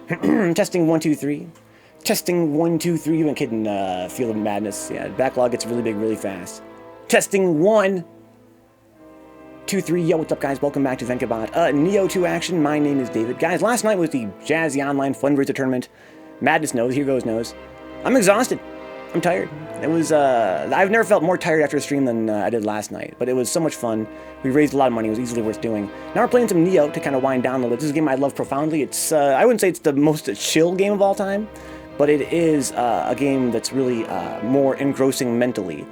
Testing 1, 2, 3. Testing 1, 2, 3. You been kidding? Feel of madness. Yeah, backlog gets really big really fast. Testing 1, 2, 3. Yo, what's up, guys? Welcome back to Vencabot. Nioh 2 action. My name is David. Guys, last night was the Jazzy Online Fundraiser Tournament. Madness knows. Here goes nose. I'm exhausted. I'm tired. It was, I've never felt more tired after a stream than I did last night, but it was so much fun. We raised a lot of money. It was easily worth doing. Now we're playing some Nioh to kind of wind down a little bit. This is a game I love profoundly. It's, I wouldn't say it's the most chill game of all time, but it is a game that's really more engrossing mentally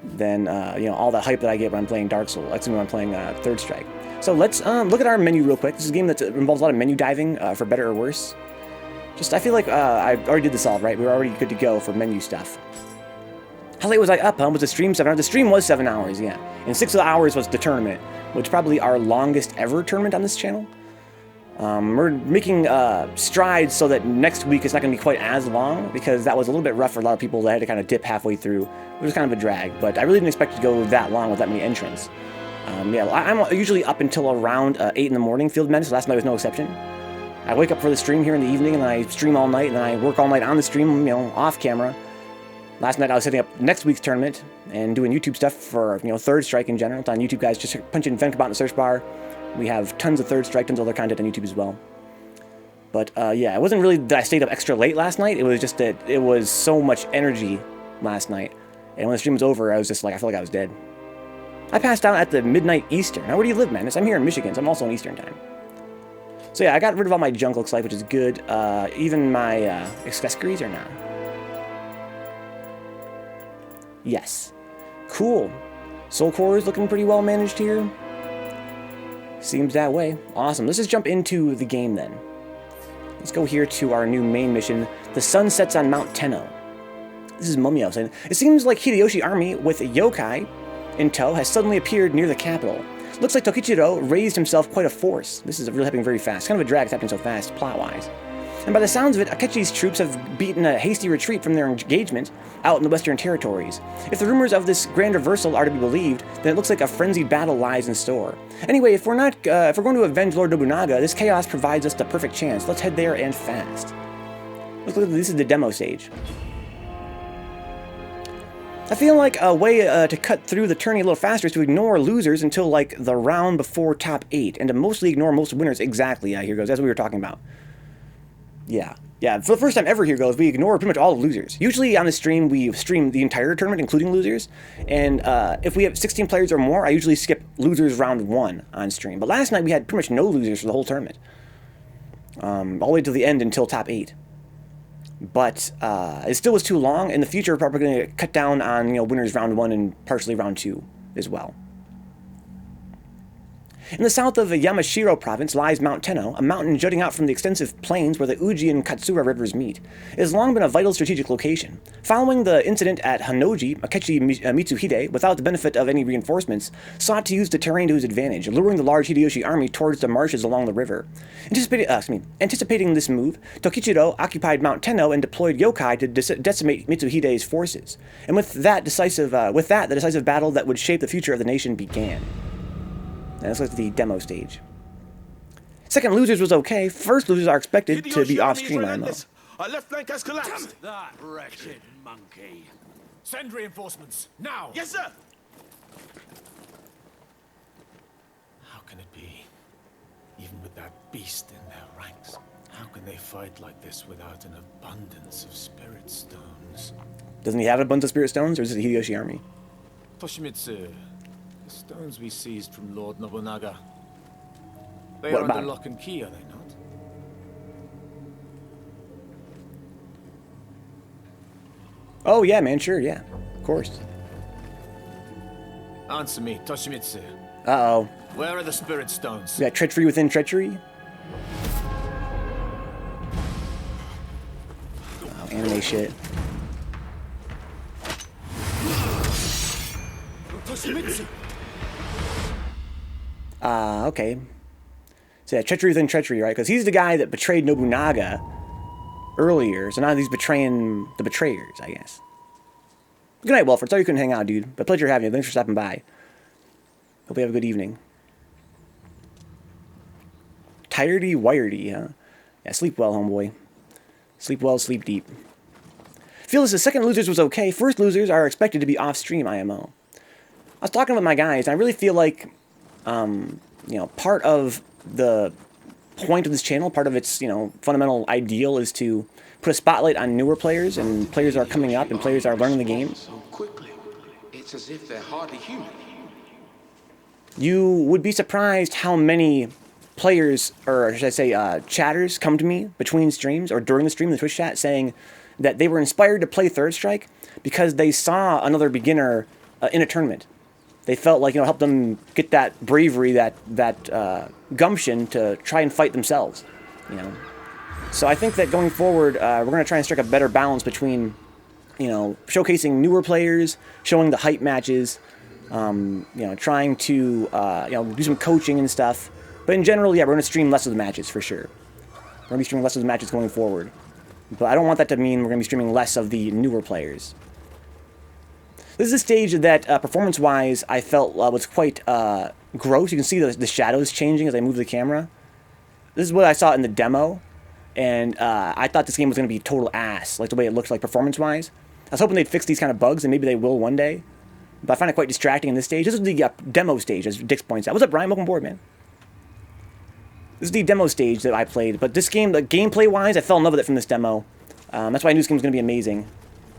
than, you know, all the hype that I get when I'm playing Dark Souls, like when I'm playing Third Strike. So let's look at our menu real quick. This is a game that involves a lot of menu diving, for better or worse. I feel like I already did this all, right? We were already good to go for menu stuff. How late was I up? Was the stream 7 hours? The stream was 7 hours, yeah. And 6 of the hours was the tournament, which is probably our longest ever tournament on this channel. We're making strides so that next week it's not going to be quite as long, because that was a little bit rough for a lot of people that had to kind of dip halfway through. It was kind of a drag, but I really didn't expect it to go that long with that many entrants. Yeah, I'm usually up until around 8 in the morning, Field Madness. Last night was no exception. I wake up for the stream here in the evening, and then I stream all night, and then I work all night on the stream, you know, off camera. Last night I was setting up next week's tournament and doing YouTube stuff for, you know, Third Strike in general. It's on YouTube, guys. Just punch in Vencabot in the search bar. We have tons of Third Strike, tons of other content on YouTube as well. But, yeah, it wasn't really that I stayed up extra late last night. It was just that it was so much energy last night. And when the stream was over, I was just like, I felt like I was dead. I passed out at the midnight Eastern. Now, where do you live, man? I'm here in Michigan, so I'm also on Eastern time. So yeah, I got rid of all my junk, looks like, which is good. Even my accessories or not? Yes. Cool. Soul Core is looking pretty well managed here. Seems that way. Awesome. Let's just jump into the game then. Let's go here to our new main mission. The sun sets on Mount Tenno. This is Mumio saying, it seems like Hideyoshi army with yokai in tow has suddenly appeared near the capital. Looks like Tokichiro raised himself quite a force. This is really happening very fast. Kind of a drag, it's happening so fast, plot-wise. And by the sounds of it, Akechi's troops have beaten a hasty retreat from their engagement out in the Western Territories. If the rumors of this grand reversal are to be believed, then it looks like a frenzied battle lies in store. Anyway, if we're going to avenge Lord Nobunaga, this chaos provides us the perfect chance. Let's head there and fast. Look, this is the demo stage. I feel like a way to cut through the tourney a little faster is to ignore losers until, like, the round before top 8, and to mostly ignore most winners. Exactly, yeah, here goes. That's what we were talking about. Yeah. Yeah, for the first time ever, here goes, we ignore pretty much all the losers. Usually on the stream, we stream the entire tournament, including losers, and if we have 16 players or more, I usually skip losers round 1 on stream. But last night, we had pretty much no losers for the whole tournament. All the way to the end until top 8. But it still was too long. In the future, we're probably going to cut down on, you know, winners round 1 and partially round 2 as well. In the south of Yamashiro province lies Mount Tenno, a mountain jutting out from the extensive plains where the Uji and Katsura rivers meet. It has long been a vital strategic location. Following the incident at Hanoji, Akechi Mitsuhide, without the benefit of any reinforcements, sought to use the terrain to his advantage, luring the large Hideyoshi army towards the marshes along the river. Anticipating this move, Tokichiro occupied Mount Tenno and deployed yokai to decimate Mitsuhide's forces. And with that, the decisive battle that would shape the future of the nation began. And this was the demo stage. Second losers was okay. First losers are expected to be off stream, I know. Our left flank has collapsed. That wretched monkey. Send reinforcements, now! Yes, sir. How can it be? Even with that beast in their ranks, how can they fight like this without an abundance of spirit stones? Doesn't he have an abundance of spirit stones, or is it the Hideyoshi army? Toshimitsu, the stones we seized from Lord Nobunaga. They What are about under it? lock and key, are they not? Oh, yeah, man, sure, yeah. Of course. Answer me, Toshimitsu. Uh-oh. Where are the spirit stones? We got treachery within treachery? Oh, anime shit. Toshimitsu! Okay. So yeah, treachery within treachery, right? Because he's the guy that betrayed Nobunaga earlier, so now he's betraying the betrayers, I guess. Good night, Wilfred. Sorry you couldn't hang out, dude. But pleasure having you. Thanks for stopping by. Hope you have a good evening. Tiredy-wiredy, huh? Yeah, sleep well, homeboy. Sleep well, sleep deep. Feels the second losers was okay. First losers are expected to be off-stream IMO. I was talking with my guys, and I really feel like, you know, part of the point of this channel, part of its, you know, fundamental ideal is to put a spotlight on newer players and players that are coming up and players that are learning the game. So quickly, it's as if they're hardly human. You would be surprised how many players, or should I say, chatters come to me between streams or during the stream in the Twitch chat saying that they were inspired to play Third Strike because they saw another beginner in a tournament. They felt like, you know, helped them get that bravery, that gumption to try and fight themselves, you know. So I think that going forward, we're going to try and strike a better balance between, you know, showcasing newer players, showing the hype matches, you know, trying to, you know, do some coaching and stuff. But in general, yeah, we're going to stream less of the matches for sure. We're going to be streaming less of the matches going forward. But I don't want that to mean we're going to be streaming less of the newer players. This is a stage that, performance-wise, I felt was quite gross. You can see the shadows changing as I move the camera. This is what I saw in the demo, and I thought this game was going to be total ass, like the way it looks like performance-wise. I was hoping they'd fix these kind of bugs, and maybe they will one day. But I find it quite distracting in this stage. This is the demo stage, as Dix points out. What's up, Brian? Welcome aboard, man. This is the demo stage that I played, but this game, gameplay-wise, I fell in love with it from this demo. That's why I knew this game was going to be amazing.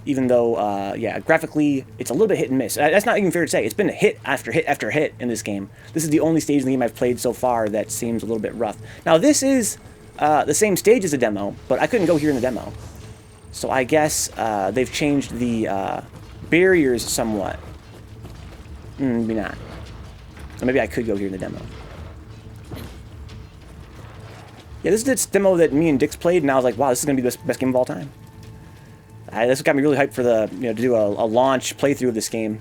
Even though, yeah, graphically, it's a little bit hit and miss. That's not even fair to say. It's been hit after hit after hit in this game. This is the only stage in the game I've played so far that seems a little bit rough. Now, this is the same stage as the demo, but I couldn't go here in the demo. So I guess they've changed the barriers somewhat. Maybe not. Or maybe I could go here in the demo. Yeah, this is the demo that me and Dix played, and I was like, wow, this is going to be the best game of all time. This got me really hyped for the, you know, to do a launch playthrough of this game,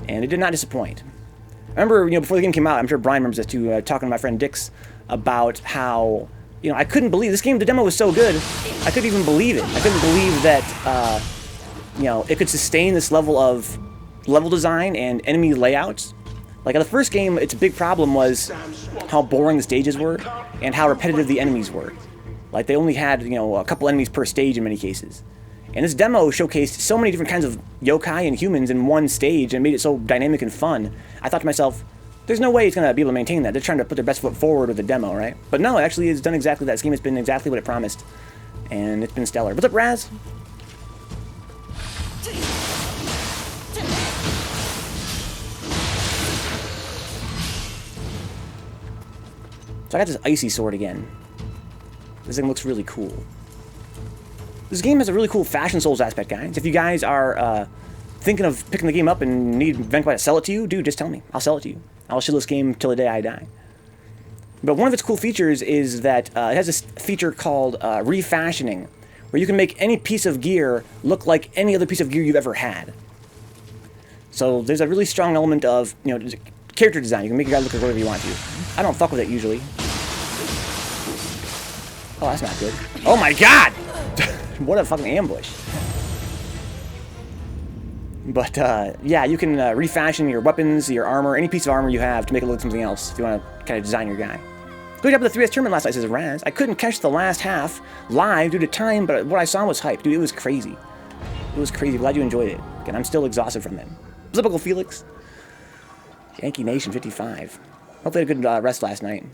and it did not disappoint. I remember, you know, before the game came out, I'm sure Brian remembers this too, talking to my friend Dix about how, you know, I couldn't believe this game. The demo was so good, I couldn't even believe it. I couldn't believe that, you know, it could sustain this level of level design and enemy layouts. Like in the first game, its big problem was how boring the stages were and how repetitive the enemies were. Like they only had, you know, a couple enemies per stage in many cases. And this demo showcased so many different kinds of yokai and humans in one stage and made it so dynamic and fun. I thought to myself, there's no way it's going to be able to maintain that. They're trying to put their best foot forward with the demo, right? But no, actually it's done exactly that. This game has been exactly what it promised. And it's been stellar. What's up, Raz? So I got this icy sword again. This thing looks really cool. This game has a really cool Fashion Souls aspect, guys. If you guys are thinking of picking the game up and need Vencabot to sell it to you, dude, just tell me. I'll sell it to you. I'll shill this game till the day I die. But one of its cool features is that it has this feature called refashioning, where you can make any piece of gear look like any other piece of gear you've ever had. So there's a really strong element of, you know, character design. You can make your guy look like whatever you want to. I don't fuck with it usually. Oh, that's not good. Oh my god! What a fucking ambush. But, yeah, you can refashion your weapons, your armor, any piece of armor you have to make it look like something else if you want to kind of design your guy. Good job with the 3S tournament last night, says Raz. I couldn't catch the last half live due to time, but what I saw was hype. Dude, it was crazy. It was crazy. Glad you enjoyed it. Again, I'm still exhausted from it. What's up, Uncle Felix? Yankee Nation 55. Hopefully I had a good rest last night.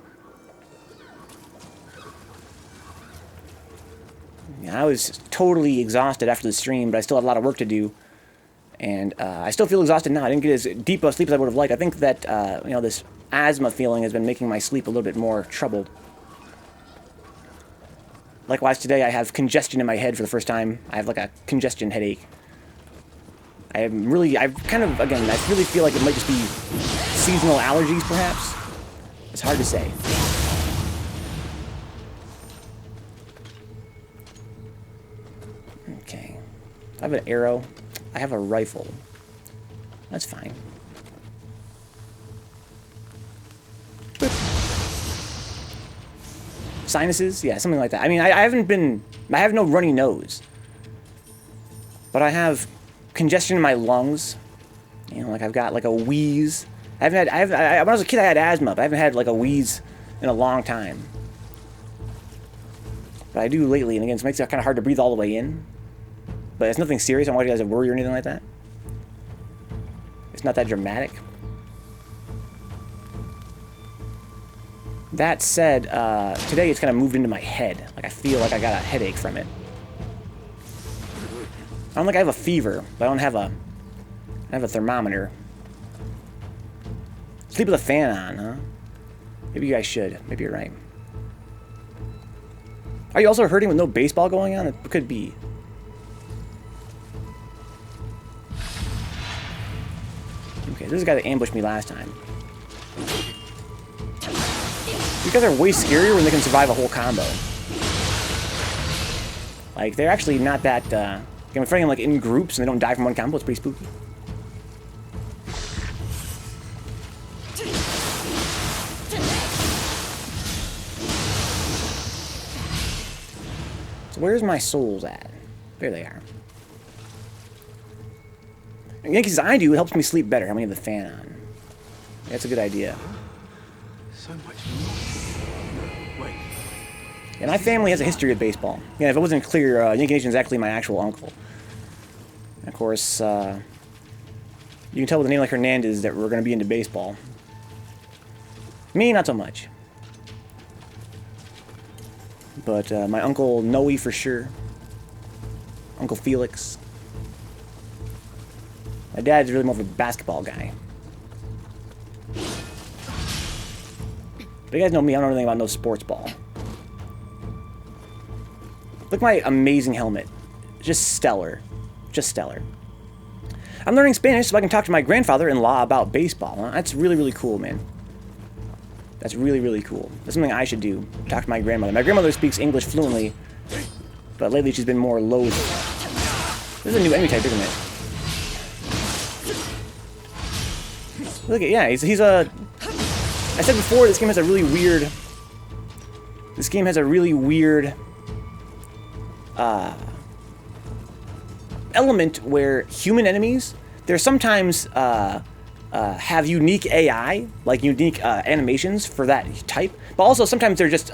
Yeah, I was totally exhausted after the stream, but I still had a lot of work to do. And I still feel exhausted now. I didn't get as deep a sleep as I would have liked. I think that, you know, this asthma feeling has been making my sleep a little bit more troubled. Likewise, today I have congestion in my head for the first time. I have like a congestion headache. I've kind of, again, I really feel like it might just be seasonal allergies, perhaps. It's hard to say. Okay. I have an arrow. I have a rifle. That's fine. Sinuses? Yeah, something like that. I mean, I have no runny nose. But I have congestion in my lungs. You know, like I've got like a wheeze. When I was a kid I had asthma, but I haven't had like a wheeze in a long time. But I do lately, and again, it makes it kind of hard to breathe all the way in. But it's nothing serious. I don't want you guys to worry or anything like that. It's not that dramatic. That said, today it's kind of moved into my head. Like, I feel like I got a headache from it. I don't think I have a fever, but I don't have a... I have a thermometer. Sleep with a fan on, huh? Maybe you guys should. Maybe you're right. Are you also hurting with no baseball going on? It could be. Okay, this is the guy that ambushed me last time. These guys are way scarier when they can survive a whole combo. Like, they're actually not that, I'm fighting them, like, in groups and they don't die from one combo. It's pretty spooky. So where's my souls at? There they are. And because I do, it helps me sleep better. I'm gonna have the fan on. That's a good idea. So much. Wait. And my family has a history with baseball. Yeah, if it wasn't clear, Yankee Nation is actually my actual uncle. And of course, you can tell with a name like Hernandez that we're going to be into baseball. Me, not so much. But my uncle Nioh for sure. Uncle Felix. My dad's really more of a basketball guy. But you guys know me, I don't know anything about no sports ball. Look at my amazing helmet. Just stellar. Just stellar. I'm learning Spanish so I can talk to my grandfather-in-law about baseball. Huh? That's really, really cool, man. That's really, really cool. That's something I should do. Talk to my grandmother. My grandmother speaks English fluently, but lately she's been more loath. This is a new enemy type, isn't it? Look at, yeah, he's a... I said before, this game has a really weird... This game has a really weird... element where human enemies, they're sometimes have unique AI, like unique animations for that type, but also sometimes they're just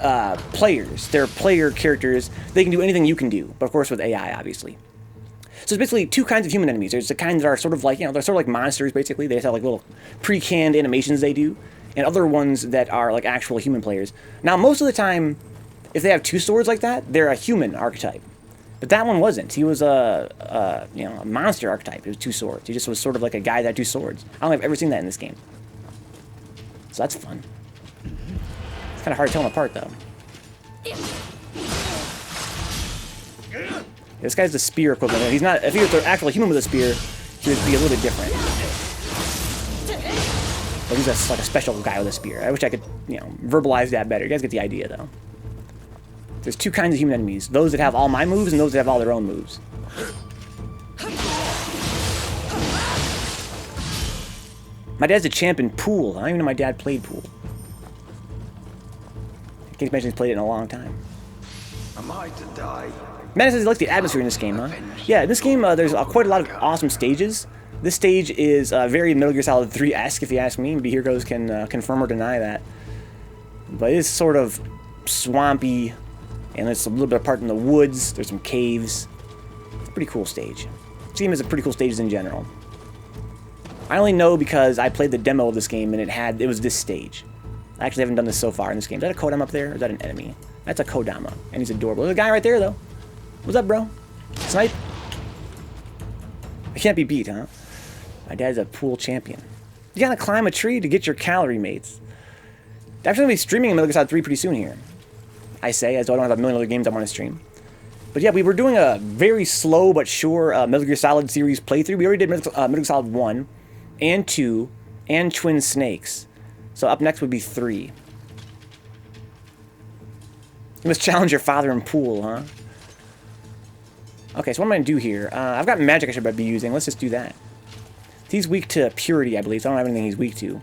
players. They're player characters. They can do anything you can do, but of course with AI, obviously. So it's basically two kinds of human enemies. There's the kind that are sort of like, you know, they're sort of like monsters, basically. They have like little pre-canned animations they do, and other ones that are like actual human players. Now, most of the time, if they have two swords like that, they're a human archetype. But that one wasn't. He was a monster archetype. It was two swords. He just was sort of like a guy that had two swords. I don't think I've ever seen that in this game. So that's fun. It's kind of hard to tell them apart, though. This guy's the spear equivalent. He's not. If he was an actual human with a spear, he would be a little bit different. But he's like a special guy with a spear. I wish I could, you know, verbalize that better. You guys get the idea, though. There's two kinds of human enemies. Those that have all my moves and those that have all their own moves. My dad's a champ in pool. I don't even know my dad played pool. I can't imagine he's played it in a long time. Am I to die? Man says he likes the atmosphere in this game, huh? Yeah, in this game, there's quite a lot of awesome stages. This stage is very Metal Gear Solid 3-esque, if you ask me. Maybe Heroes can confirm or deny that. But it's sort of swampy, and there's a little bit of part in the woods. There's some caves. It's a pretty cool stage. This game has a pretty cool stages in general. I only know because I played the demo of this game, and it was this stage. I actually haven't done this so far in this game. Is that a Kodama up there, or is that an enemy? That's a Kodama, and he's adorable. There's a guy right there, though. What's up, bro? Snipe? I can't be beat, huh? My dad's a pool champion. You gotta climb a tree to get your calorie mates. I'm actually gonna be streaming Metal Gear Solid 3 pretty soon here. I say, as though I don't have a million other games I want to stream. But yeah, we were doing a very slow but sure Metal Gear Solid series playthrough. We already did Metal Gear Solid 1 and 2 and Twin Snakes. So up next would be 3. You must challenge your father in pool, huh? Okay, so what am I going to do here? I've got magic I should be using. Let's just do that. He's weak to purity, I believe, so I don't have anything he's weak to.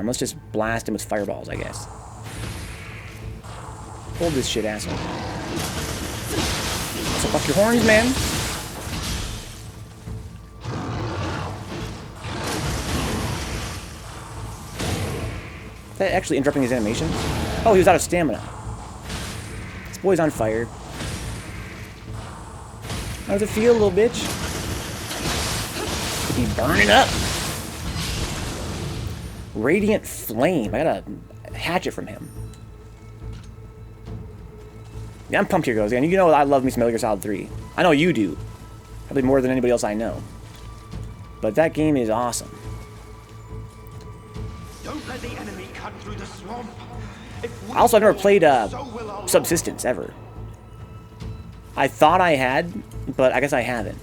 Let's just blast him with fireballs, I guess. Hold this shit, asshole. So fuck your horns, man. Is that actually interrupting his animation? Oh, he was out of stamina. This boy's on fire. How does it feel, little bitch? Be burning up. Radiant Flame. I got a hatchet from him. Yeah, I'm pumped here, guys. And you know I love me some Metal Gear Solid 3. I know you do. Probably more than anybody else I know. But that game is awesome. Don't let the enemy cut through the swamp. Also, I've never played Subsistence ever. I thought I had, but I guess I haven't.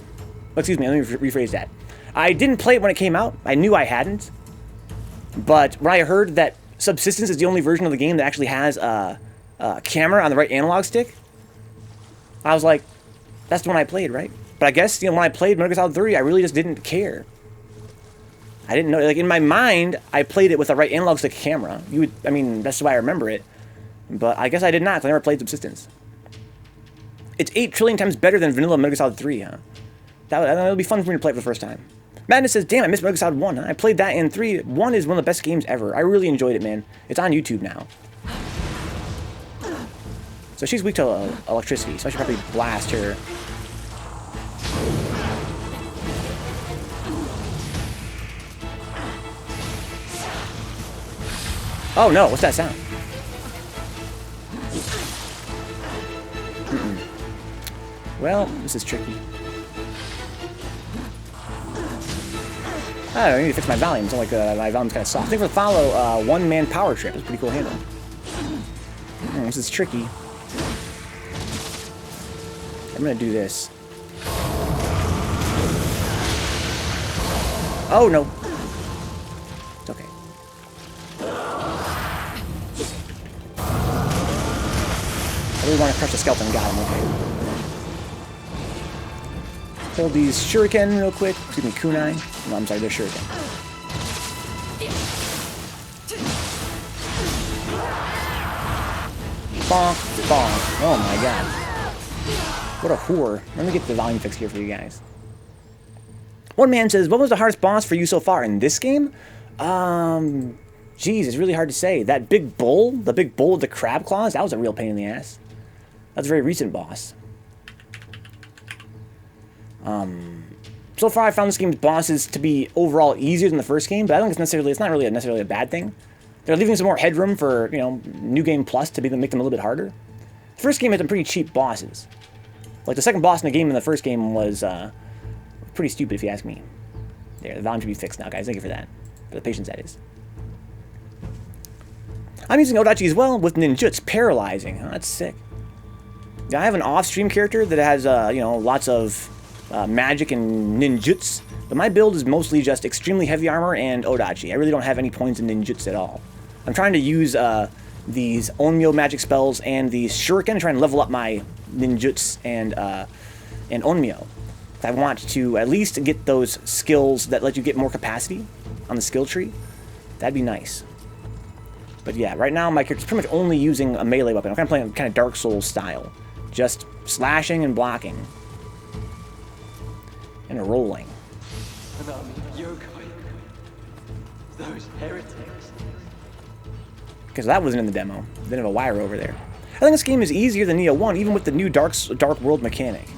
Oh, excuse me, let me rephrase that. I didn't play it when it came out. I knew I hadn't. But when I heard that Subsistence is the only version of the game that actually has a camera on the right analog stick, I was like, that's the one I played, right? But I guess, you know, when I played Metal Gear Solid 3, I really just didn't care. I didn't know, like, in my mind, I played it with a right analog stick camera. I mean, that's why I remember it. But I guess I did not, because I never played Subsistence. It's 8 trillion times better than vanilla Metal Gear Solid 3, huh? That'll be fun for me to play for the first time. Madness says, damn, I missed Metal Gear Solid 1, huh? I played that in 3. 1 is one of the best games ever. I really enjoyed it, man. It's on YouTube now. So she's weak to electricity, so I should probably blast her. Oh no, what's that sound? Well, this is tricky. I need to fix my volume. It's like my volume's kind of soft. I think we'll follow one-man power trip. It's a pretty cool handle. This is tricky. I'm gonna do this. Oh no. It's okay. I really want to crush the skeleton. Got him. Okay. Hold these shuriken real quick. Excuse me, kunai. No, I'm sorry, they're shuriken. Bonk, bonk. Oh my god. What a whore. Let me get the volume fixed here for you guys. One man says, what was the hardest boss for you so far in this game? Geez, it's really hard to say. That big bull, the big bull with the crab claws, that was a real pain in the ass. That's a very recent boss. So far I found this game's bosses to be overall easier than the first game, but I don't think it's not really necessarily a bad thing. They're leaving some more headroom for, you know, New Game Plus to make them a little bit harder. The first game had some pretty cheap bosses. Like the second boss in the game in the first game was pretty stupid if you ask me. There, the volume should be fixed now, guys. Thank you for that. For the patience, that is. I'm using Odachi as well with ninjutsu, paralyzing. Oh, that's sick. Yeah, I have an off-stream character that has, you know, lots of magic and ninjutsu, but my build is mostly just extremely heavy armor and Odachi. I really don't have any points in ninjutsu at all. I'm trying to use these Onmyo magic spells and these shuriken to try and level up my ninjutsu and Onmyo. I want to at least get those skills that let you get more capacity on the skill tree. That'd be nice. But yeah, right now my character's pretty much only using a melee weapon. I'm kind of playing kind of Dark Souls style. Just slashing and blocking. And rolling. Those heretics. Because that wasn't in the demo. They didn't have a wire over there. I think this game is easier than Nioh 1, even with the new Dark World mechanic.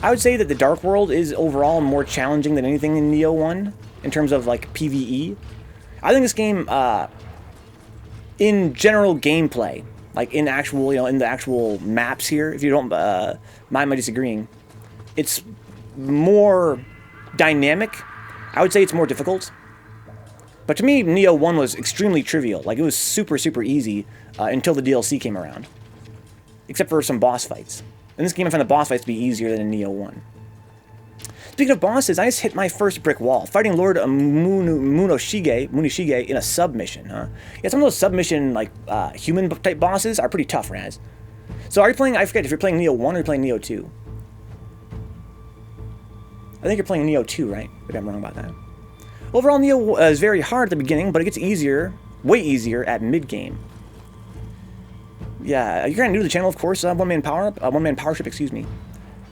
I would say that the Dark World is overall more challenging than anything in Nioh 1, in terms of, like, PvE. I think this game, in general gameplay, like in actual, you know, in the actual maps here, if you don't mind my disagreeing, it's more dynamic. I would say it's more difficult. But to me, Nioh 1 was extremely trivial. Like, it was super, super easy until the DLC came around. Except for some boss fights. In this game, I found the boss fights to be easier than in Nioh 1. Speaking of bosses, I just hit my first brick wall, fighting Lord Munishige in a submission, huh? Yeah, some of those submission, like, human-type bosses are pretty tough, Raz. So are you playing, I forget, if you're playing Nioh 1 or you're playing Nioh 2? I think you're playing Nioh 2, right? Maybe I'm wrong about that. Overall, Nioh is very hard at the beginning, but it gets easier, way easier, at mid-game. Yeah, you're kind of new to the channel, of course, one-man powership, excuse me.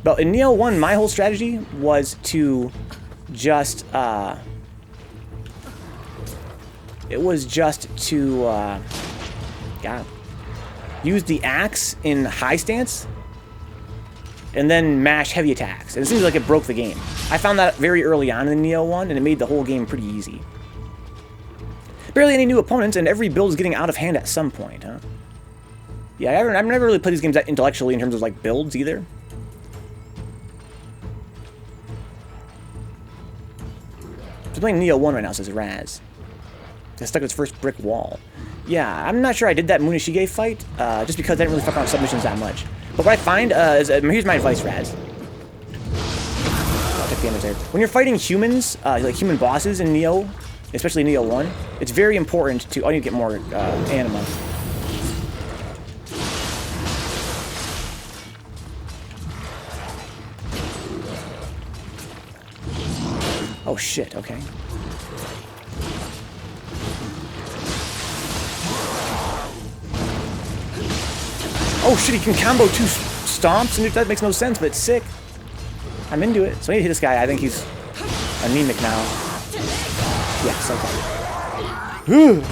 But in Nioh 1, my whole strategy was to just, it was just to, God. use the axe in high stance, and then mash heavy attacks. And it seems like it broke the game. I found that very early on in the Nioh one, and it made the whole game pretty easy. Barely any new opponents, and every build is getting out of hand at some point, huh? Yeah, I've never really played these games that intellectually in terms of, like, builds, either. I'm playing Nioh 1 right now, says Raz. Got stuck at its first brick wall. Yeah, I'm not sure I did that Munishige fight, just because I didn't really fuck around with submissions that much. But what I find is, here's my advice, Raz. I'll take the damage there. When you're fighting humans, like human bosses in Nioh, especially Nioh 1, it's very important to... Oh, you get more anima. Oh shit, okay. Oh shit, he can combo 2 stomps, and that makes no sense, but it's sick. I'm into it. So I need to hit this guy. I think he's anemic now. Yes, okay.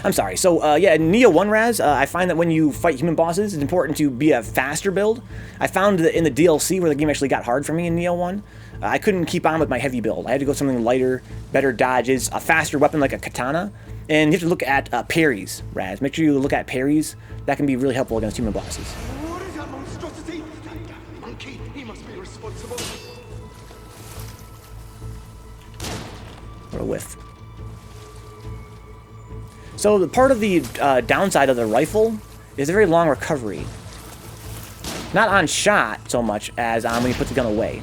I'm sorry. So, yeah, in Nioh 1 Raz, I find that when you fight human bosses, it's important to be a faster build. I found that in the DLC, where the game actually got hard for me in Nioh 1, I couldn't keep on with my heavy build. I had to go something lighter, better dodges, a faster weapon like a katana. And you have to look at parries, Raz. Make sure you look at parries. That can be really helpful against human bosses. What is that monstrosity? That damn monkey. He must be responsible. What a whiff. So the part of the downside of the rifle is a very long recovery. Not on shot so much as on when you put the gun away.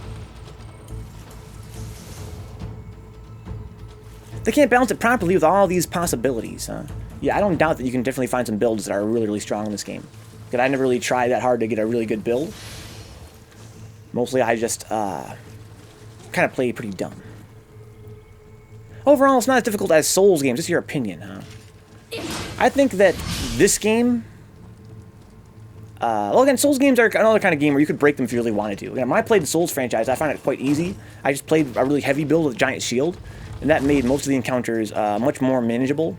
They can't balance it properly with all these possibilities, huh? Yeah, I don't doubt that you can definitely find some builds that are really, really strong in this game. Because I never really tried that hard to get a really good build. Mostly I just kind of play pretty dumb. Overall, it's not as difficult as Souls games. Just your opinion, huh? I think that this game... well, again, Souls games are another kind of game where you could break them if you really wanted to. Again, when I played the Souls franchise, I found it quite easy. I just played a really heavy build with a giant shield. And that made most of the encounters much more manageable.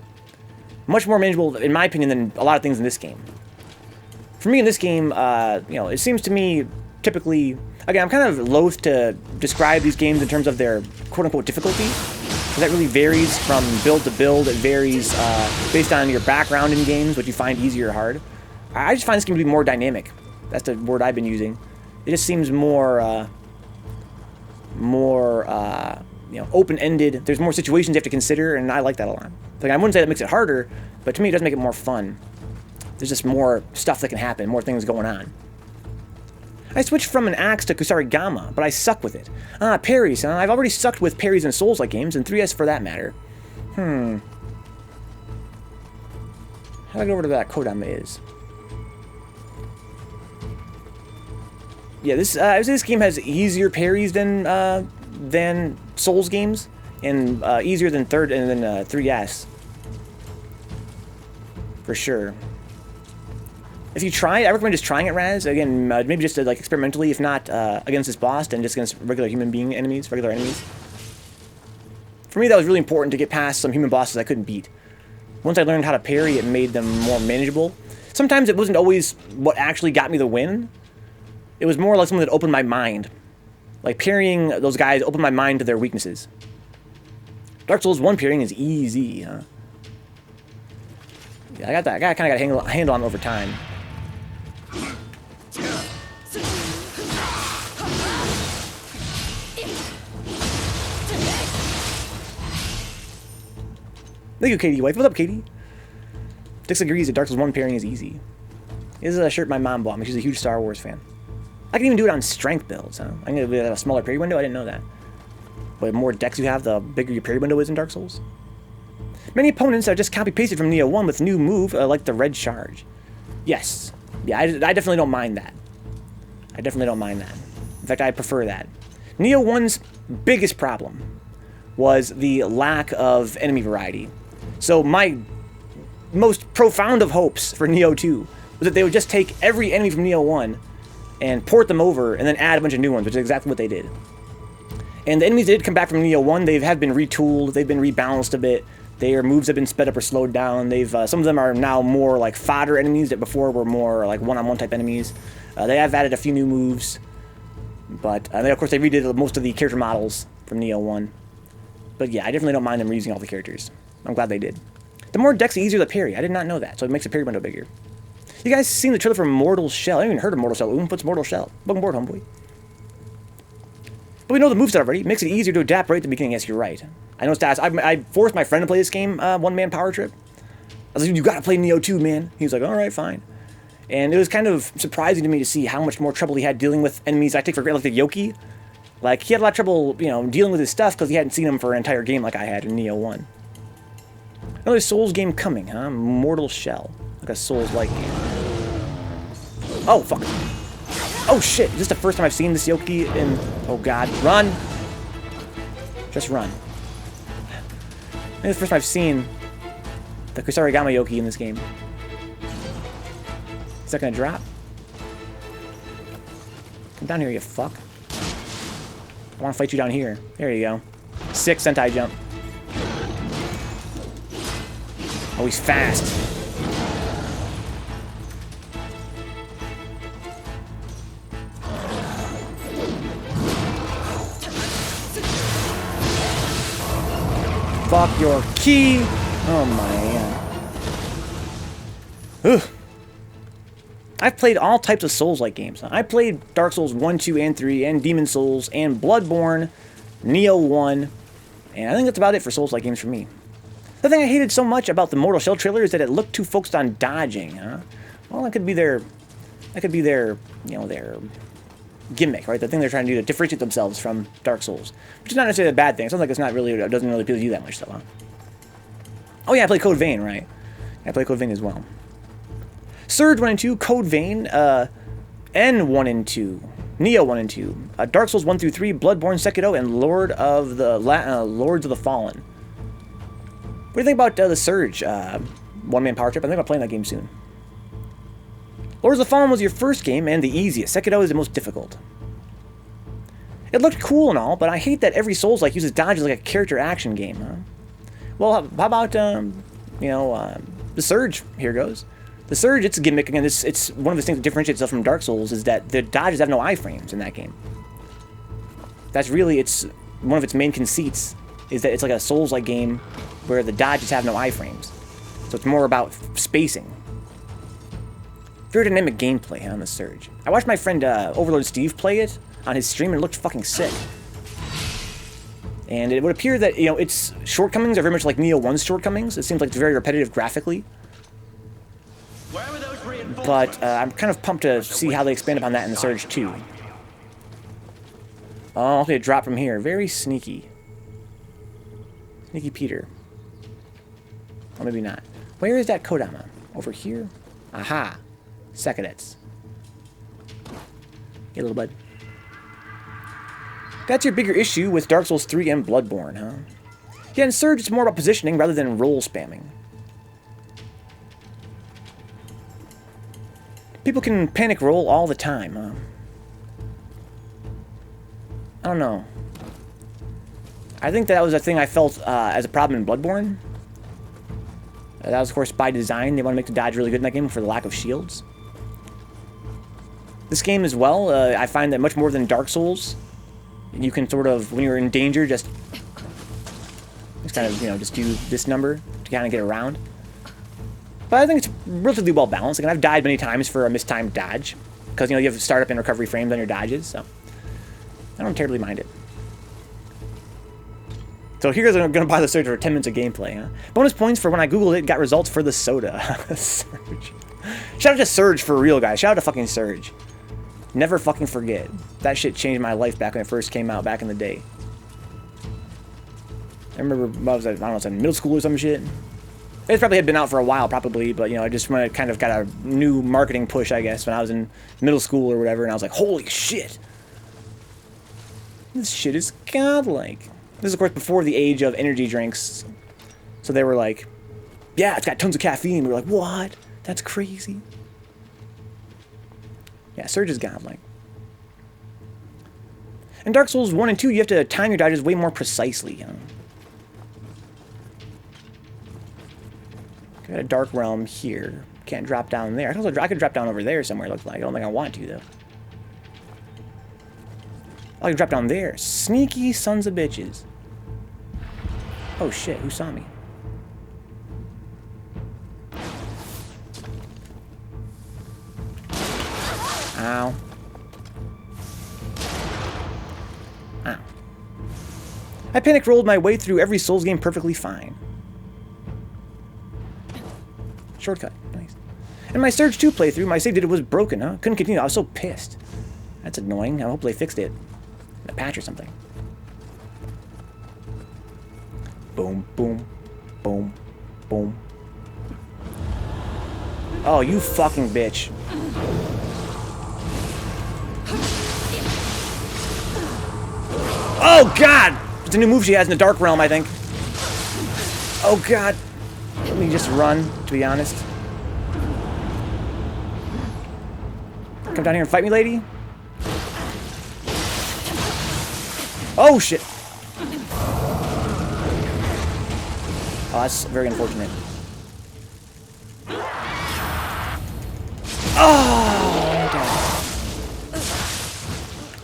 Much more manageable, in my opinion, than a lot of things in this game. For me, in this game, you know, it seems to me typically... Again, I'm kind of loath to describe these games in terms of their quote-unquote difficulty. That really varies from build to build. It varies based on your background in games, what you find easy or hard. I just find this game to be more dynamic. That's the word I've been using. It just seems more... you know, open-ended. There's more situations you have to consider, and I like that a lot. Like, I wouldn't say that makes it harder, but to me it does make it more fun. There's just more stuff that can happen, more things going on. I switched from an axe to Kusarigama, but I suck with it. Ah, parries, huh? I've already sucked with parries in Souls-like games, and 3S for that matter. How do I go over to that Kodama is? Yeah, this game has easier parries than Souls games, and easier than 3S. For sure. If you try it, I recommend just trying it, Raz. Again, maybe just like experimentally, if not against this boss, then just against regular human being enemies, regular enemies. For me, that was really important to get past some human bosses I couldn't beat. Once I learned how to parry, it made them more manageable. Sometimes it wasn't always what actually got me the win. It was more like something that opened my mind. Like, parrying those guys opened my mind to their weaknesses. Dark Souls 1 parrying is easy, huh? Yeah, I got that. I kind of got a handle on it over time. Thank you, Katie Wife. What's up, Katie? Dix agrees that Dark Souls 1 parrying is easy. This is a shirt my mom bought me. She's a huge Star Wars fan. I can even do it on strength builds, huh? I can have a smaller parry window. I didn't know that. But the more decks you have, the bigger your parry window is in Dark Souls. Many opponents are just copy-pasted from Nioh 1 with new move, like the red charge. Yes. Yeah, I definitely don't mind that. I definitely don't mind that. In fact, I prefer that. Nioh 1's biggest problem was the lack of enemy variety. So my most profound of hopes for Nioh 2 was that they would just take every enemy from Nioh 1 and port them over and then add a bunch of new ones, which is exactly what they did. And the enemies that did come back from Nioh 1, they have been retooled, they've been rebalanced a bit. Their moves have been sped up or slowed down. They've some of them are now more like fodder enemies that before were more like one-on-one type enemies. They have added a few new moves, but of course they redid most of the character models from Nioh 1. But yeah, I definitely don't mind them reusing all the characters. I'm glad they did. The more decks, the easier the parry. I did not know that, so it makes the parry window bigger. You guys seen the trailer for Mortal Shell? I haven't even heard of Mortal Shell. What's Mortal Shell? Welcome aboard, homeboy. But we know the moveset already. It makes it easier to adapt right at the beginning. Yes, you're right. I know stats. I forced my friend to play this game, one-man power trip. I was like, you gotta play Nioh 2, man. He was like, alright, fine. And it was kind of surprising to me to see how much more trouble he had dealing with enemies I take for granted, like the Yoki. Like, he had a lot of trouble, you know, dealing with his stuff because he hadn't seen him for an entire game like I had in Nioh 1. Another Souls game coming, huh? Mortal Shell. Like a Souls-like game. Oh, fuck. Oh, shit. Is this the first time I've seen this Yoki in... Oh, God. Run! Just run. I think it's the first time I've seen the Kusarigama Yoki in this game. Is that gonna drop? Come down here, you fuck. I want to fight you down here. There you go. 6 Sentai jump. Oh, he's fast. Fuck your key. Oh, man. Ugh. I've played all types of Souls-like games. I played Dark Souls 1, 2, and 3, and Demon Souls, and Bloodborne, Nioh 1, and I think that's about it for Souls-like games for me. The thing I hated so much about the Mortal Shell trailer is that it looked too focused on dodging, huh? Well, that could be their, you know, their gimmick, right? The thing they're trying to do to differentiate themselves from Dark Souls, which is not necessarily a bad thing. It sounds like it's not really, it doesn't really appeal to you that much, though, huh? Oh yeah, I played Code Vein, right? I played Code Vein as well. Surge 1 and 2, Code Vein, N 1 and 2, Nioh 1 and 2, Dark Souls 1 through 3, Bloodborne, Sekiro, and Lords of the Fallen. What do you think about the Surge one-man power trip? I think I'm playing that game soon. Lords of the Fallen was your first game and the easiest. Sekiro is the most difficult. It looked cool and all, but I hate that every Souls-like uses dodges like a character action game. Huh? Well, how about the Surge? Here goes. The Surge, it's a gimmick. Again, it's one of the things that differentiates itself from Dark Souls is that the dodges have no iframes in that game. That's really, it's one of its main conceits, is that it's like a Souls-like game where the dodges have no iframes. So it's more about spacing. Very dynamic gameplay on the Surge. I watched my friend Overlord Steve play it on his stream and it looked fucking sick. And it would appear that, you know, its shortcomings are very much like Nioh 1's shortcomings. It seems like it's very repetitive graphically. But I'm kind of pumped to see how they expand upon that in the Surge 2. Oh, okay, drop from here. Very sneaky. Sneaky Peter. Oh, maybe not. Where is that Kodama? Over here? Aha. Sekadets. Hey, little bud. That's your bigger issue with Dark Souls 3 and Bloodborne, huh? Yeah, in Surge, it's more about positioning rather than roll spamming. People can panic roll all the time, huh? I don't know. I think that was a thing I felt as a problem in Bloodborne. That was, of course, by design. They want to make the dodge really good in that game for the lack of shields. This game as well, I find that much more than Dark Souls, you can sort of, when you're in danger, just kind of, you know, just do this number to kind of get around. But I think it's relatively well balanced. Like, I've died many times for a mistimed dodge, because, you know, you have startup and recovery frames on your dodges, so I don't terribly mind it. So here's I'm going to buy the Surge for 10 minutes of gameplay, huh? Bonus points for when I googled it, got results for the soda. Surge. Shout out to Surge for real, guys. Shout out to fucking Surge. Never fucking forget. That shit changed my life back when it first came out back in the day. I remember, I don't know, I was in middle school or some shit. It probably had been out for a while, probably, but, you know, I just kind of got a new marketing push, I guess, when I was in middle school or whatever, and I was like, holy shit! This shit is godlike. This is, of course, before the age of energy drinks. So they were like, yeah, it's got tons of caffeine. We were like, what? That's crazy. Yeah, Surge is godlike. In Dark Souls 1 and 2, you have to time your dodges way more precisely. Got a dark realm here. Can't drop down there. I could drop down over there somewhere, it looks like. I don't think I want to, though. I can drop down there. Sneaky sons of bitches. Oh shit, who saw me? Ow. Ow. I panic rolled my way through every Souls game perfectly fine. Shortcut. Nice. In my Surge 2 playthrough, my save data was broken, huh? Couldn't continue. I was so pissed. That's annoying. I hope they fixed it. A patch or something. Boom, boom, boom, boom. Oh, you fucking bitch. Oh, God! It's a new move she has in the Dark Realm, I think. Oh, God. Let me just run, to be honest. Come down here and fight me, lady. Oh, shit. Oh, that's very unfortunate. Oh,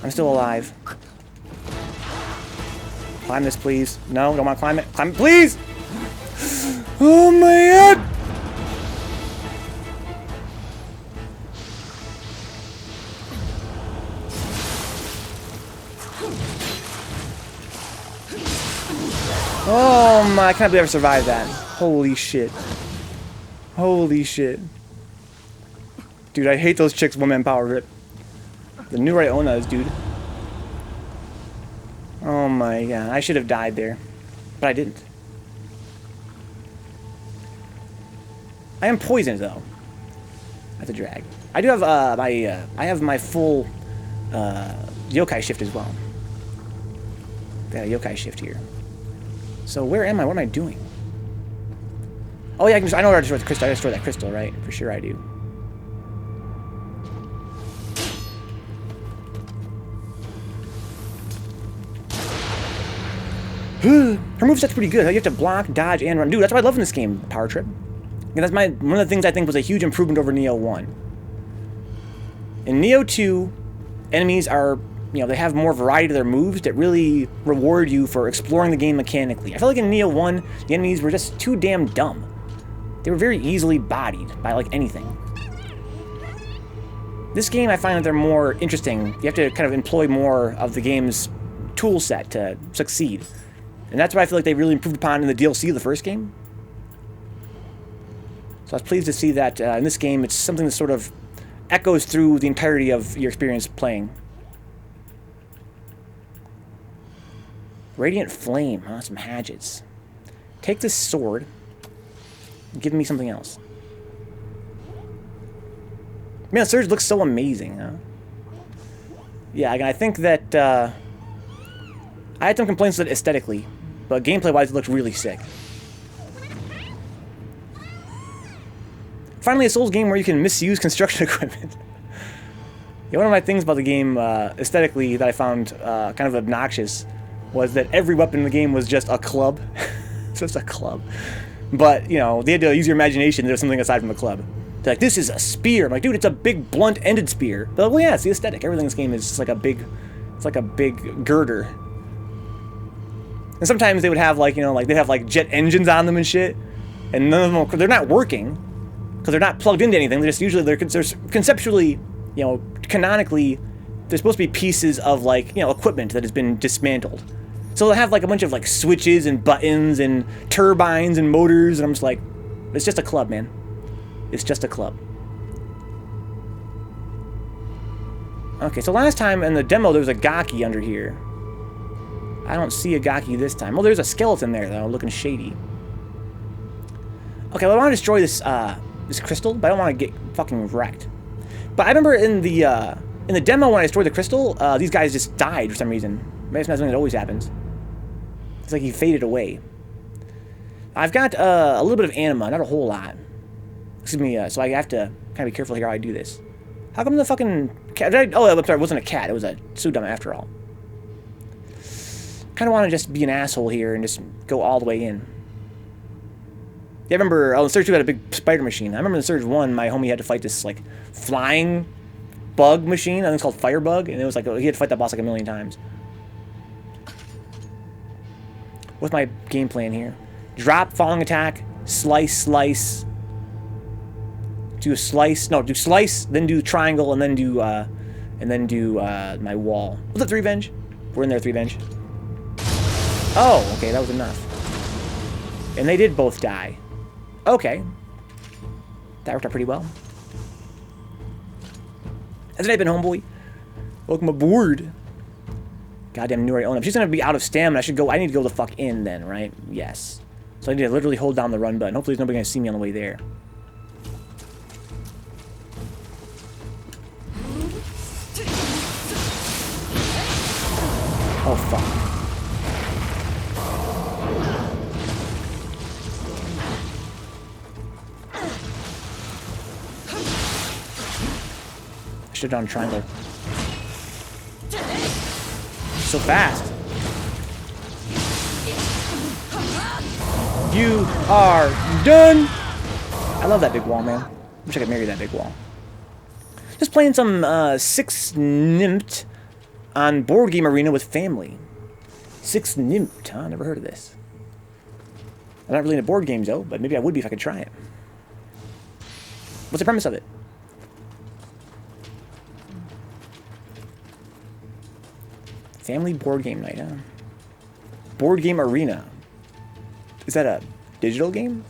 I'm still alive. Climb this, please. No, don't want to climb it. Climb it, please! Oh, my God! Oh my, I can't believe I ever survived that. Holy shit. Holy shit. Dude, I hate those chicks woman power grip. The new Ryonas, dude. Oh my god, I should have died there. But I didn't. I am poisoned though. That's a drag. I do have I have my full yokai shift as well. Got a yokai shift here. So where am I? What am I doing? Oh yeah, I know where to destroy the crystal. I gotta destroy that crystal, right? For sure I do. Her moveset's pretty good. You have to block, dodge, and run. Dude, that's what I love in this game, Power Trip. And that's one of the things I think was a huge improvement over Nioh 1. In Nioh 2, enemies are, you know, they have more variety to their moves that really reward you for exploring the game mechanically. I feel like in Nioh 1, the enemies were just too damn dumb. They were very easily bodied by, like, anything. This game, I find that they're more interesting. You have to kind of employ more of the game's tool set to succeed. And that's what I feel like they really improved upon in the DLC of the first game. So I was pleased to see that in this game, it's something that sort of echoes through the entirety of your experience playing. Radiant Flame, huh? Some Hadgets. Take this sword and give me something else. Man, the Surge looks so amazing, huh? Yeah, I think that I had some complaints with it aesthetically, but gameplay-wise, it looked really sick. Finally, a Souls game where you can misuse construction equipment. Yeah, one of my things about the game aesthetically that I found kind of obnoxious was that every weapon in the game was just a club. It's just a club. But, you know, they had to use your imagination. There's something aside from a club. They're like, this is a spear. I'm like, dude, it's a big blunt-ended spear. They're like, well, yeah, it's the aesthetic. Everything in this game is just like a big, it's like a big girder. And sometimes they would have like, you know, like they have like jet engines on them and shit. And none of them, they're not working because they're not plugged into anything. They're just usually, they're conceptually, you know, canonically, they're supposed to be pieces of like, you know, equipment that has been dismantled. So they'll have like a bunch of like switches and buttons and turbines and motors. And I'm just like, it's just a club, man. It's just a club. Okay, so last time in the demo there was a Gaki under here. I don't see a Gaki this time. Well, there's a skeleton there though, looking shady. Okay, well, I want to destroy this this crystal, but I don't want to get fucking wrecked. But I remember in the demo when I destroyed the crystal, these guys just died for some reason. Maybe it's not something that always happens. It's like he faded away. I've got a little bit of anima, not a whole lot. Excuse me, so I have to kind of be careful here how I do this. How come the fucking cat... oh, I'm sorry, it wasn't a cat. It was a Sudama after all. Kind of want to just be an asshole here and just go all the way in. Yeah, I remember, oh, Surge 2 had a big spider machine. I remember in Surge 1, my homie had to fight this, like, flying bug machine. I think it's called Firebug, and it was like, he had to fight that boss like a million times. What's my game plan here? Drop, falling attack, slice, slice. Do a slice, no, do slice, then do triangle, and then do my wall. Was it 3-venge? We're in there 3-venge. Oh, okay, that was enough. And they did both die. Okay. That worked out pretty well. Hasn't it been, homeboy? Welcome aboard. Goddamn Nioh. If she's gonna be out of stamina, I need to go the fuck in then, right? Yes. So I need to literally hold down the run button. Hopefully there's nobody gonna see me on the way there. Oh, fuck. I should have done triangle. So fast. You are done. I love that big wall, man. Wish I could marry that big wall. Just playing some 6 Nimmt on Board Game Arena with family. 6 Nimmt, huh? Never heard of this. I'm not really into board games, though, but maybe I would be if I could try it. What's the premise of it? Family board game night, huh? Board Game Arena. Is that a digital game?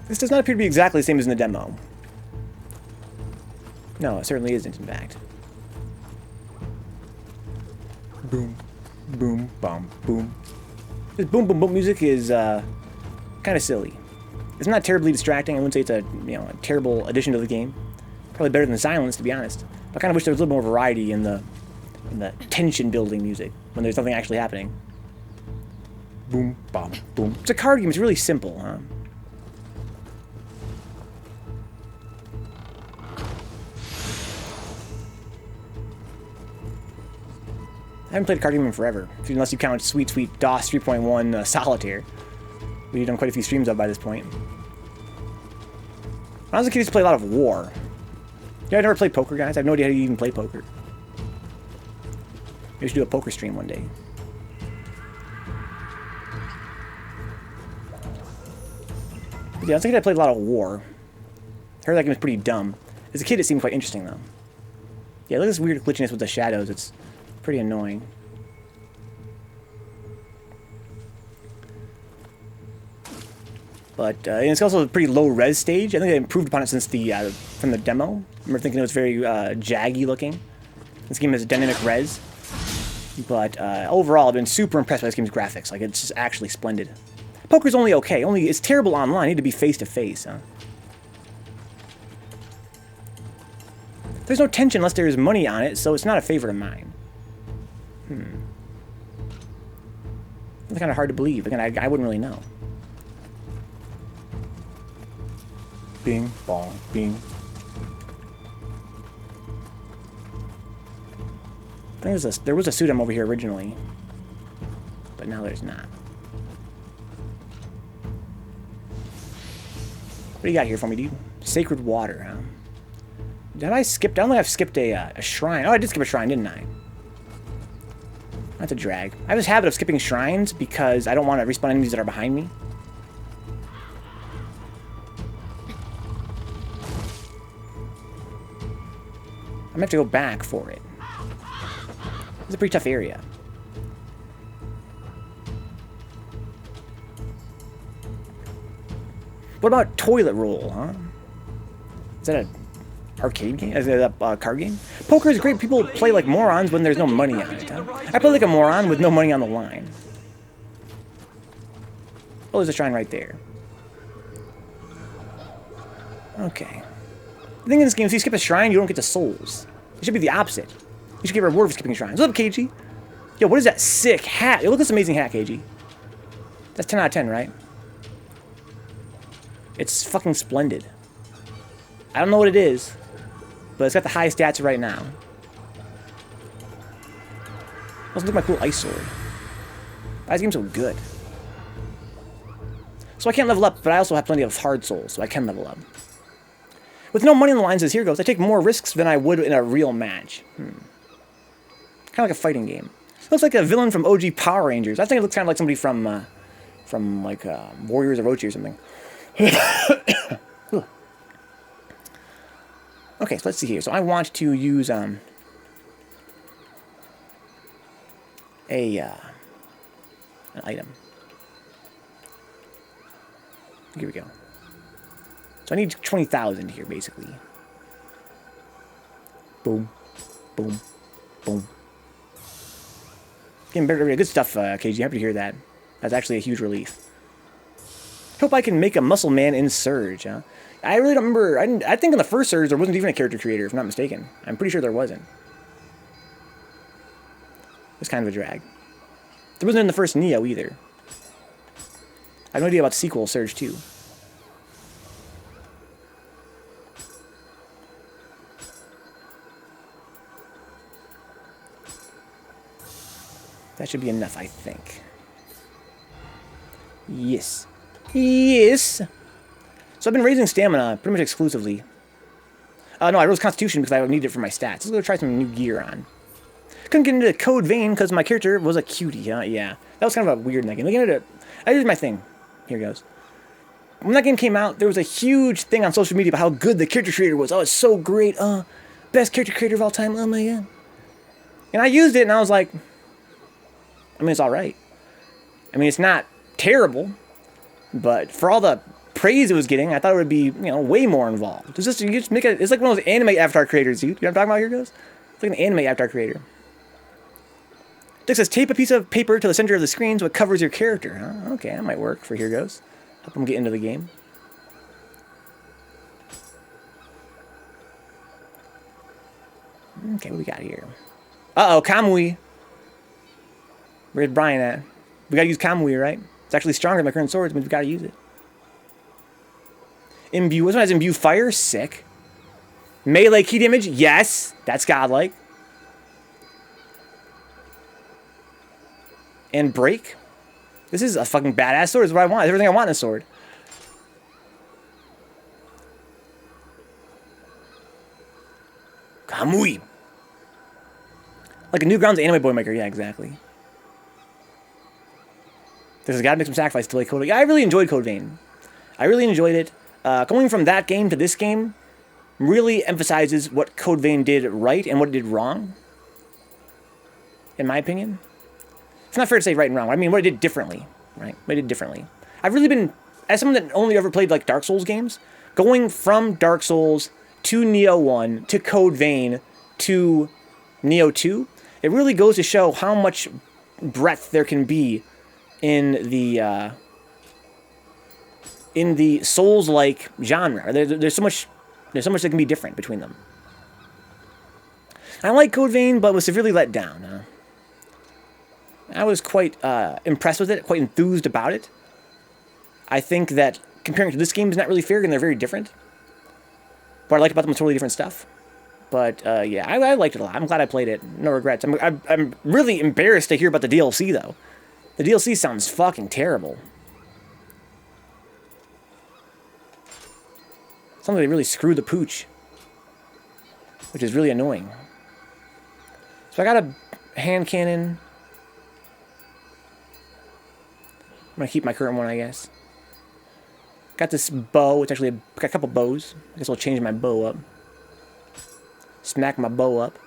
This does not appear to be exactly the same as in the demo. No, it certainly isn't, in fact. Boom, boom, bum, boom. This boom, boom, boom music is kind of silly. It's not terribly distracting. I wouldn't say it's a a terrible addition to the game. Probably better than the silence, to be honest. But I kind of wish there was a little more variety in the tension-building music when there's nothing actually happening. Boom, bum, boom. It's a card game. It's really simple, huh? I haven't played a card game in forever, unless you count sweet, sweet DOS 3.1 Solitaire, which you've done quite a few streams of by this point. When I was a kid, I used to play a lot of War. Yeah, I never played poker, guys. I have no idea how you even play poker. We should do a poker stream one day. But yeah, I was thinking I played a lot of War. I heard that game was pretty dumb. As a kid, it seemed quite interesting, though. Yeah, look at this weird glitchiness with the shadows. It's pretty annoying. But it's also a pretty low res stage. I think they improved upon it since the from the demo. I remember thinking it was very jaggy looking. This game has a dynamic res. But overall, I've been super impressed by this game's graphics. Like, it's just actually splendid. Poker's only okay. Only it's terrible online. You need to be face to face, huh? There's no tension unless there's money on it, so it's not a favorite of mine. It's kind of hard to believe. Again, I wouldn't really know. Bing, bong, bing. I think there was a Sudam over here originally, but now there's not. What do you got here for me, dude? Sacred water, huh? Did I skip? I don't think I've skipped a shrine. Oh, I did skip a shrine, didn't I? That's a drag. I have this habit of skipping shrines because I don't want to respawn enemies that are behind me. I'm gonna have to go back for it. It's a pretty tough area. What about Toilet Roll, huh? Is that a arcade game? Is that a card game? Poker is great. People play like morons when there's no money on it, huh? I play like a moron with no money on the line. Oh, there's a shrine right there. Okay. The thing in this game, if you skip a shrine, you don't get the souls. It should be the opposite. You should get rewarded for skipping shrines. What's up, KG? Yo, what is that sick hat? Yo, look at this amazing hat, KG. That's 10 out of 10, right? It's fucking splendid. I don't know what it is, but it's got the highest stats right now. Let's look at my cool ice sword. Why is the game so good? So I can't level up, but I also have plenty of hard souls, so I can level up. With no money on the line, says Here Goes, I take more risks than I would in a real match. Kind of like a fighting game. Looks like a villain from OG Power Rangers. I think it looks kind of like somebody from like Warriors of Orochi or something. Okay, so let's see here. So I want to use an item. Here we go. So I need 20,000 here, basically. Boom, boom, boom. Getting better, good stuff, KG. Happy to hear that. That's actually a huge relief. Hope I can make a muscle man in Surge, huh? I really don't remember. I think in the first Surge there wasn't even a character creator, if I'm not mistaken. I'm pretty sure there wasn't. It's kind of a drag. There wasn't in the first Nioh either. I have no idea about the sequel, Surge 2. That should be enough, I think. Yes. Yes! So I've been raising stamina pretty much exclusively. No, I rose Constitution because I needed it for my stats. Let's go try some new gear on. Couldn't get into Code Vein because my character was a cutie, huh? Yeah. That was kind of a weird in that game. I did my thing. Here goes. When that game came out, there was a huge thing on social media about how good the character creator was. Oh, it's so great. Best character creator of all time. Oh my god. And I used it and I was like, I mean, it's alright. I mean, it's not terrible. But for all the praise it was getting, I thought it would be, way more involved. It's just, you just make it, it's like one of those anime avatar creators, dude. You know what I'm talking about? Here goes. It's like an anime avatar creator. Dick says, tape a piece of paper to the center of the screen so it covers your character. Huh? Okay, that might work for Here Goes. Help them get into the game. Okay, what we got here? Uh-oh, Kamui. Where's Brian at? We gotta use Kamui, right? It's actually stronger than my current swords, but we've gotta use it. Imbue. This one has Imbue Fire. Sick. Melee key damage. Yes. That's godlike. And break. This is a fucking badass sword. This is what I want. It's everything I want in a sword. Kamui. Like a Newgrounds anime boy maker. Yeah, exactly. There's gotta make some sacrifice to play Code Vein. I really enjoyed Code Vein. I really enjoyed it. Going from that game to this game really emphasizes what Code Vein did right and what it did wrong. In my opinion. It's not fair to say right and wrong. I mean, what it did differently, right? What it did differently. I've really been, as someone that only ever played like Dark Souls games, going from Dark Souls to Nioh 1 to Code Vein to Nioh 2, it really goes to show how much breadth there can be in the Souls-like genre. There's so much that can be different between them. I like Code Vein, but was severely let down. I was quite impressed with it, quite enthused about it. I think that comparing to this game is not really fair, and they're very different. What I like about them is totally different stuff. But yeah, I liked it a lot. I'm glad I played it. No regrets. I'm really embarrassed to hear about the DLC, though. The DLC sounds fucking terrible. Sounds like they really screwed the pooch. Which is really annoying. So I got a hand cannon. I'm gonna keep my current one, I guess. Got this bow. It's actually got a couple bows. I guess I'll change my bow up. Smack my bow up.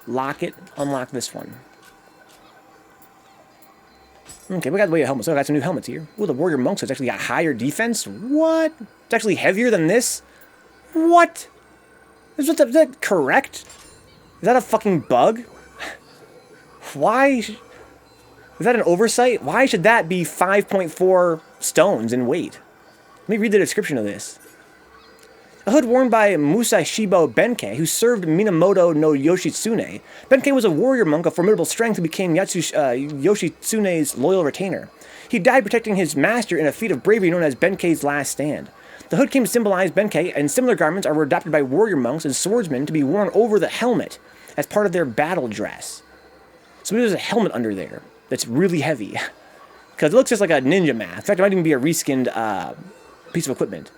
Lock it. Unlock this one. Okay, we got the way of helmets. So I got some new helmets here. Ooh, the Warrior Monks has actually got higher defense. What? It's actually heavier than this? What? Is that correct? Is that a fucking bug? Why? Is that an oversight? Why should that be 5.4 stones in weight? Let me read the description of this. A hood worn by Musashibo Benkei, who served Minamoto no Yoshitsune. Benkei was a warrior monk of formidable strength who became Yoshitsune's loyal retainer. He died protecting his master in a feat of bravery known as Benkei's Last Stand. The hood came to symbolize Benkei, and similar garments are adopted by warrior monks and swordsmen to be worn over the helmet as part of their battle dress. So there's a helmet under there. that's really heavy. Because it looks just like a ninja mask. In fact, it might even be a reskinned piece of equipment.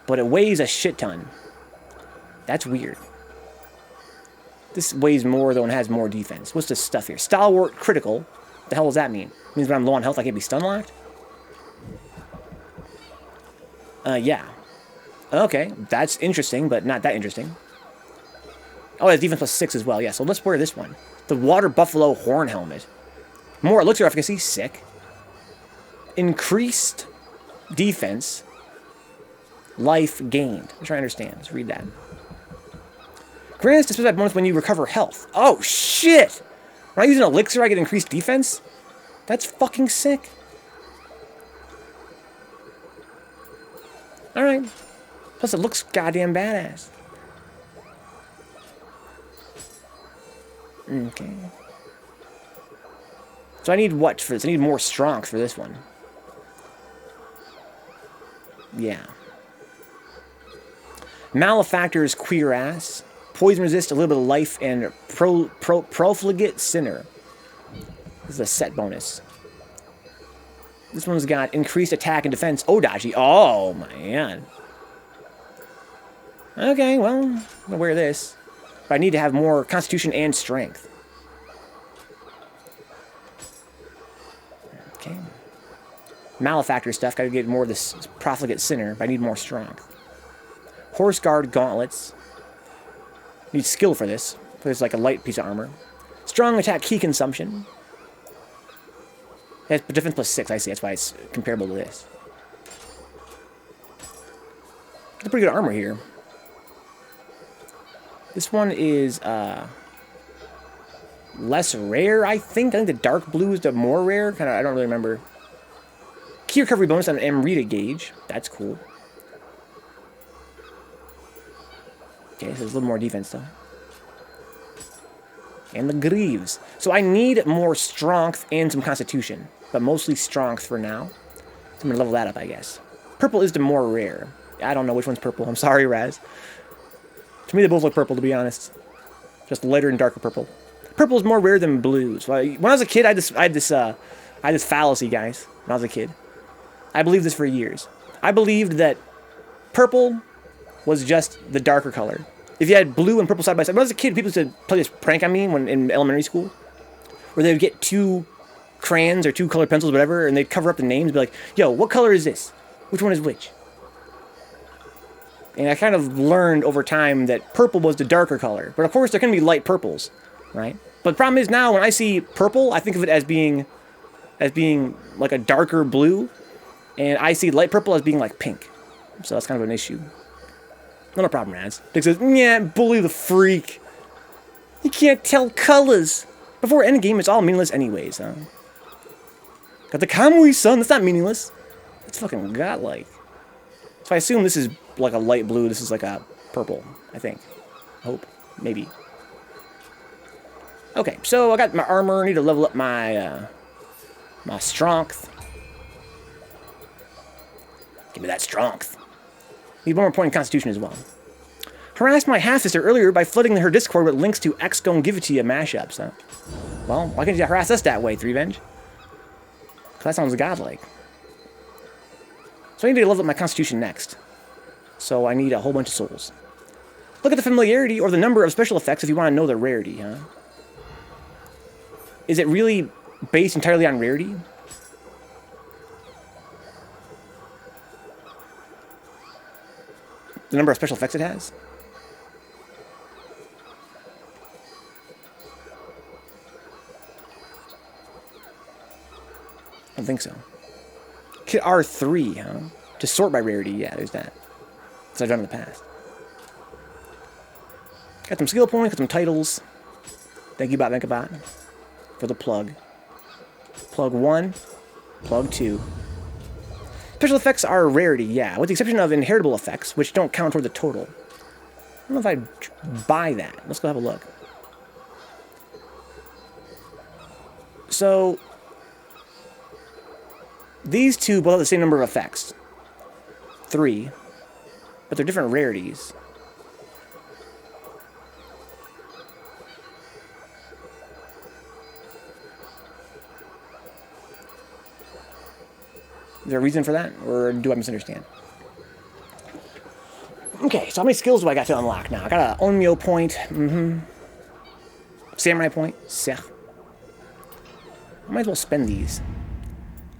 But it weighs a shit ton. That's weird. This weighs more, though, and has more defense. What's this stuff here? Stalwart critical. What the hell does that mean? It means when I'm low on health, I can't be stun locked? Yeah. Okay, that's interesting, but not that interesting. Oh, it's defense +6 as well. Yeah, so let's wear this one. The Water Buffalo Horn Helmet. More elixir efficacy. Sick. Increased defense. Life gained. I'm trying to understand. Let's read that. Grants to specified bonus when you recover health. Oh, shit! When I use an elixir, I get increased defense? That's fucking sick. Alright. Plus, it looks goddamn badass. Okay. So I need what for this? I need more strength for this one. Yeah. Malefactor's queer ass. Poison resist, a little bit of life, and profligate sinner. This is a set bonus. This one's got increased attack and defense. Odachi. Oh, man. Okay, well, I'm gonna wear this. But I need to have more constitution and strength. Okay. Malefactor stuff. Gotta get more of this profligate sinner, but I need more strength. Horse guard gauntlets. Need skill for this. There's like a light piece of armor. Strong attack key consumption. It has defense +6, I see. That's why it's comparable to this. It's pretty good armor here. This one is less rare, I think. I think the dark blue is the more rare. Kind of, I don't really remember. Key recovery bonus on an Amrita gauge. That's cool. Okay, so there's a little more defense, though. And the greaves. So I need more strength and some constitution. But mostly strength for now. So I'm going to level that up, I guess. Purple is the more rare. I don't know which one's purple. I'm sorry, Raz. To me, they both look purple, to be honest. Just lighter and darker purple. Purple is more rare than blue. So when I was a kid, I had this fallacy, guys. When I was a kid. I believed this for years. I believed that purple was just the darker color. If you had blue and purple side by side. When I was a kid, people used to play this prank on me when in elementary school, where they would get two crayons or two colored pencils, or whatever, and they'd cover up the names and be like, yo, what color is this? Which one is which? And I kind of learned over time that purple was the darker color. But of course, there can be light purples, right? But the problem is now, when I see purple, I think of it as being like a darker blue, and I see light purple as being like pink. So that's kind of an issue. Not a problem, Raz. Dick says, yeah, bully the freak. You can't tell colors. Before endgame, it's all meaningless anyways, huh? Got the Kamui, son. That's not meaningless. That's fucking godlike. So I assume this is like a light blue. This is like a purple, I think. Hope. Maybe. Okay, so I got my armor. I need to level up my, my strength. Give me that strength. Need one more point in Constitution as well. Harassed my half-sister earlier by flooding her Discord with links to X Gon Give It To You mashups, huh? Well, why can't you harass us that way, Threevenge? Because that sounds godlike. So I need to level up my Constitution next. So I need a whole bunch of souls. Look at the familiarity or the number of special effects if you want to know the rarity, huh? Is it really based entirely on rarity? The number of special effects it has? I don't think so. Kit R3, huh? To sort by rarity, yeah, there's that. That's what I've done in the past. Got some skill points, got some titles. Thank you, Vencabot, for the plug. Plug 1, plug 2. Special effects are a rarity, yeah, with the exception of inheritable effects, which don't count toward the total. I don't know if I'd buy that. Let's go have a look. So, these two both have the same number of effects. 3. But they're different rarities. Is there a reason for that? Or do I misunderstand? Okay, so how many skills do I got to unlock now? I got a Onmyo point. Samurai point. Sech. I might as well spend these.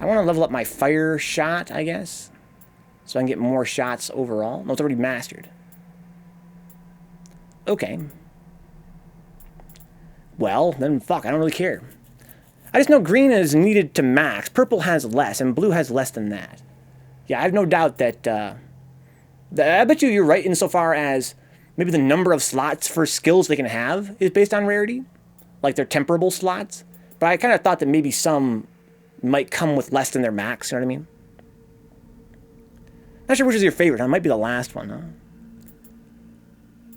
I want to level up my fire shot, I guess. So I can get more shots overall. No, it's already mastered. Okay. Well, then fuck, I don't really care. I just know green is needed to max. Purple has less, and blue has less than that. Yeah, I have no doubt that... I bet you're right insofar as maybe the number of slots for skills they can have is based on rarity. Like they're temperable slots. But I kind of thought that maybe some might come with less than their max, you know what I mean? Not sure which is your favorite, huh? It might be the last one, huh?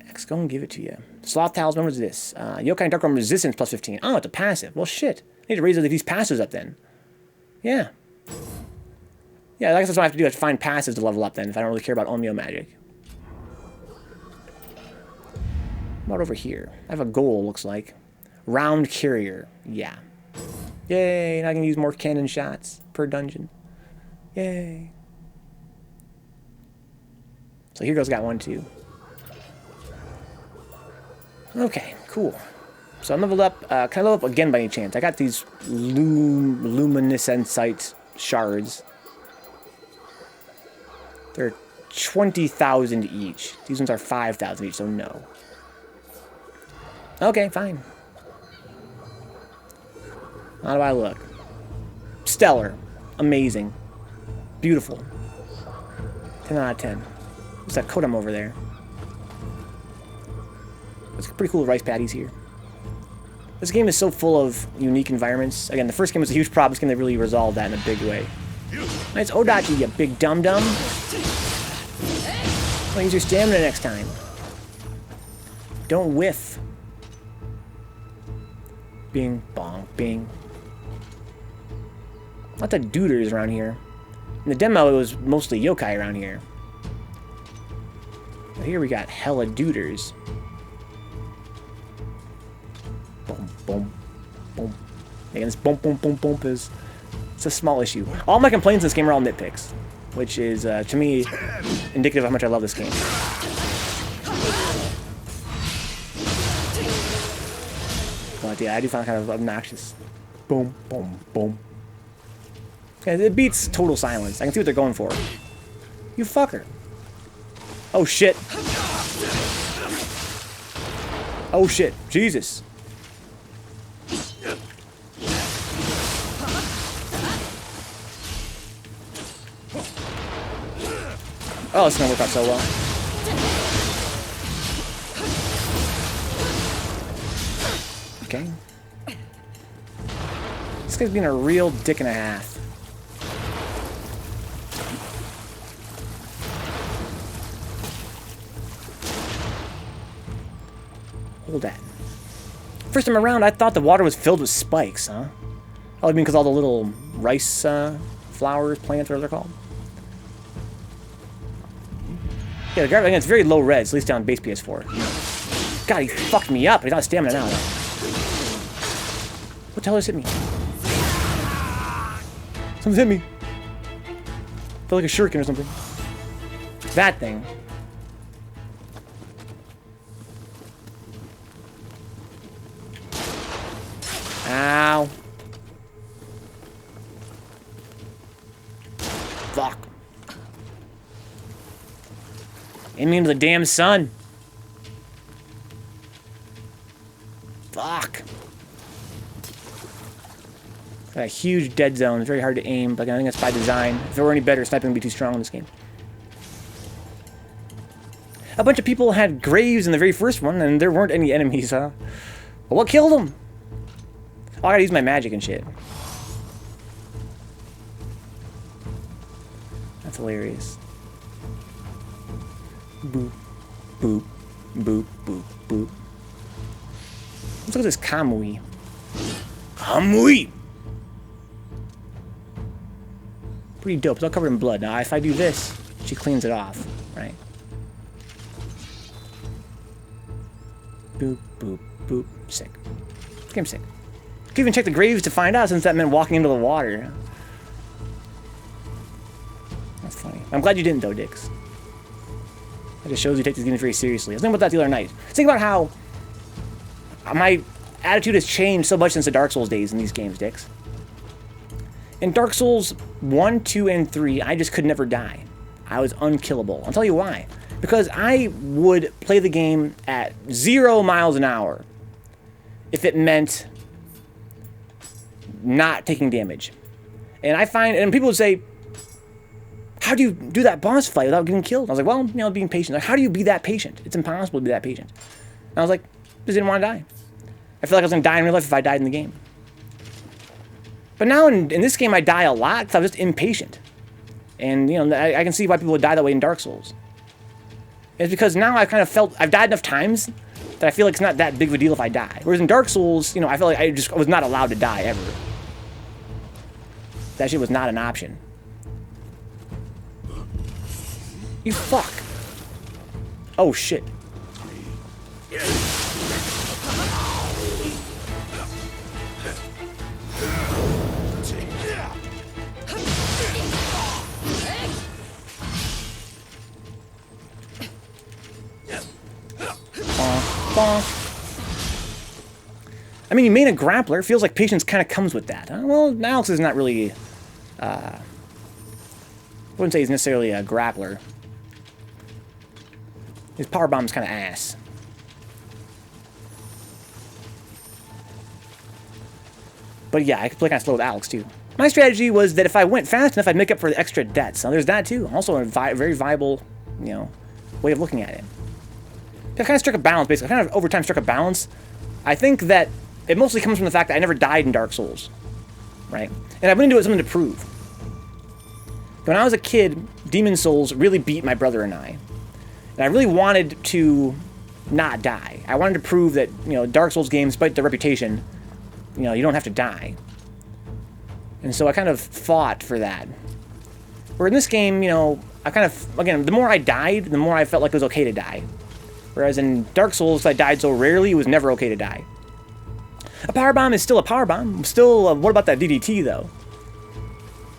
X, go and give it to you. Sloth Talisman, what is this? Yokai Dark Realm Resistance plus 15. Oh, it's a passive. Well, shit. I need to raise these passives up then. Yeah. Yeah, I guess that's what I have to do. I have to find passives to level up then, if I don't really care about Onmyo magic. What about over here? I have a goal, looks like. Round Carrier. Yeah. Yay, and I can use more cannon shots per dungeon. Yay. So Hero's got one too. Okay, cool. So I'm leveled up. Can I level up again by any chance? I got these luminescent shards. They're 20,000 each. These ones are 5,000 each, so no. Okay, fine. How do I look? Stellar. Amazing. Beautiful. 10 out of 10. What's that Kodam over there? It's pretty cool rice patties here. This game is so full of unique environments. Again, the first game was a huge problem. This game, they really resolved that in a big way. Nice Odachi, you big dum-dum. I'll use your stamina next time. Don't whiff. Bing, bong, bing. Lots of duders around here. In the demo, it was mostly yokai around here. But here we got hella duders. Boom, boom, boom. Again, this boom, boom, boom, boom is... It's a small issue. All my complaints in this game are all nitpicks. Which is, to me, indicative of how much I love this game. But yeah, I do find it kind of obnoxious. Boom, boom, boom. Yeah, it beats Total Silence. I can see what they're going for. You fucker. Oh shit. Oh shit. Jesus. Oh, it's gonna work out so well. Okay. This guy's being a real dick and a half. Hold that. First time around, I thought the water was filled with spikes, huh? Oh, I mean, because all the little rice flowers, plants, whatever they're called. Yeah, the garbage, again, it's very low res, at least down base PS4. God, he fucked me up. He's not stamina now. What the hell just hit me? Something's hit me. I feel like a shuriken or something. That thing. Ow. Fuck. Aim me into the damn sun. Fuck. Got a huge dead zone. It's very hard to aim, but I think that's by design. If it were any better, sniping would be too strong in this game. A bunch of people had graves in the very first one, and there weren't any enemies, huh? But what killed them? Oh, I gotta use my magic and shit. That's hilarious. Boop, boop, boop, boop, boop. Let's look at this Kamui. Kamui! Pretty dope. It's all covered in blood. Now, if I do this, she cleans it off, right? Boop, boop, boop. Sick. This game's sick. Could even check the graves to find out, since that meant walking into the water. I'm glad you didn't, though, Dix. That just shows you take these games very seriously. I was thinking about that the other night. Think about how my attitude has changed so much since the Dark Souls days in these games, Dix. In Dark Souls 1, 2, and 3, I just could never die. I was unkillable. I'll tell you why. Because I would play the game at 0 miles an hour if it meant not taking damage. And I find, and people would say, how do you do that boss fight without getting killed? I was like, well, you know, being patient. Like, how do you be that patient? It's impossible to be that patient. And I was like, just didn't want to die. I feel like I was going to die in real life if I died in the game. But now in this game, I die a lot because I was just impatient. And, you know, I can see why people would die that way in Dark Souls. It's because now I've kind of felt, I've died enough times that I feel like it's not that big of a deal if I die. Whereas in Dark Souls, you know, I felt like I was not allowed to die ever. That shit was not an option. You fuck. Oh, shit. I mean, you made a grappler. Feels like patience kind of comes with that. Well, Alex is not really... I wouldn't say he's necessarily a grappler. His power bomb's kind of ass. But yeah, I could play kind of slow with Alex, too. My strategy was that if I went fast enough, I'd make up for the extra debts. Now, there's that, too. Also a very viable, you know, way of looking at it. I kind of struck a balance, basically. I kind of, over time, struck a balance. I think that it mostly comes from the fact that I never died in Dark Souls, right? And I went into it with something to prove. When I was a kid, Demon Souls really beat my brother and I. And I really wanted to not die. I wanted to prove that, you know, Dark Souls games, despite their reputation, you know, you don't have to die. And so I kind of fought for that. Where in this game, you know, I kind of, again, the more I died, the more I felt like it was okay to die. Whereas in Dark Souls, I died so rarely, it was never okay to die. A power bomb is still a power bomb. Still, what about that DDT, though?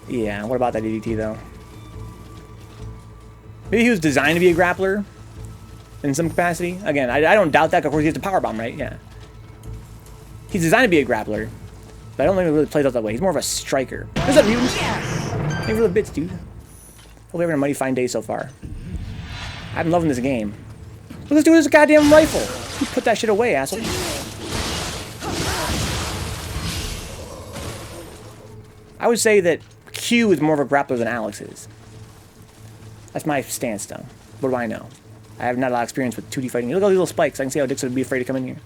Yeah, what about that DDT, though? Maybe he was designed to be a grappler in some capacity. Again, I don't doubt that. Of course, he has a power bomb, right? Yeah. He's designed to be a grappler, but I don't think it really plays out that way. He's more of a striker. What's up, mutants? Hey, for the bits, dude. Hope you're having a mighty fine day so far. I'm loving this game. Look, this dude has a goddamn rifle. You put that shit away, asshole. I would say that Q is more of a grappler than Alex is. That's my stance, though. What do I know? I have not a lot of experience with 2D fighting. Look at all these little spikes. I can see how Dix would be afraid to come in here.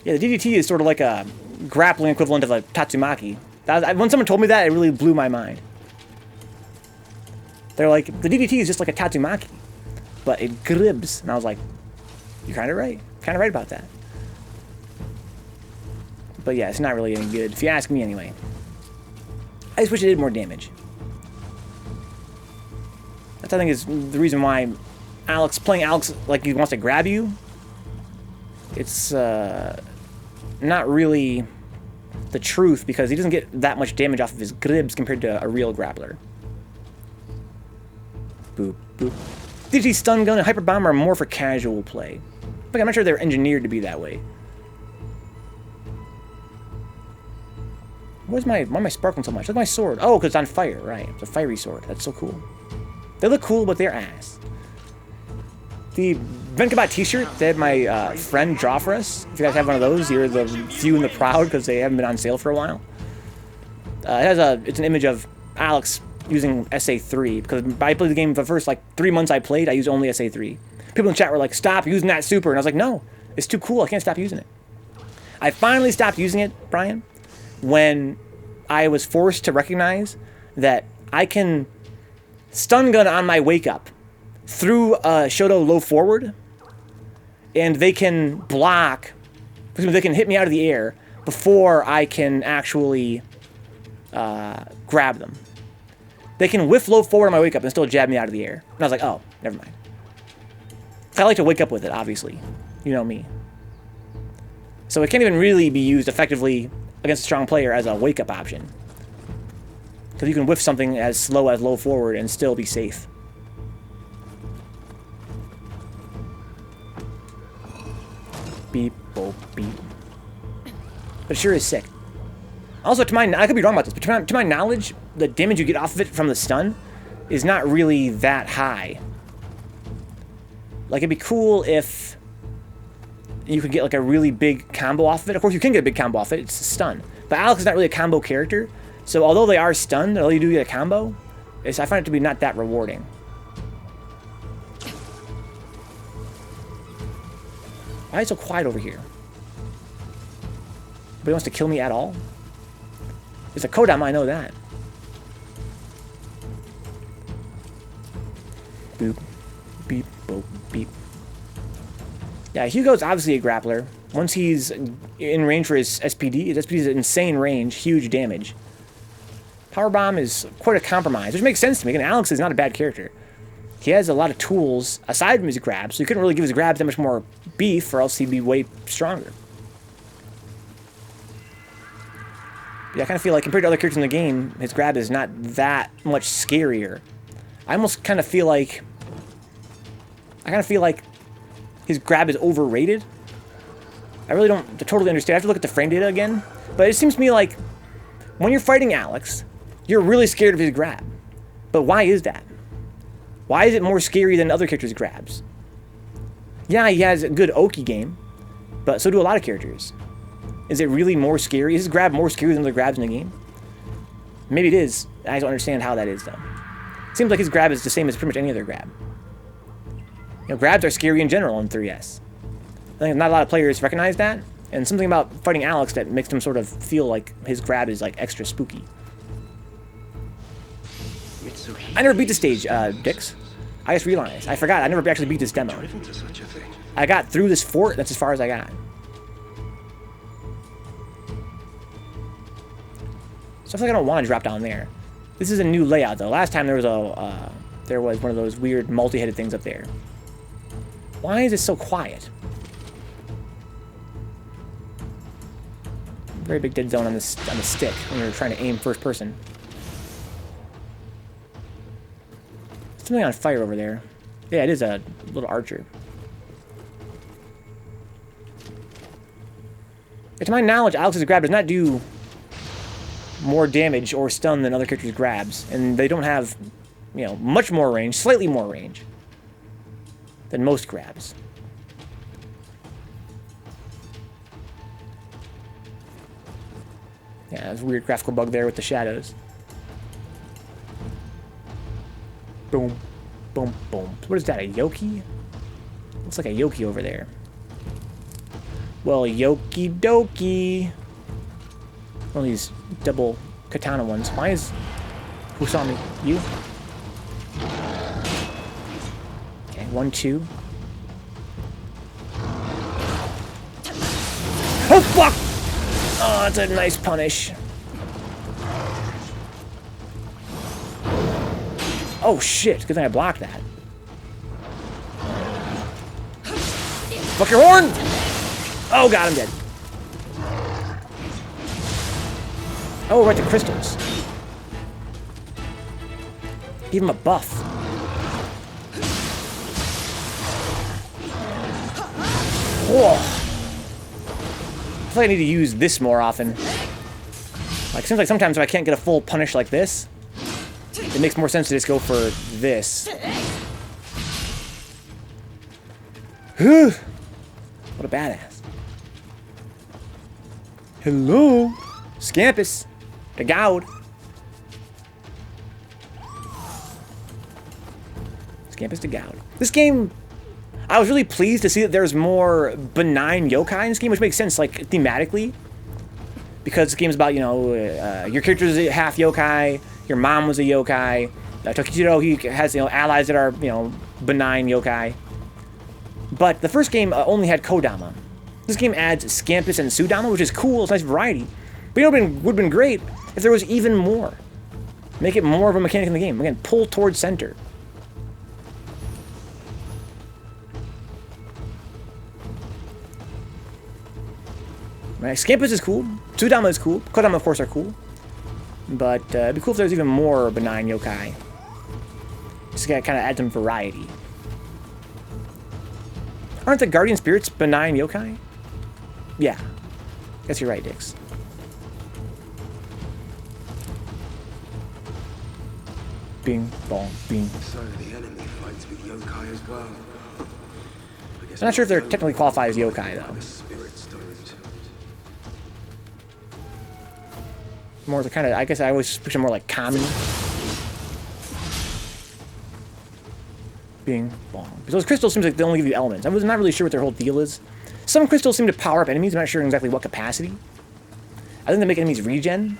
Yeah, the DDT is sort of like a grappling equivalent of a Tatsumaki. When someone told me that, it really blew my mind. They're like, the DDT is just like a Tatsumaki, but it gribs. And I was like, you're kind of right. Kind of right about that. But yeah, it's not really any good, if you ask me anyway. I just wish it did more damage. That's, I think, is the reason why playing Alex like he wants to grab you, it's not really the truth, because he doesn't get that much damage off of his gribs compared to a real grappler. Boop, boop. DDT, stun gun, and hyper bomb are more for casual play. Like, I'm not sure they're engineered to be that way. Why am I sparkling so much? Look at my sword. Oh, because it's on fire, right. It's a fiery sword. That's so cool. They look cool, but they're ass. The Vencabot t-shirt that my friend draw for us, if you guys have one of those, you're the few and the proud, because they haven't been on sale for a while. It's an image of Alex using SA3, because I played the game for the first, like, 3 months I played, I used only SA3. People in chat were like, stop using that super, and I was like, no, it's too cool, I can't stop using it. I finally stopped using it, Brian, when I was forced to recognize that I can stun gun on my wake up through Shoto low forward, and they can block, they can hit me out of the air before I can actually grab them. They can whiff low forward on my wake up and still jab me out of the air. And I was like, oh, never mind. I like to wake up with it, obviously. You know me. So it can't even really be used effectively against a strong player as a wake-up option. Because you can whiff something as slow as low forward and still be safe. Beep, boop, beep. But it sure is sick. Also, I could be wrong about this, but to my knowledge, the damage you get off of it from the stun is not really that high. Like, it'd be cool if you could get, like, a really big combo off of it. Of course, you can get a big combo off it. It's a stun. But Alex is not really a combo character. So, although they are stunned, although you do get a combo, I find it to be not that rewarding. Why is it so quiet over here? Nobody wants to kill me at all? There's a Kodama, I know that. Boop. Beep, boop, beep. Yeah, Hugo's obviously a grappler. Once he's in range for his SPD, his SPD is insane range, huge damage. Power Bomb is quite a compromise, which makes sense to me. Again, Alex is not a bad character. He has a lot of tools aside from his grabs, so he couldn't really give his grabs that much more beef, or else he'd be way stronger. Yeah, I kind of feel like compared to other characters in the game, his grab is not that much scarier. I almost kind of feel like... his grab is overrated. I really don't totally understand. I have to look at the frame data again. But it seems to me like when you're fighting Alex, you're really scared of his grab. But why is that? Why is it more scary than other characters' grabs? Yeah, he has a good Oki game, but so do a lot of characters. Is it really more scary? Is his grab more scary than other grabs in the game? Maybe it is. I don't understand how that is, though. It seems like his grab is the same as pretty much any other grab. You know, grabs are scary in general in 3S. I think not a lot of players recognize that, and something about fighting Alex that makes him sort of feel like his grab is like extra spooky. I never beat the stage, Dix. I just realized. I forgot. I never actually beat this demo. I got through this fort. That's as far as I got. So I feel like I don't want to drop down there. This is a new layout, though. Last time there was one of those weird multi-headed things up there. Why is it so quiet? Very big dead zone on the stick when you're trying to aim first person. Something on fire over there. Yeah, it is a little archer. And to my knowledge, Alex's grab does not do more damage or stun than other characters' grabs, and they don't have, you know, much more range, slightly more range than most grabs. Yeah, there's a weird graphical bug there with the shadows. Boom, boom, boom. What is that, a Yoki? Looks like a Yoki over there. Well, Yoki Doki. One of these double katana ones. Why is... Who saw me? You? Okay, 1, 2. Oh, fuck! Oh, that's a nice punish. Oh, shit. Good thing I blocked that. Fuck your horn! Oh, God, I'm dead. Oh, right, the crystals. Give him a buff. Whoa. I feel like I need to use this more often. Like, seems like sometimes if I can't get a full punish like this, it makes more sense to just go for this. What a badass. Hello? Scampus. The Gowd. Scampus to Gowd. This game, I was really pleased to see that there's more benign yokai in this game, which makes sense, like, thematically. Because this game's about, you know, your character is half yokai, your mom was a yokai, Tokichiro, he has, you know, allies that are, you know, benign yokai. But the first game only had Kodama. This game adds Scampus and Sudama, which is cool, it's a nice variety. But you know, it would have been great if there was even more. Make it more of a mechanic in the game. Again, pull towards center. Right, Scampus is cool. Sudama is cool. Kodama, of course, are cool. But it'd be cool if there was even more benign yokai. Just to kind of add some variety. Aren't the guardian spirits benign yokai? Yeah. Guess you're right, Dix. Bing, bong, bing. So the enemy fights with yokai as well. I'm not sure if they're technically qualified as yokai, though. The spirits don't. More the kind of, I guess I always picture more like kami. Bing, bong. Because those crystals seems like they only give you elements. I was not really sure what their whole deal is. Some crystals seem to power up enemies. I'm not sure exactly what capacity. I think they make enemies regen.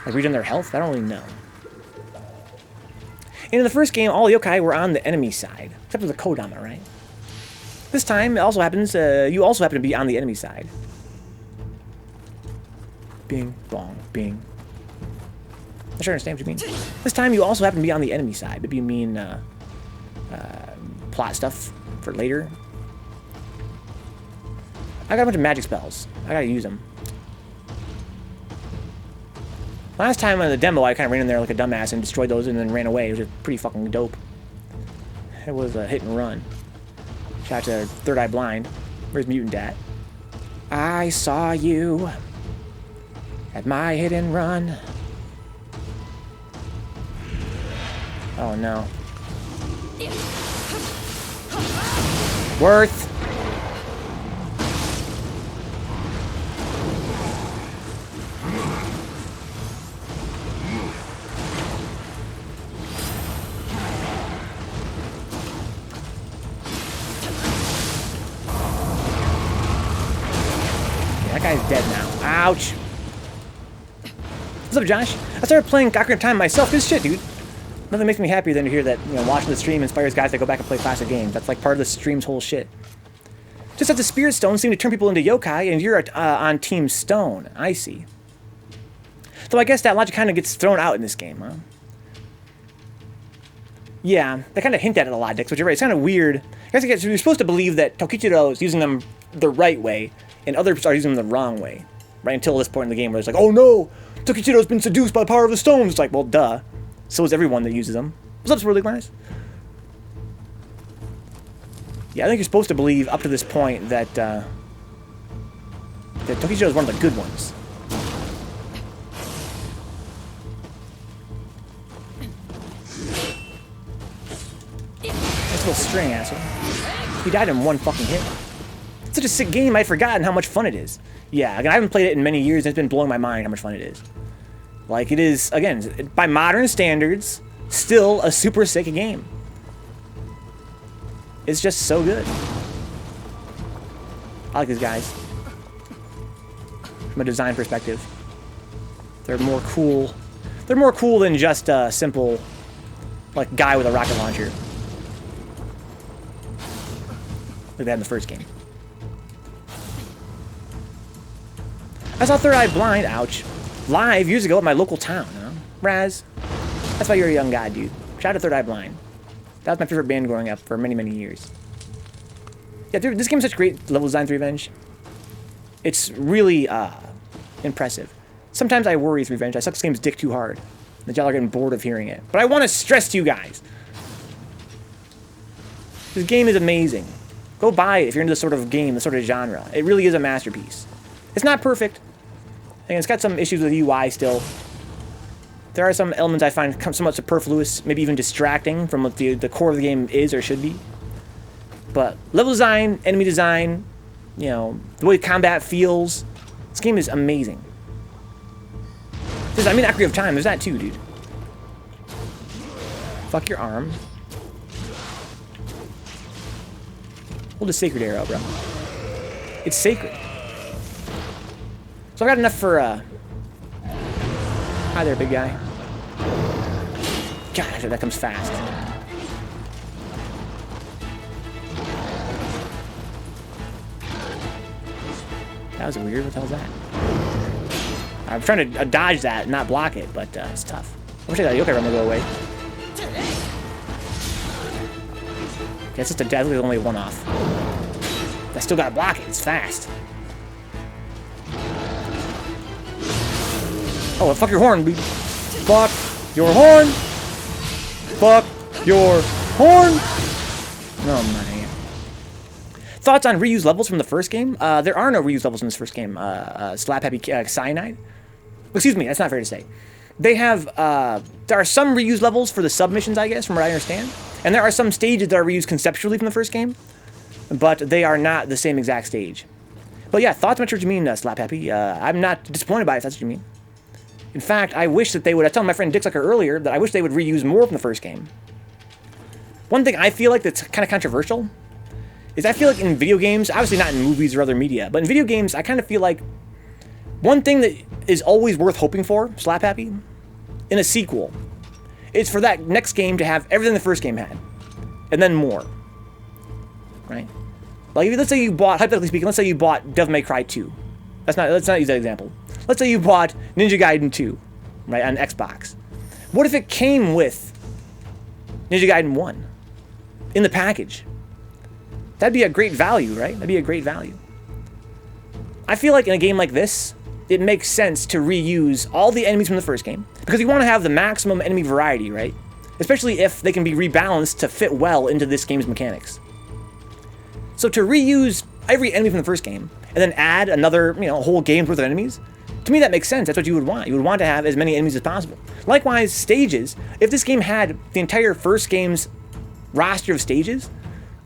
Like regen their health. I don't really know. And in the first game, all yokai were on the enemy side. Except for the Kodama, right? This time, it also happens, you also happen to be on the enemy side. Bing, bong, bing. Not sure I understand what you mean. This time, you also happen to be on the enemy side. Maybe you mean, plot stuff for later. I got a bunch of magic spells. I gotta use them. Last time on the demo, I kind of ran in there like a dumbass and destroyed those and then ran away. It was pretty fucking dope. It was a hit and run. Shout out to Third Eye Blind. Where's Mutant at? I saw you at my hit and run. Oh no. Worth. That guy's dead now. Ouch. What's up, Josh? I started playing Ocarina of Time myself. Good shit, dude. Nothing makes me happier than to hear that, you know, watching the stream inspires guys to go back and play classic games. That's like part of the stream's whole shit. Just that the Spirit Stones seem to turn people into yokai, and you're on Team Stone. I see. So I guess that logic kind of gets thrown out in this game, huh? Yeah, they kind of hint at it a lot, Dix, but you're right. It's kind of weird. I guess you're supposed to believe that Tokichiro is using them the right way, and others are using them the wrong way, right? Until this point in the game where it's like, oh no, Tokichiro's been seduced by the power of the stones. It's like, well, duh. So is everyone that uses them. What's up, Swirly Glass? Yeah, I think you're supposed to believe up to this point that that Tokichiro is one of the good ones. Nice little string, asshole. He died in one fucking hit. It's such a sick game, I'd forgotten how much fun it is. Yeah, again, I haven't played it in many years, and it's been blowing my mind how much fun it is. Like, it is, again, by modern standards, still a super sick game. It's just so good. I like these guys. From a design perspective. They're more cool. They're more cool than just a simple, like, guy with a rocket launcher. Like that in the first game. I saw Third Eye Blind, ouch, live years ago at my local town, huh? Raz. That's why you're a young guy, dude. Shout out to Third Eye Blind. That was my favorite band growing up for many, many years. Yeah, dude, this game's such great level design through Revenge. It's really impressive. Sometimes I worry with Revenge. I suck this game's dick too hard. The y'all are getting bored of hearing it. But I want to stress to you guys. This game is amazing. Go buy it if you're into this sort of game, this sort of genre. It really is a masterpiece. It's not perfect. And it's got some issues with UI still. There are some elements I find somewhat superfluous, maybe even distracting from what the core of the game is or should be. But level design, enemy design, you know, the way combat feels, this game is amazing. I mean, Ocarina of Time, there's that too, dude. Fuck your arm. Hold a sacred arrow, bro. It's sacred. So I got enough for, hi there, big guy. God, that comes fast. That was weird. What the hell was that? I'm trying to dodge that and not block it, but it's tough. I wish I got a yokai run to go away. Okay, it's just a deadly, only one off. I still gotta block it. It's fast. Oh, fuck your horn, dude. Fuck your horn. Fuck your horn. Oh, my. Thoughts on reused levels from the first game? There are no reused levels in this first game. Slap Happy Cyanide. Excuse me, that's not fair to say. They have, there are some reused levels for the submissions, I guess, from what I understand. And there are some stages that are reused conceptually from the first game, but they are not the same exact stage. But yeah, thoughts on what you mean, Slap Happy. I'm not disappointed by it, if that's what you mean. In fact, I wish that they would, I was telling my friend Dick Sucker earlier, that I wish they would reuse more from the first game. One thing I feel like that's kind of controversial is I feel like in video games, obviously not in movies or other media, but in video games, I kind of feel like one thing that is always worth hoping for, Slap Happy, in a sequel, is for that next game to have everything the first game had, and then more, right? Like, let's say you bought, hypothetically speaking, let's say you bought Devil May Cry 2. Let's not use that example. Let's say you bought Ninja Gaiden 2, right, on Xbox. What if it came with Ninja Gaiden 1 in the package? That'd be a great value, right? That'd be a great value. I feel like in a game like this, it makes sense to reuse all the enemies from the first game, because you want to have the maximum enemy variety, right? Especially if they can be rebalanced to fit well into this game's mechanics. So to reuse every enemy from the first game, and then add another, you know, whole game's worth of enemies, to me that makes sense. That's what you would want. You would want to have as many enemies as possible. Likewise, stages. If this game had the entire first game's roster of stages,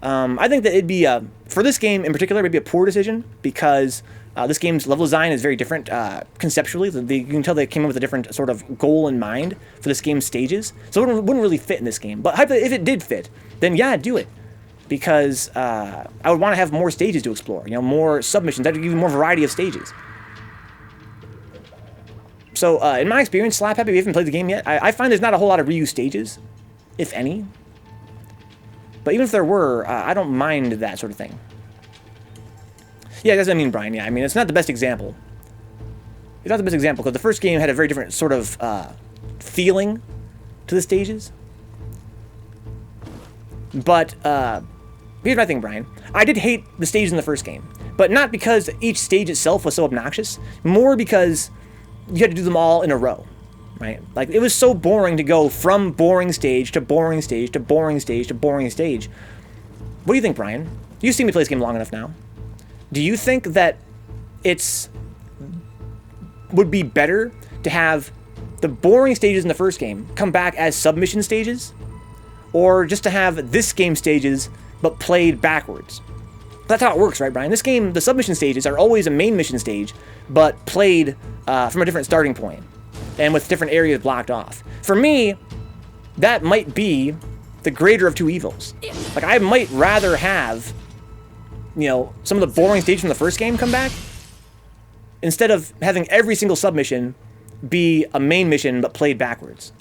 I think that it'd be, for this game in particular, it'd be a poor decision, because this game's level design is very different conceptually. You can tell they came up with a different sort of goal in mind for this game's stages. So it wouldn't really fit in this game. But if it did fit, then yeah, do it. Because I would want to have more stages to explore. You know, more submissions. That would give you more variety of stages. So in my experience, Slap Happy, if you haven't played the game yet, I find there's not a whole lot of reused stages, if any. But even if there were, I don't mind that sort of thing. Yeah, that's what I mean, Brian. Yeah, I mean, it's not the best example. It's not the best example, because the first game had a very different sort of feeling to the stages. But here's my thing, Brian. I did hate the stages in the first game, but not because each stage itself was so obnoxious, more because you had to do them all in a row. Right? Like, it was so boring to go from boring stage to boring stage to boring stage to boring stage. What do you think, Brian? You've seen me play this game long enough now. Do you think that would be better to have the boring stages in the first game come back as submission stages? Or just to have this game stages, but played backwards? That's how it works, right, Brian? This game, the submission stages are always a main mission stage, but played from a different starting point, and with different areas blocked off. For me, that might be the greater of two evils. Like, I might rather have, you know, some of the boring stages from the first game come back, instead of having every single submission be a main mission, but played backwards.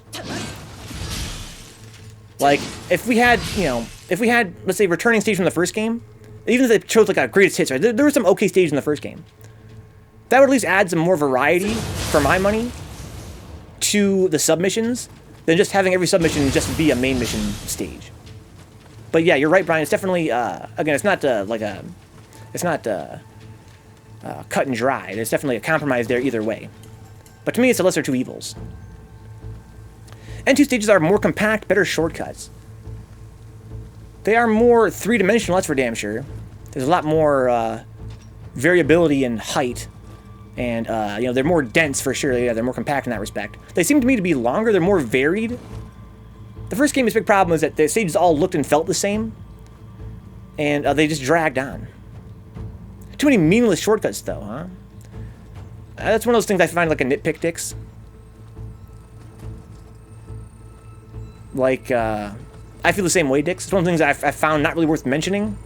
Like, if we had, you know, let's say, returning stage from the first game, even if they chose, like, a greatest hits, right? There were some okay stages in the first game. That would at least add some more variety, for my money, to the submissions, than just having every submission just be a main mission stage. But yeah, you're right, Brian. It's definitely, again, it's not, it's not, cut and dry. There's definitely a compromise there either way. But to me, it's the lesser two evils. N2 stages are more compact, better shortcuts. They are more three-dimensional, that's for damn sure. There's a lot more variability in height. And, you know, they're more dense for sure. Yeah, they're more compact in that respect. They seem to me to be longer. They're more varied. The first game's big problem is that the stages all looked and felt the same. And they just dragged on. Too many meaningless shortcuts, though, huh? That's one of those things I find like a nitpick, Dix. Like, I feel the same way, Dix. It's one of the things I've found not really worth mentioning,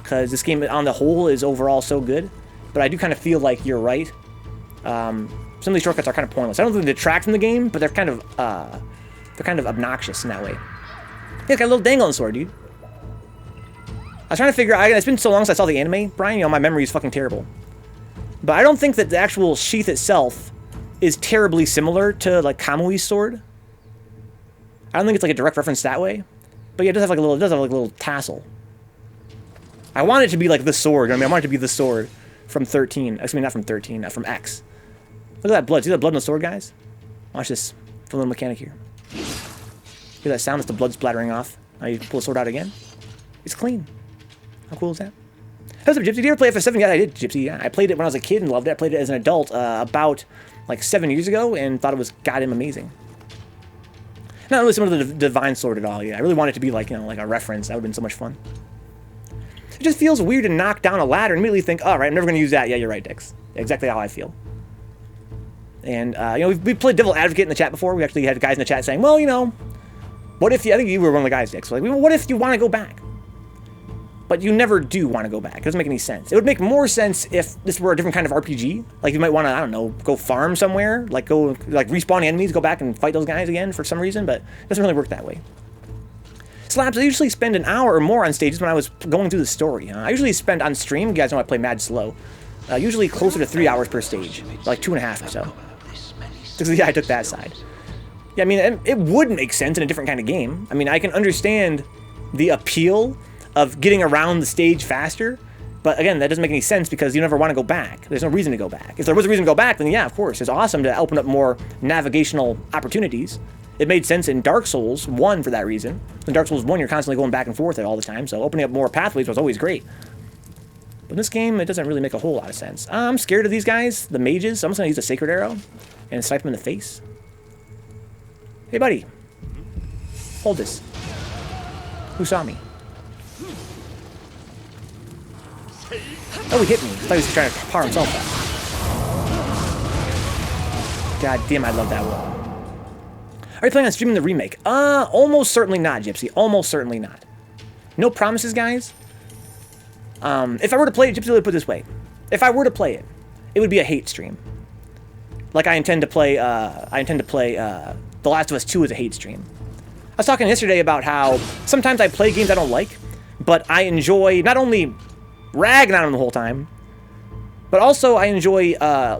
because this game on the whole is overall so good. But I do kind of feel like you're right. Some of these shortcuts are kind of pointless. I don't think they detract from the game, but they're kind of obnoxious in that way. Yeah, it's got a little dangle on the sword, dude. I was trying to figure out, it's been so long since I saw the anime, Brian, you know, my memory is fucking terrible. But I don't think that the actual sheath itself is terribly similar to, like, Kamui's sword. I don't think it's like a direct reference that way. But yeah, it does have like a little tassel. I want it to be like the sword. I mean, I want it to be the sword from 13. Excuse me, not from 13, from X. Look at that blood. See that blood on the sword, guys? Watch this. Fun little mechanic here. Hear that sound? It's the blood splattering off. Now you pull the sword out again. It's clean. How cool is that? How's up, Gypsy? Did you ever play FF7? Yeah, I did, Gypsy. Yeah, I played it when I was a kid and loved it. I played it as an adult about like 7 years ago and thought it was goddamn amazing. Not really similar to the Divine Sword at all. Yeah, I really wanted it to be like, you know, like a reference. That would have been so much fun. It just feels weird to knock down a ladder and immediately think, all right, I'm never going to use that. Yeah, you're right, Dix. Exactly how I feel. And, you know, we played Devil Advocate in the chat before. We actually had guys in the chat saying, well, you know, what if you, I think you were one of the guys, Dix. Like, what if you want to go back? But you never do want to go back. It doesn't make any sense. It would make more sense if this were a different kind of RPG. Like, you might want to, I don't know, go farm somewhere. Like, go, like, respawn enemies, go back and fight those guys again for some reason. But it doesn't really work that way. Slaps, I usually spend an hour or more on stages when I was going through the story. I usually spend on stream, you guys know I play mad slow, usually closer to 3 hours per stage. Like 2.5 or so. Because, yeah, I took that side. Yeah, I mean, it would make sense in a different kind of game. I mean, I can understand the appeal of getting around the stage faster, but again, that doesn't make any sense because you never want to go back. There's no reason to go back. If there was a reason to go back, then yeah, of course, it's awesome to open up more navigational opportunities. It made sense in Dark Souls 1 for that reason. In Dark Souls 1, you're constantly going back and forth all the time, so opening up more pathways was always great. But in this game, it doesn't really make a whole lot of sense. I'm scared of these guys, the mages, so I'm just going to use a Sacred Arrow and snipe them in the face. Hey, buddy. Hold this. Who saw me? Oh, he hit me. I thought he was trying to power himself up. God damn, I love that one. Are you planning on streaming the remake? Almost certainly not, Gypsy. Almost certainly not. No promises, guys. If I were to play it, Gypsy would put it this way. If I were to play it, it would be a hate stream. Like I intend to play, The Last of Us 2 as a hate stream. I was talking yesterday about how sometimes I play games I don't like, but I enjoy not only ragging on them the whole time, but also I enjoy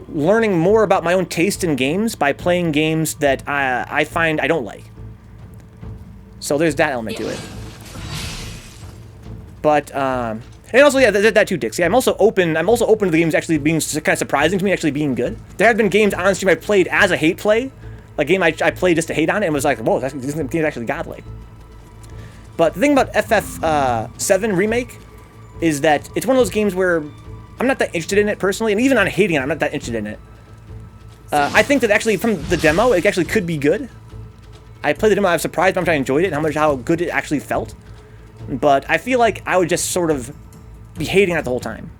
learning more about my own taste in games by playing games that I find I don't like. So there's that element to it. But and also, yeah, that too, Dix. Yeah, I'm also open to the games actually being kind of surprising to me, actually being good. There have been games on stream I played as a hate play, like a game I played just to hate on it, and was like, whoa, this game is actually godlike. But the thing about FF7 Remake is that it's one of those games where I'm not that interested in it personally, and even on hating it, I'm not that interested in it. I think that actually from the demo, it actually could be good. I played the demo, I was surprised how much I enjoyed it and how good it actually felt. But I feel like I would just sort of be hating it the whole time.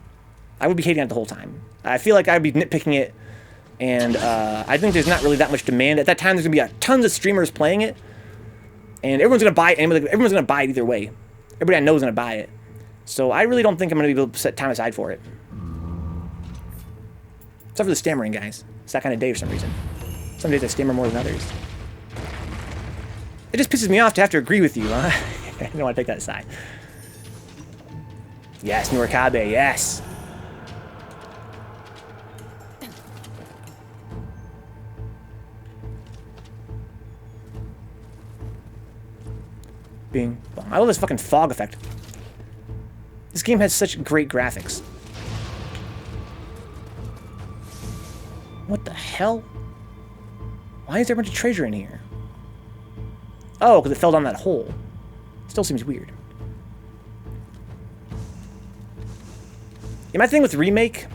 I would be hating it the whole time. I feel like I'd be nitpicking it, and I think there's not really that much demand. At that time, there's going to be tons of streamers playing it, and everyone's going to buy it. Everyone's going to buy it either way. Everybody I know is going to buy it. So I really don't think I'm going to be able to set time aside for it. Except for the stammering, guys. It's that kind of day for some reason. Some days I stammer more than others. It just pisses me off to have to agree with you, huh? I don't want to take that aside. Yes, Norikabe, yes. Bing. I love this fucking fog effect. This game has such great graphics. What the hell? Why is there a bunch of treasure in here? Oh, because it fell down that hole. Still seems weird. Yeah, my thing with Remake,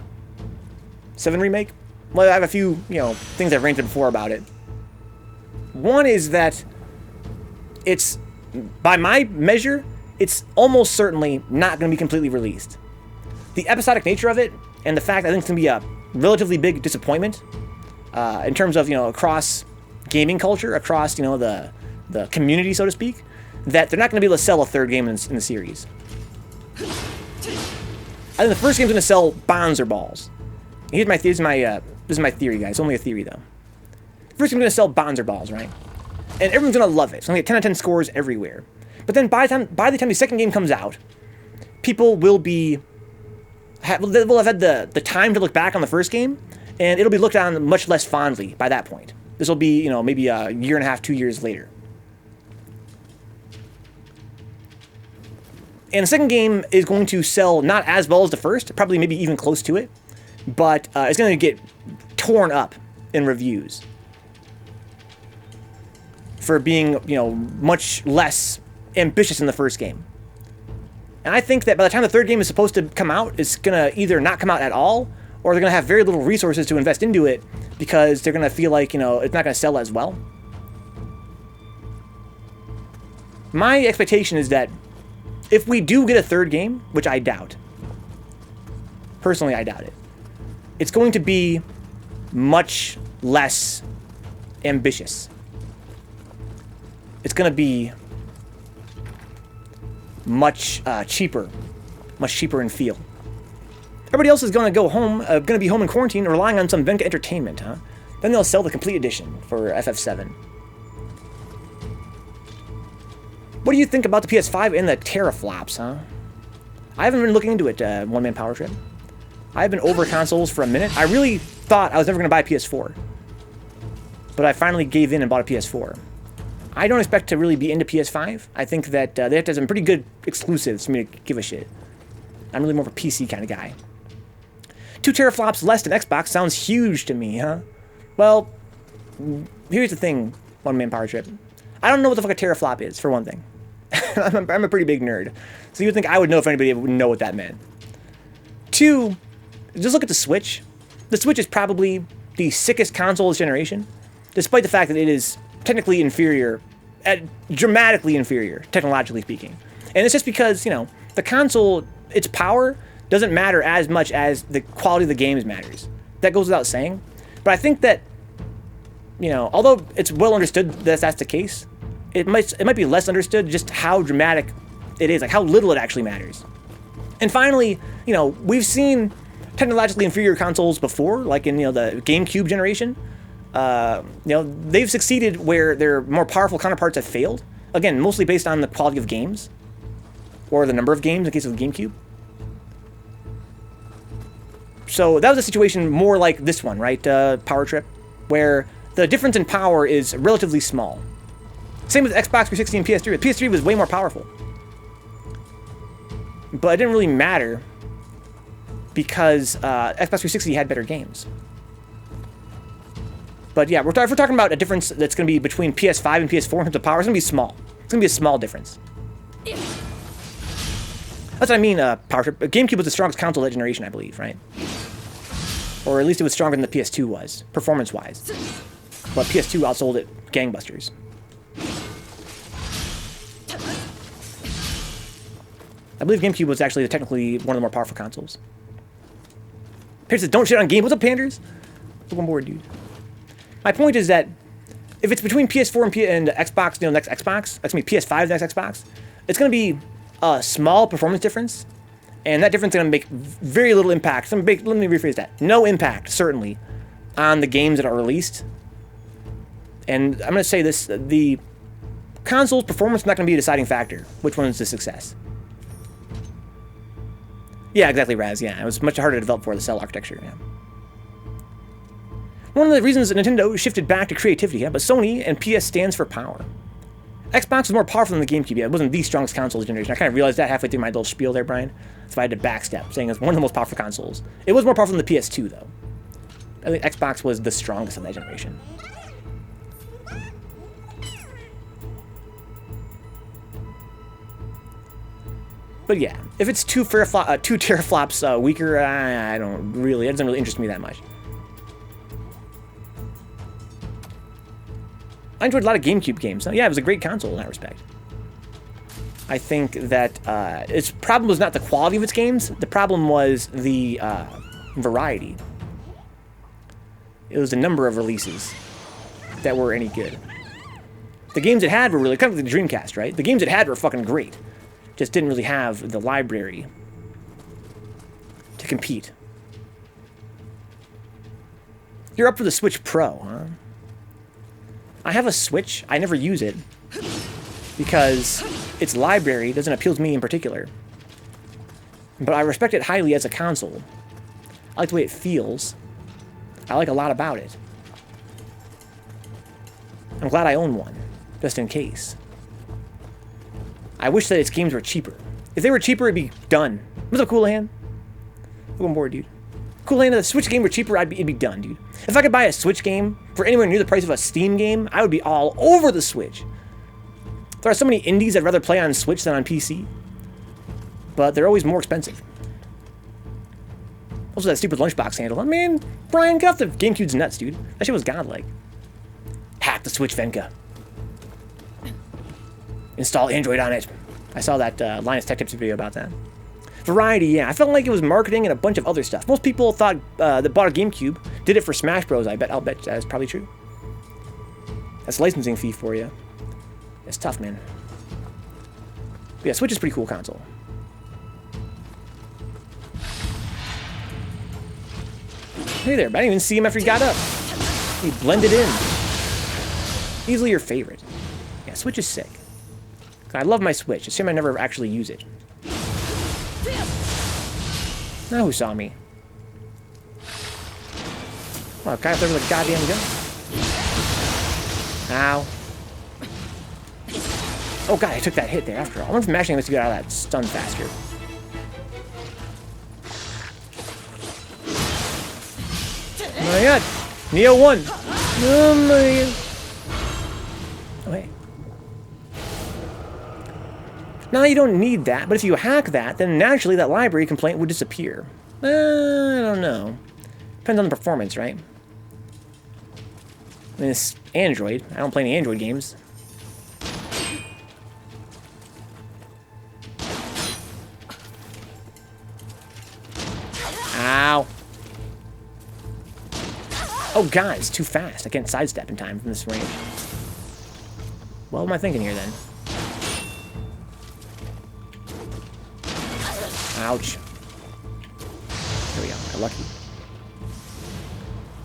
7 Remake, well, I have a few, things I've ranted before about it. One is that it's, by my measure, it's almost certainly not going to be completely released. The episodic nature of it, and the fact that I think it's going to be a relatively big disappointment in terms of, across gaming culture, across, the community, so to speak, that they're not going to be able to sell a third game in the series. I think the first game's going to sell bonds or balls. Here's my theory. This is my theory, guys. It's only a theory, though. First game's going to sell bonds or balls, right? And everyone's going to love it. It's going to get 10 out of 10 scores everywhere. But then by the time the second game comes out, people will have had the time to look back on the first game, and it'll be looked on much less fondly by that point. This will be, maybe a year and a half, 2 years later. And the second game is going to sell not as well as the first, probably maybe even close to it, but it's going to get torn up in reviews. for being, you know, much less ambitious in the first game. And I think that by the time the third game is supposed to come out, it's going to either not come out at all, or they're going to have very little resources to invest into it because they're going to feel like, you know, it's not going to sell as well. My expectation is that if we do get a third game, which I doubt, personally I doubt it, it's going to be much less ambitious. It's going to be much cheaper in feel. Everybody else is going to go home, going to be home in quarantine, relying on some Venka entertainment, huh? Then they'll sell the complete edition for FF7. What do you think about the PS5 and the teraflops, huh? I haven't been looking into it, One Man Power Trip. I've been over consoles for a minute. I really thought I was never going to buy a PS4. But I finally gave in and bought a PS4. I don't expect to really be into PS5. I think that they have to have some pretty good exclusives for me to give a shit. I'm really more of a PC kind of guy. 2 teraflops less than Xbox sounds huge to me, huh? Well, here's the thing, One Man Power Trip. I don't know what the fuck a teraflop is, for one thing. I'm a pretty big nerd. So you'd think I would know if anybody would know what that meant. 2, just look at the Switch. The Switch is probably the sickest console this generation, despite the fact that it is technically inferior, dramatically inferior, technologically speaking. And it's just because, you know, the console, its power doesn't matter as much as the quality of the games matters. That goes without saying. But I think that, you know, although it's well understood that that's the case, it might be less understood just how dramatic it is, like how little it actually matters. And finally, you know, we've seen technologically inferior consoles before, like in, you know, the GameCube generation. You know, they've succeeded where their more powerful counterparts have failed. Again, mostly based on the quality of games, or the number of games in case of the GameCube. So that was a situation more like this one, right, Power Trip, where the difference in power is relatively small. Same with Xbox 360 and PS3. The PS3 was way more powerful. But it didn't really matter because Xbox 360 had better games. But yeah, if we're talking about a difference that's going to be between PS5 and PS4 in terms of power, it's going to be small. It's going to be a small difference. That's what I mean, Power Trip. GameCube was the strongest console that generation, I believe, right? Or at least it was stronger than the PS2 was, performance-wise. But PS2 outsold it gangbusters. I believe GameCube was actually technically one of the more powerful consoles. Pander says, don't shit on Game. What's up, Panders? Look on board, dude. My point is that if it's between PS4 and Xbox, you know, next Xbox, that's going to be PS5 next Xbox, it's going to be a small performance difference, and that difference is going to make very little impact. Let me rephrase that. No impact, certainly, on the games that are released. And I'm going to say this, the console's performance is not going to be a deciding factor. Which one is the success? Yeah, exactly, Raz. Yeah, it was much harder to develop for the cell architecture. Yeah. One of the reasons that Nintendo shifted back to creativity, yeah, but Sony and PS stands for power. Xbox was more powerful than the GameCube. Yeah, it wasn't the strongest console of the generation. I kind of realized that halfway through my little spiel there, Brian. So I had to backstep, saying it's one of the most powerful consoles. It was more powerful than the PS2, though. I think Xbox was the strongest of that generation. But yeah, if it's 2 teraflops weaker, I don't really, it doesn't really interest me that much. I enjoyed a lot of GameCube games. So yeah, it was a great console in that respect. I think that its problem was not the quality of its games. The problem was the variety. It was the number of releases that were any good. The games it had were really, kind of like the Dreamcast, right? The games it had were fucking great. Just didn't really have the library to compete. You're up for the Switch Pro, huh? I have a Switch. I never use it because its library doesn't appeal to me in particular. But I respect it highly as a console. I like the way it feels. I like a lot about it. I'm glad I own one, just in case. I wish that its games were cheaper. If they were cheaper, it'd be done. What's up, Coolahan? Welcome aboard, dude. Cool, if the Switch game were cheaper, it'd be done, dude. If I could buy a Switch game for anywhere near the price of a Steam game, I would be all over the Switch. There are so many indies I'd rather play on Switch than on PC. But they're always more expensive. Also, that stupid lunchbox handle. I mean, Brian, get off the GameCube's nuts, dude. That shit was godlike. Hack the Switch, Venka. Install Android on it. I saw that Linus Tech Tips video about that. Variety, yeah. I felt like it was marketing and a bunch of other stuff. Most people thought that bought a GameCube did it for Smash Bros. I'll bet that's probably true. That's a licensing fee for you. It's tough, man. But yeah, Switch is a pretty cool console. Hey there, but I didn't even see him after he got up. He blended in. Easily your favorite. Yeah, Switch is sick. I love my Switch. It's a shame I never actually use it. Now who saw me? Well, guy up there with a goddamn gun. Ow. Oh god, I took that hit there after all. I wonder if mashing lets you get out of that stun faster. Oh my god! Nioh 1! Oh my god. Oh hey. Now you don't need that, but if you hack that, then naturally that library complaint would disappear. I don't know. Depends on the performance, right? I mean, it's Android. I don't play any Android games. Ow. Oh god, it's too fast. I can't sidestep in time from this range. What am I thinking here then? Ouch. There we go. Got lucky.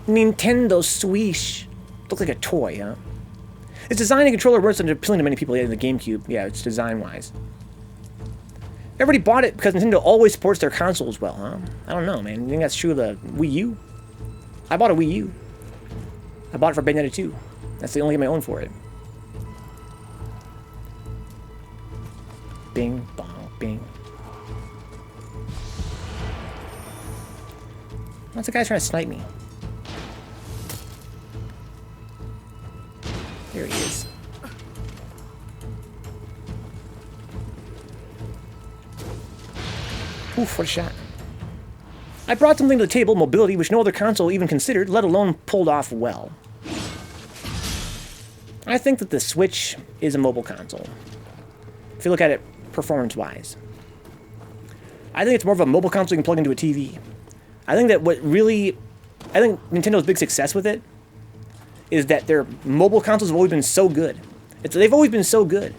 Nintendo Switch. Looks like a toy, huh? Its design and controller weren't so appealing to many people in the GameCube. Yeah, it's design-wise. Everybody bought it because Nintendo always supports their consoles well, huh? I don't know, man. You think that's true of the Wii U? I bought a Wii U. I bought it for Bayonetta 2. That's the only game I own for it. Bing, bong, bing. What's the guy trying to snipe me? There he is. Oof, what a shot. I brought something to the table, mobility, which no other console even considered, let alone pulled off well. I think that the Switch is a mobile console. If you look at it performance-wise. I think it's more of a mobile console you can plug into a TV. I think that I think Nintendo's big success with it is that their mobile consoles have always been so good. They've always been so good.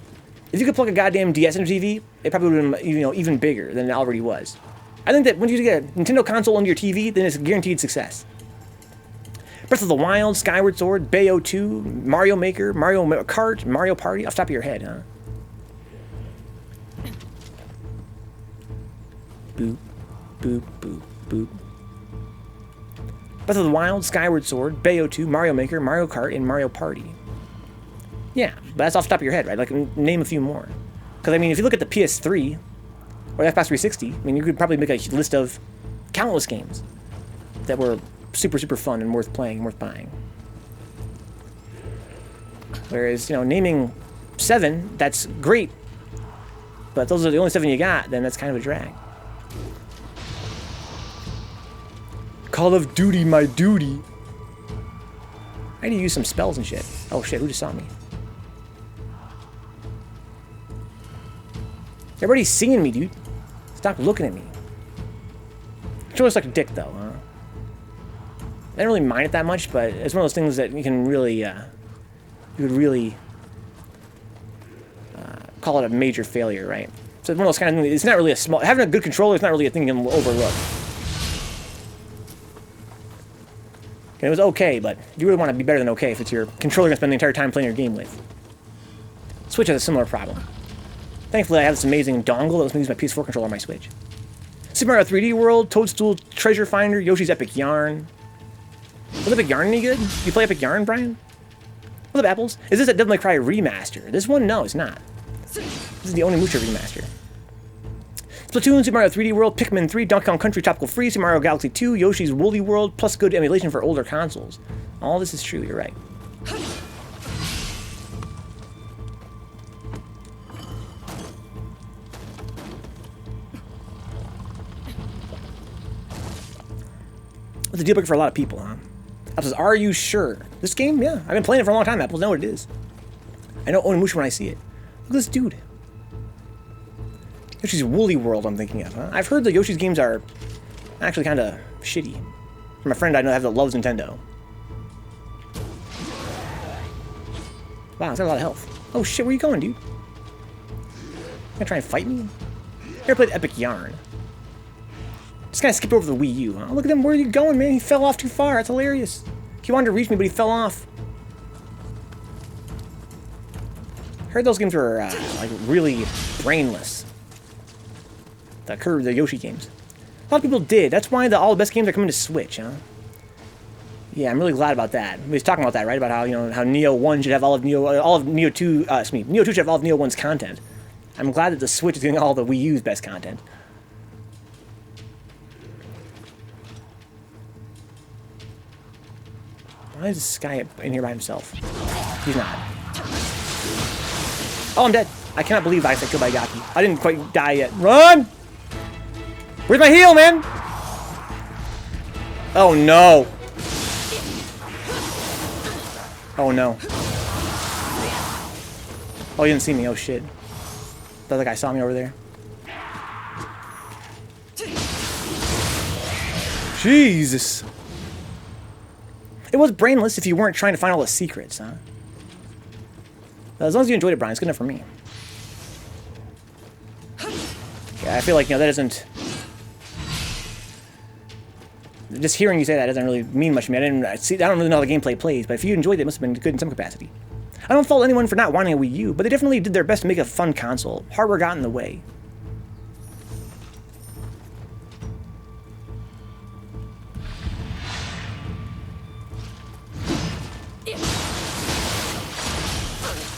If you could plug a goddamn DS into TV, it probably would have been, even bigger than it already was. I think that when you get a Nintendo console onto your TV, then it's a guaranteed success. Breath of the Wild, Skyward Sword, Bayo 2, Mario Maker, Mario Kart, Mario Party, off the top of your head, huh? Boop, boop, boop, boop. Breath of the Wild, Skyward Sword, Bayo 2, Mario Maker, Mario Kart, and Mario Party. Yeah, but that's off the top of your head, right? Like, name a few more. Because, I mean, if you look at the PS3, or the Xbox 360, I mean, you could probably make a list of countless games that were super, super fun and worth playing, worth buying. Whereas, naming 7, that's great. But those are the only 7 you got, then that's kind of a drag. Call of Duty, my duty. I need to use some spells and shit. Oh shit, who just saw me? Everybody's seeing me, dude. Stop looking at me. Controller's like a dick, though, huh? I don't really mind it that much, but it's one of those things that you can really, you would really call it a major failure, right? So it's one of those kind of things. It's not really a small. Having a good controller is not really a thing you can overlook. And it was okay, but you really want to be better than okay if it's your controller you're going to spend the entire time playing your game with. Switch has a similar problem. Thankfully, I have this amazing dongle that lets me use my PS4 controller on my Switch. Super Mario 3D World, Toadstool Treasure Finder, Yoshi's Epic Yarn. Was Epic Yarn any good? You play Epic Yarn, Brian? What's up, Apples? Is this a Devil May Cry remaster? This one? No, it's not. This is the Onimusha remaster. Splatoon, Super Mario 3D World, Pikmin 3, Donkey Kong Country Tropical Freeze, Super Mario Galaxy 2, Yoshi's Woolly World, plus good emulation for older consoles. All this is true, you're right. It's a deal breaker for a lot of people, huh? Apple says, are you sure? This game? Yeah. I've been playing it for a long time. Apple know what it is. I know Onimusha when I see it. Look at this dude. Yoshi's Woolly World I'm thinking of, huh? I've heard the Yoshi's games are actually kind of shitty. From a friend I know that loves Nintendo. Wow, it's got a lot of health. Oh shit, where you going, dude? You gonna try and fight me? You ever played Epic Yarn? Just kind of skipped over the Wii U, huh? Look at him, where are you going, man? He fell off too far, that's hilarious. He wanted to reach me, but he fell off. Heard those games were, like, really brainless. The Yoshi games. A lot of people did. That's why all the best games are coming to Switch, huh? Yeah, I'm really glad about that. We was talking about that, right? About how, you know, how Nioh 1 should have all of Nioh 2, Nioh 2 should have all of Nioh 1's content. I'm glad that the Switch is getting all the Wii U's best content. Why is this guy in here by himself? He's not. Oh, I'm dead. I cannot believe I got killed by Gaki. I didn't quite die yet. Run! Where's my heal, man? Oh, no. Oh, no. Oh, he didn't see me. Oh, shit. The other guy saw me over there. Jesus. It was brainless if you weren't trying to find all the secrets, huh? As long as you enjoyed it, Brian, it's good enough for me. Yeah, I feel like, you know, that doesn't... Just hearing you say that doesn't really mean much to me. I don't really know how the gameplay plays, but if you enjoyed it, it must have been good in some capacity. I don't fault anyone for not wanting a Wii U, but they definitely did their best to make a fun console. Hardware got in the way.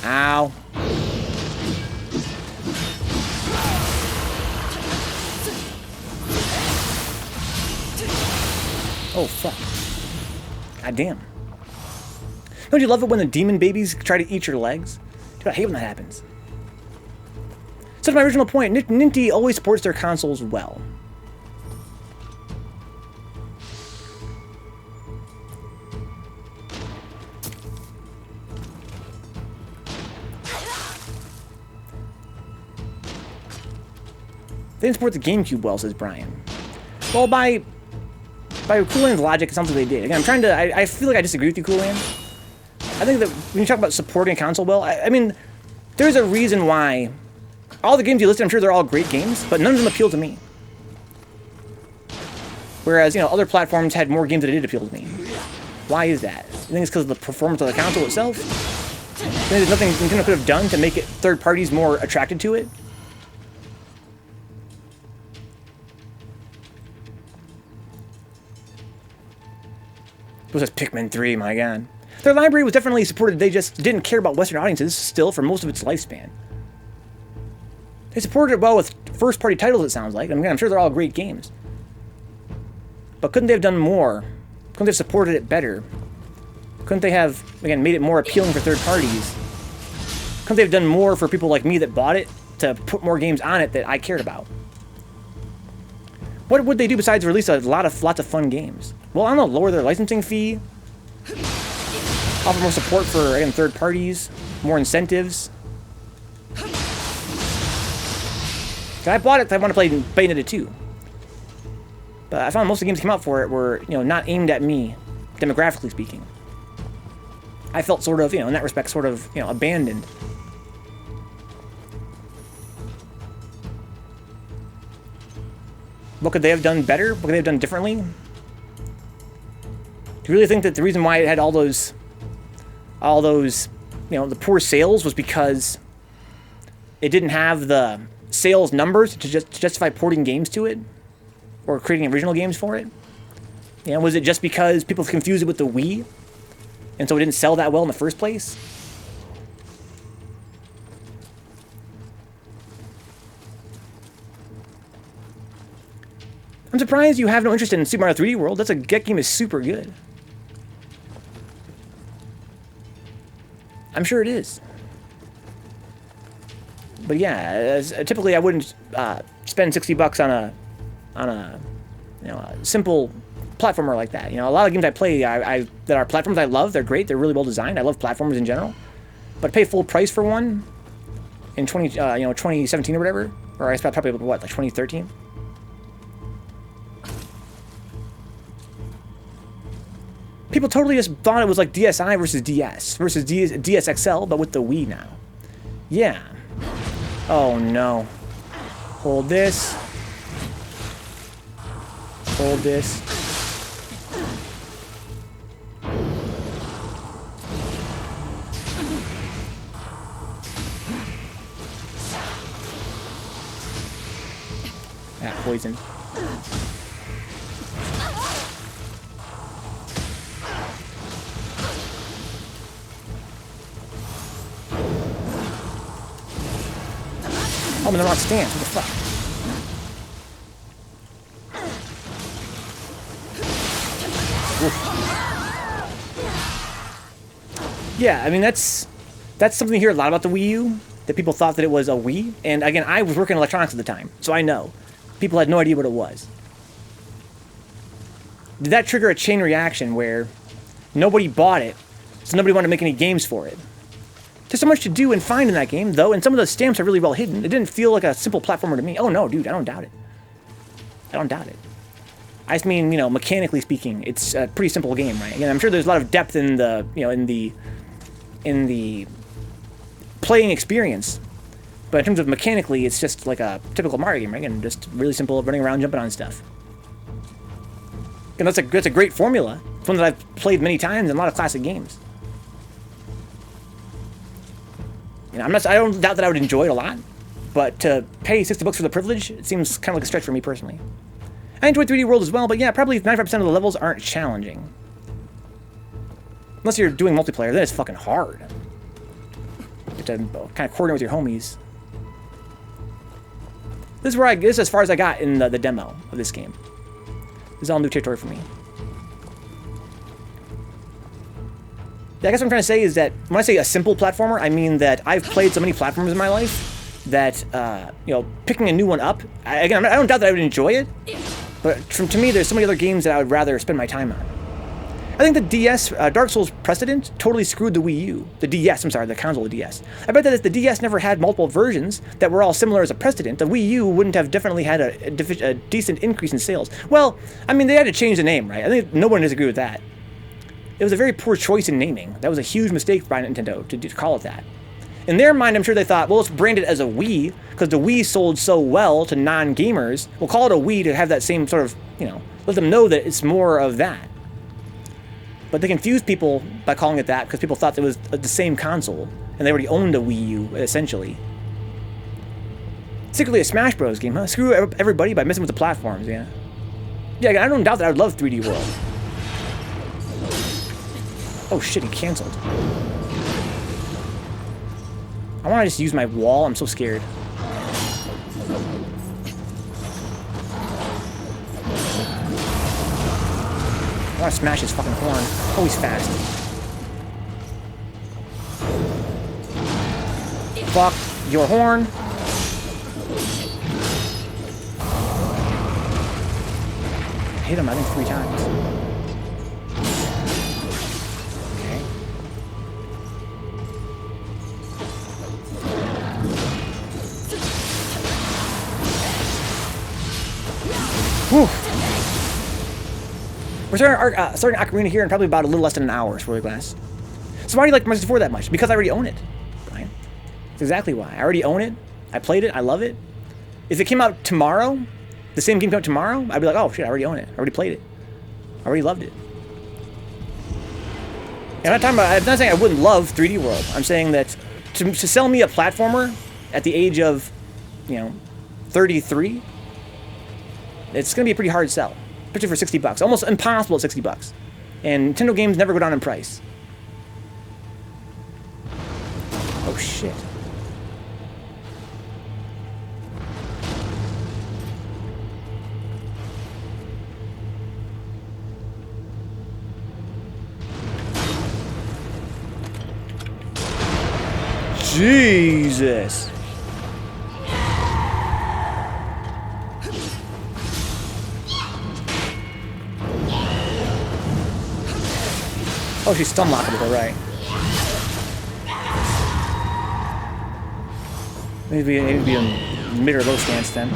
Ow. Oh, fuck. God damn. Don't you love it when the demon babies try to eat your legs? Dude, I hate when that happens. So to my original point, Ninty always supports their consoles well. They didn't support the GameCube well, says Brian. Well, by Coolan's logic, it sounds like they did. Again, I'm trying to... I feel like I disagree with you, Coolan. I think that when you talk about supporting a console well, I mean, there's a reason why... All the games you listed, I'm sure they're all great games, but none of them appeal to me. Whereas, you know, other platforms had more games that did appeal to me. Why is that? I think it's because of the performance of the console itself. I think there's nothing Nintendo could have done to make it third parties more attracted to it. It was just Pikmin 3, my god. Their library was definitely supported, they just didn't care about Western audiences still for most of its lifespan. They supported it well with first-party titles, it sounds like. I mean, I'm sure they're all great games. But couldn't they have done more? Couldn't they have supported it better? Couldn't they have, again, made it more appealing for third parties? Couldn't they have done more for people like me that bought it to put more games on it that I cared about? What would they do besides release lots of fun games? Well, I don't know, lower their licensing fee, offer more support for, again, third parties, more incentives. I bought it because I want to play Bayonetta 2. But I found most of the games that came out for it were, you know, not aimed at me, demographically speaking. I felt sort of, you know, in that respect, sort of, you know, abandoned. What could they have done better? What could they have done differently? Do you really think that the reason why it had all those, you know, the poor sales was because it didn't have the sales numbers to justify porting games to it? Or creating original games for it? You know, was it just because people confused it with the Wii? And so it didn't sell that well in the first place? I'm surprised you have no interest in Super Mario 3D World. That game is super good. I'm sure it is. But yeah, typically I wouldn't spend $60 on a simple platformer like that. You know, a lot of games I play that are platforms I love. They're great. They're really well designed. I love platformers in general. But pay full price for one in 2017 or whatever, or I spent probably what, like 2013. People totally just thought it was like DSi versus DS versus DSXL, but with the Wii now. Yeah. Oh no. Hold this. Hold this. Ah, poison. I'm in the wrong stance. What the fuck? Oof. Yeah, I mean that's something you hear a lot about the Wii U. That people thought that it was a Wii, and again, I was working in electronics at the time, so I know people had no idea what it was. Did that trigger a chain reaction where nobody bought it, so nobody wanted to make any games for it? There's so much to do and find in that game, though, and some of the stamps are really well hidden. It didn't feel like a simple platformer to me. Oh no, dude, I don't doubt it. I don't doubt it. I just mean, mechanically speaking, it's a pretty simple game, right? Again, I'm sure there's a lot of depth in the, in the playing experience, but in terms of mechanically, it's just like a typical Mario game, right? And just really simple, running around, jumping on stuff. And that's a great formula. It's one that I've played many times in a lot of classic games. I don't doubt that I would enjoy it a lot, but to pay $60 for the privilege, it seems kind of like a stretch for me personally. I enjoyed 3D World as well, but yeah, probably 95% of the levels aren't challenging. Unless you're doing multiplayer, then it's fucking hard. You have to kind of coordinate with your homies. This is as far as I got in the demo of this game. This is all new territory for me. Yeah, I guess what I'm trying to say is that when I say a simple platformer, I mean that I've played so many platformers in my life that, picking a new one up, I don't doubt that I would enjoy it, but to me, there's so many other games that I would rather spend my time on. I think the DS, Dark Souls Precedent, totally screwed the Wii U. The console of the DS. I bet that if the DS never had multiple versions that were all similar as a precedent, the Wii U wouldn't have definitely had a decent increase in sales. Well, I mean, they had to change the name, right? I think no one disagrees with that. It was a very poor choice in naming. That was a huge mistake by Nintendo to call it that. In their mind, I'm sure they thought, well, let's brand it as a Wii, because the Wii sold so well to non-gamers. We'll call it a Wii to have that same sort of, let them know that it's more of that. But they confused people by calling it that because people thought it was the same console, and they already owned a Wii U, essentially. Secretly a Smash Bros. Game, huh? Screw everybody by messing with the platforms, yeah. Yeah, I don't doubt that I would love 3D World. Oh shit, he canceled. I want to just use my wall. I'm so scared. I want to smash his fucking horn. Oh, he's fast. Fuck your horn. I hit him, I think, 3 times. Whew. We're starting Ocarina here in probably about a little less than an hour, Swirly Glass. So why do you like Resident 4 that much? Because I already own it, Brian. That's exactly why. I already own it. I played it. I love it. If it came out tomorrow, the same game came out tomorrow, I'd be like, oh shit, I already own it. I already played it. I already loved it. And I'm not saying I wouldn't love 3D World. I'm saying that to sell me a platformer at the age of, 33, it's going to be a pretty hard sell, especially for $60. Almost impossible at $60. And Nintendo games never go down in price. Oh shit. Jesus. Oh, she's stun lockable, right. Maybe in mid or low stance then.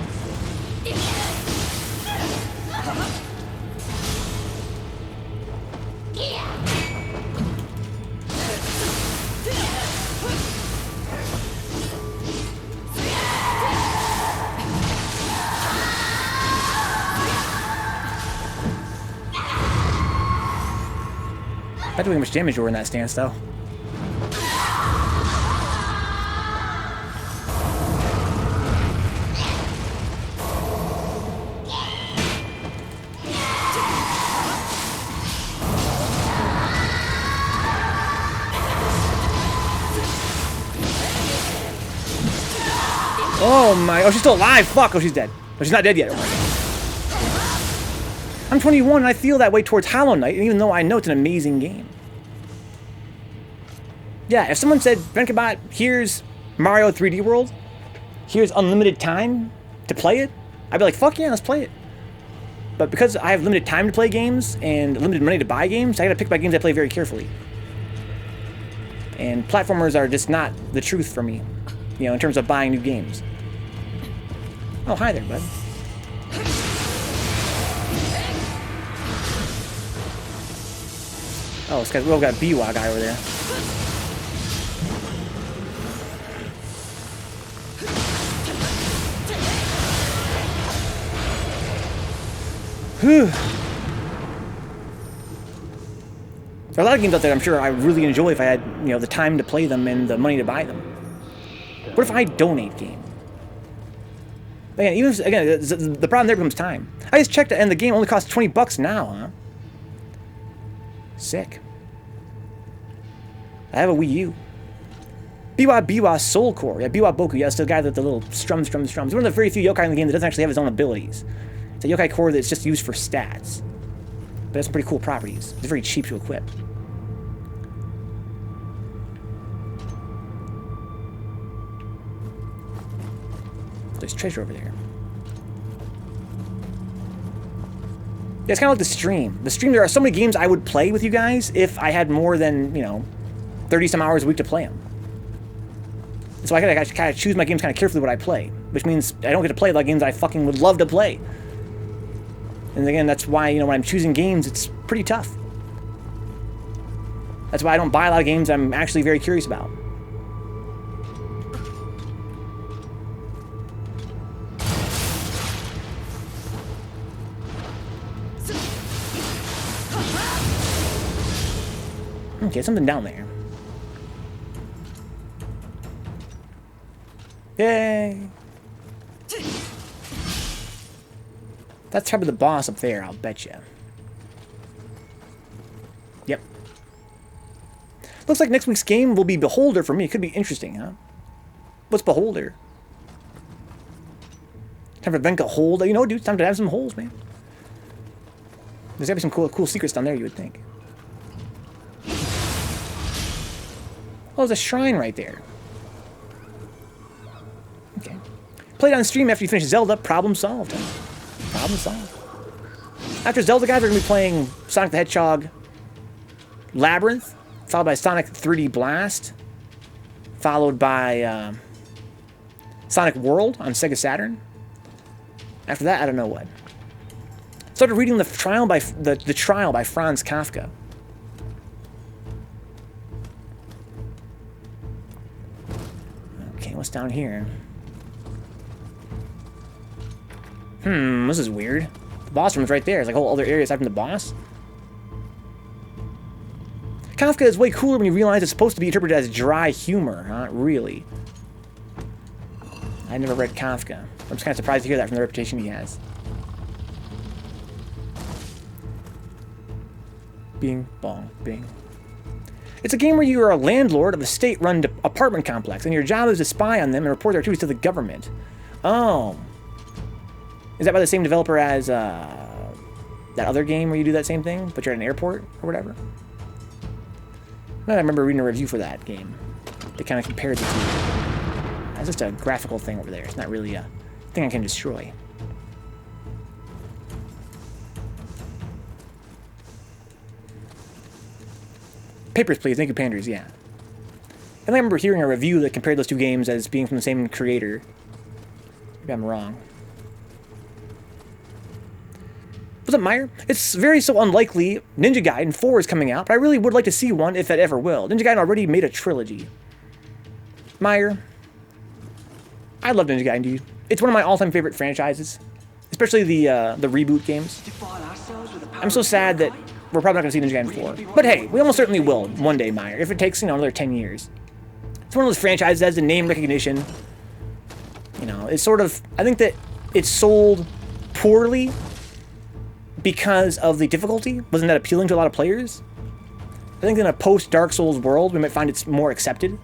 Not doing much damage over in that stance, though. Oh my, oh, she's still alive, fuck, oh, she's dead. Oh, she's not dead yet. Oh my God. I'm 21 and I feel that way towards Hollow Knight, even though I know it's an amazing game. Yeah, if someone said, Vencabot, here's Mario 3D World, here's unlimited time to play it, I'd be like, fuck yeah, let's play it. But because I have limited time to play games and limited money to buy games, I gotta pick my games I play very carefully. And platformers are just not the truth for me, you know, in terms of buying new games. Oh, hi there, bud. Oh, this guy's, we've got a Biwa guy over there. Whew. There are a lot of games out there I'm sure I would really enjoy if I had, you know, the time to play them and the money to buy them. What if I donate game? Again, even if, again, the problem there becomes time. I just checked and the game only costs 20 bucks now, huh? Sick. I have a Wii U. Biwa Soul Core. Yeah, Biwa Boku. Yeah, it's the guy with the little strums. He's one of the very few yokai in the game that doesn't actually have his own abilities. It's a yokai core that's just used for stats. But has some pretty cool properties. It's very cheap to equip. There's treasure over there. Yeah, it's kind of like the stream. The stream, there are so many games I would play with you guys if I had more than, you know, 30-some hours a week to play them. So I gotta kind of choose my games kind of carefully what I play, which means I don't get to play a lot of games that I fucking would love to play. And again, that's why, you know, when I'm choosing games, it's pretty tough. That's why I don't buy a lot of games I'm actually very curious about. Okay, something down there. Yay! That's probably the boss up there, I'll bet you. Yep. Looks like next week's game will be Beholder for me. It could be interesting, huh? What's Beholder? Time for Venka hold. You know, dude, it's time to have some holes, man. There's gotta be some cool secrets down there, you would think. Oh, there's a shrine right there. Okay. Play it on stream after you finish Zelda. Problem solved. Problem solved. After Zelda, guys, we're going to be playing Sonic the Hedgehog Labyrinth, followed by Sonic 3D Blast, followed by Sonic World on Sega Saturn. After that, I don't know what. Started reading the Trial by Franz Kafka. Okay, what's down here? This is weird. The boss room's right there. It's like a whole other area aside from the boss. Kafka is way cooler when you realize it's supposed to be interpreted as dry humor, huh? Really. I never read Kafka. I'm just kind of surprised to hear that from the reputation he has. Bing, bong, bing. It's a game where you are a landlord of a state-run apartment complex, and your job is to spy on them and report their activities to the government. Oh. Is that by the same developer as that other game where you do that same thing, but you're at an airport or whatever? I remember reading a review for that game. They kind of compared the two. That's just a graphical thing over there. It's not really a thing I can destroy. Papers, Please. Thank you, Panders. Yeah. I think I remember hearing a review that compared those two games as being from the same creator. Maybe I'm wrong. What's up, Meyer? It's very so unlikely Ninja Gaiden 4 is coming out, but I really would like to see one if it ever will. Ninja Gaiden already made a trilogy. Meyer, I love Ninja Gaiden, dude. It's one of my all-time favorite franchises, especially the reboot games. I'm so sad that we're probably not going to see Ninja Gaiden 4. But hey, we almost certainly will one day, Meyer, if it takes, another 10 years. It's one of those franchises that has the name recognition. It's sort of... I think that it's sold poorly because of the difficulty. Wasn't that appealing to a lot of players? I think in a post-Dark Souls world, we might find it's more accepted.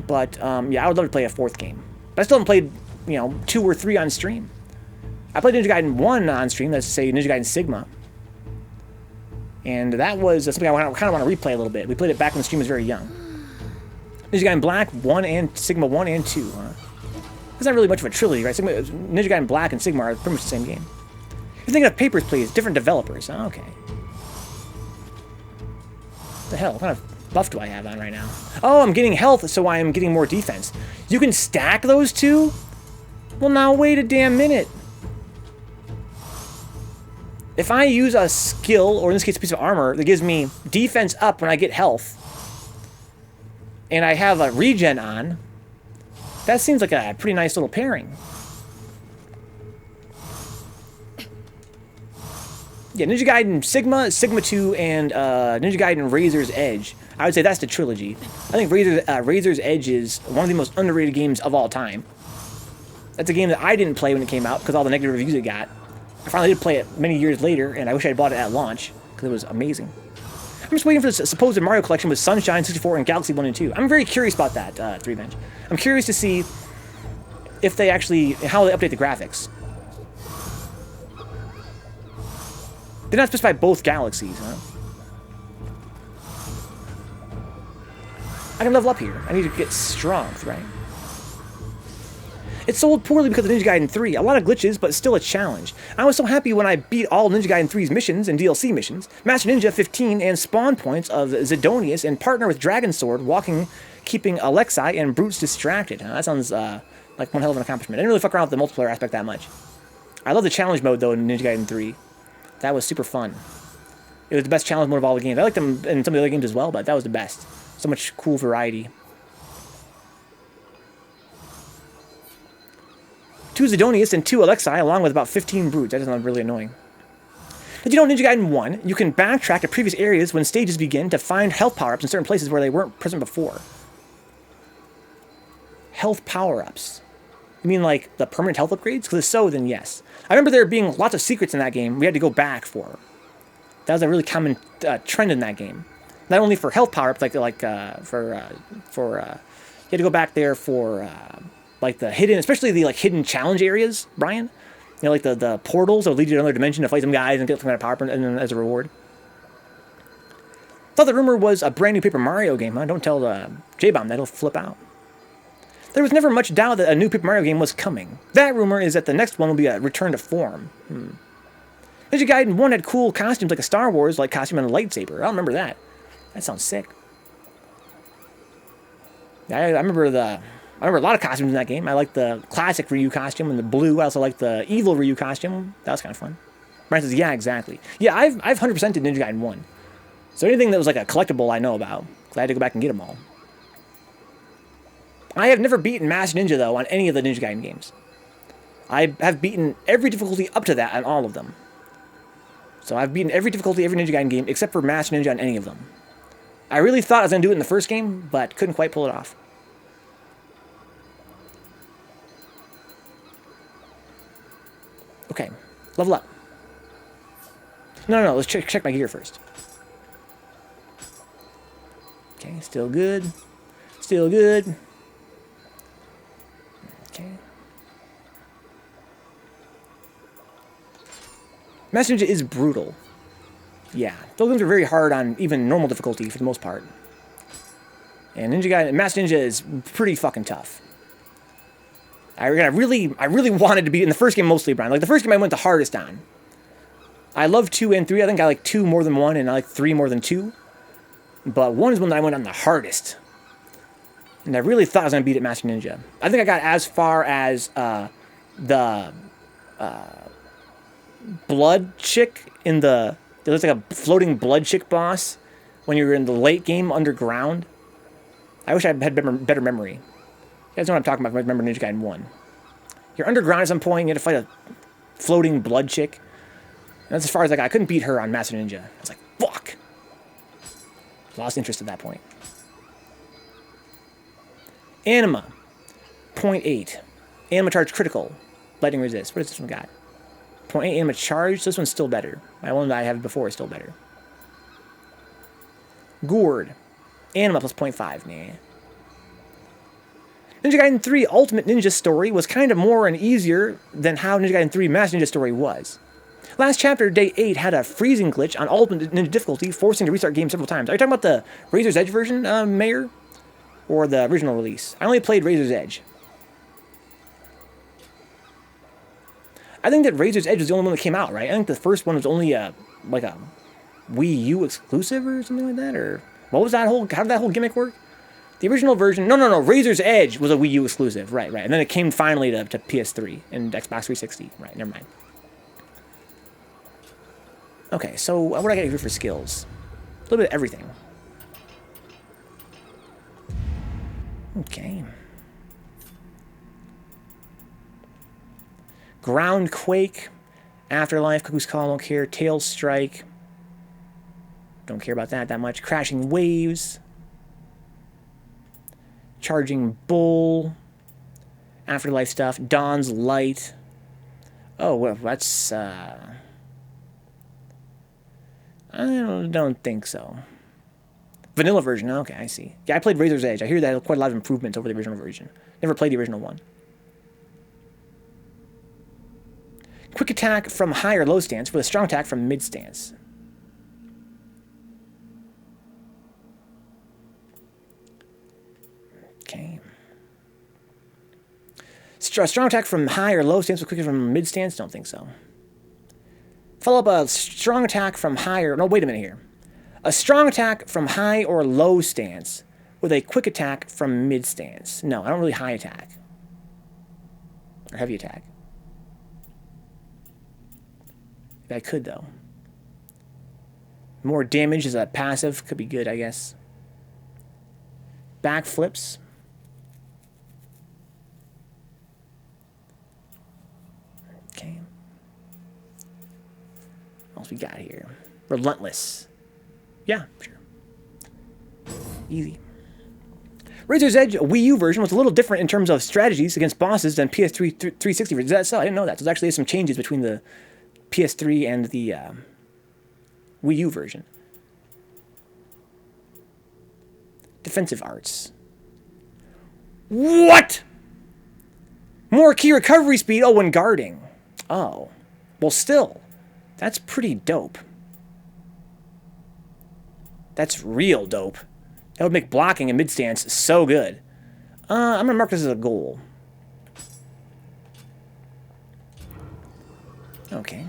But, yeah, I would love to play a 4th game. But I still haven't played, 2 or 3 on stream. I played Ninja Gaiden 1 on stream, that's to say Ninja Gaiden Sigma. And that was something I kind of want to replay a little bit. We played it back when the stream was very young. Ninja Gaiden Black 1 and Sigma 1 and 2, huh? It's not really much of a trilogy, right? Ninja Gaiden Black and Sigma are pretty much the same game. You're thinking of Papers, Please. Different developers. Oh, okay. What the hell? What kind of buff do I have on right now? Oh, I'm getting health, so I am getting more defense. You can stack those two? Well, now wait a damn minute. If I use a skill, or in this case a piece of armor, that gives me defense up when I get health, and I have a regen on, that seems like a pretty nice little pairing. Yeah, Ninja Gaiden Sigma, Sigma 2, and Ninja Gaiden Razor's Edge. I would say that's the trilogy. I think Razor's Edge is one of the most underrated games of all time. That's a game that I didn't play when it came out because all the negative reviews it got. I finally did play it many years later, and I wish I had bought it at launch, because it was amazing. I'm just waiting for the supposed Mario collection with Sunshine 64 and Galaxy 1 and 2. I'm very curious about that, 3Bench. I'm curious to see if they actually, how they update the graphics. They did not specify both galaxies, huh? I can level up here. I need to get strength, right? It sold poorly because of Ninja Gaiden 3. A lot of glitches, but still a challenge. I was so happy when I beat all Ninja Gaiden 3's missions and DLC missions, Master Ninja 15 and spawn points of Zidonius, and partner with Dragon Sword, keeping Alexei and Brutes distracted. That sounds like one hell of an accomplishment. I didn't really fuck around with the multiplayer aspect that much. I love the challenge mode, though, in Ninja Gaiden 3. That was super fun. It was the best challenge mode of all the games. I liked them in some of the other games as well, but that was the best. So much cool variety. 2 Zidonius and 2 Alexei, along with about 15 Brutes. That sounds really annoying. Did you know in Ninja Gaiden 1, you can backtrack to previous areas when stages begin to find health power-ups in certain places where they weren't present before? Health power-ups. You mean like the permanent health upgrades? Because if so, then yes. I remember there being lots of secrets in that game we had to go back for. That was a really common trend in that game. Not only for health power-ups, you had to go back there for... like the hidden, especially the hidden challenge areas, Brian. Like the portals that will lead you to another dimension to fight some guys and get some kind of power and then as a reward. Thought the rumor was a brand new Paper Mario game, huh? Don't tell J-Bomb, that'll flip out. There was never much doubt that a new Paper Mario game was coming. That rumor is that the next one will be a return to form. Ninja Gaiden 1 had cool costumes like a Star Wars costume and a lightsaber. I don't remember that. That sounds sick. I remember a lot of costumes in that game. I like the classic Ryu costume and the blue. I also like the evil Ryu costume. That was kind of fun. Brian says, yeah, exactly. Yeah, I've 100%ed Ninja Gaiden 1. So anything that was like a collectible I know about. I had to go back and get them all. I have never beaten Master Ninja, though, on any of the Ninja Gaiden games. I have beaten every difficulty up to that on all of them. So I've beaten every difficulty, every Ninja Gaiden game, except for Master Ninja on any of them. I really thought I was going to do it in the first game, but couldn't quite pull it off. Okay, level up. No, let's check my gear first. Okay, still good. Still good. Okay. Master Ninja is brutal. Yeah, those games are very hard on even normal difficulty for the most part. And Master Ninja is pretty fucking tough. I really wanted to beat it in the first game mostly, Brian. Like, the first game I went the hardest on. I love 2 and 3. I think I like 2 more than 1, and I like 3 more than 2. But 1 is one that I went on the hardest. And I really thought I was going to beat it Master Ninja. I think I got as far as the blood chick in the... There's like a floating blood chick boss when you were in the late game underground. I wish I had better memory. You guys know what I'm talking about if I remember Ninja Gaiden 1. You're underground at some point, you had to fight a floating blood chick. And that's as far as I got. I couldn't beat her on Master Ninja. I was like, fuck. Lost interest at that point. Anima. 0.8. Anima charge critical. Lightning resist. What does this one got? 0.8 anima charge. So this one's still better. My one that I have before is still better. Gourd. Anima plus 0.5. Nah. Ninja Gaiden 3 Ultimate Ninja Story was kind of more and easier than how Ninja Gaiden 3 Master Ninja Story was. Last chapter, Day 8, had a freezing glitch on Ultimate Ninja difficulty, forcing to restart game several times. Are you talking about the Razor's Edge version, Mayor? Or the original release? I only played Razor's Edge. I think that Razor's Edge was the only one that came out, right? I think the first one was only like a Wii U exclusive or something like that, or what was that whole? How did that whole gimmick work? The original version, no. Razor's Edge was a Wii U exclusive, right, and then it came finally to PS3 and Xbox 360, right? Never mind. Okay, so what do I got here for skills? A little bit of everything. Okay. Ground Quake, Afterlife, Cuckoo's Call, don't care. Tail Strike, don't care about that much. Crashing Waves, Charging Bull, Afterlife stuff. Dawn's Light. Oh, well, that's I don't think so. Vanilla version, okay, I see. Yeah, I played Razor's Edge. I hear that had quite a lot of improvements over the original version. Never played the original one. Quick attack from high or low stance with a strong attack from mid stance. Okay. Strong attack from high or low stance with quick from mid stance? Don't think so. Follow up a strong attack from high or... No, wait a minute here. A strong attack from high or low stance with a quick attack from mid stance. No, I don't really high attack. Or heavy attack. I could, though. More damage as a passive could be good, I guess. Backflips. Okay. What else we got here? Relentless. Yeah, sure. Easy. Razor's Edge Wii U version was a little different in terms of strategies against bosses than PS3 360 version. Is that so? I didn't know that. So there's actually some changes between the PS3 and the Wii U version. Defensive arts. What? More key recovery speed? Oh, when guarding. Oh. Well, still. That's pretty dope. That's real dope. That would make blocking in mid-stance so good. I'm going to mark this as a goal. Okay.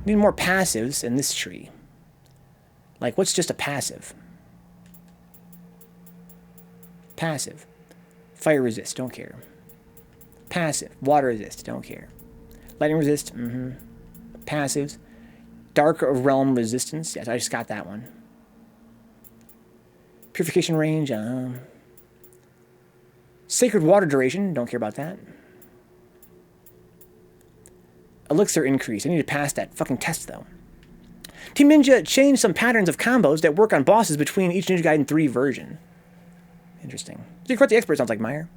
Need more passives in this tree. Like, what's just a passive? Passive. Fire resist, don't care. Passive. Water resist, don't care. Lightning resist, Passives. Dark realm resistance. Yes, I just got that one. Purification range, Sacred water duration, don't care about that. Elixir increase. I need to pass that fucking test, though. Team Ninja changed some patterns of combos that work on bosses between each Ninja Gaiden 3 version. Interesting. You're quite the expert, sounds like, Meyer.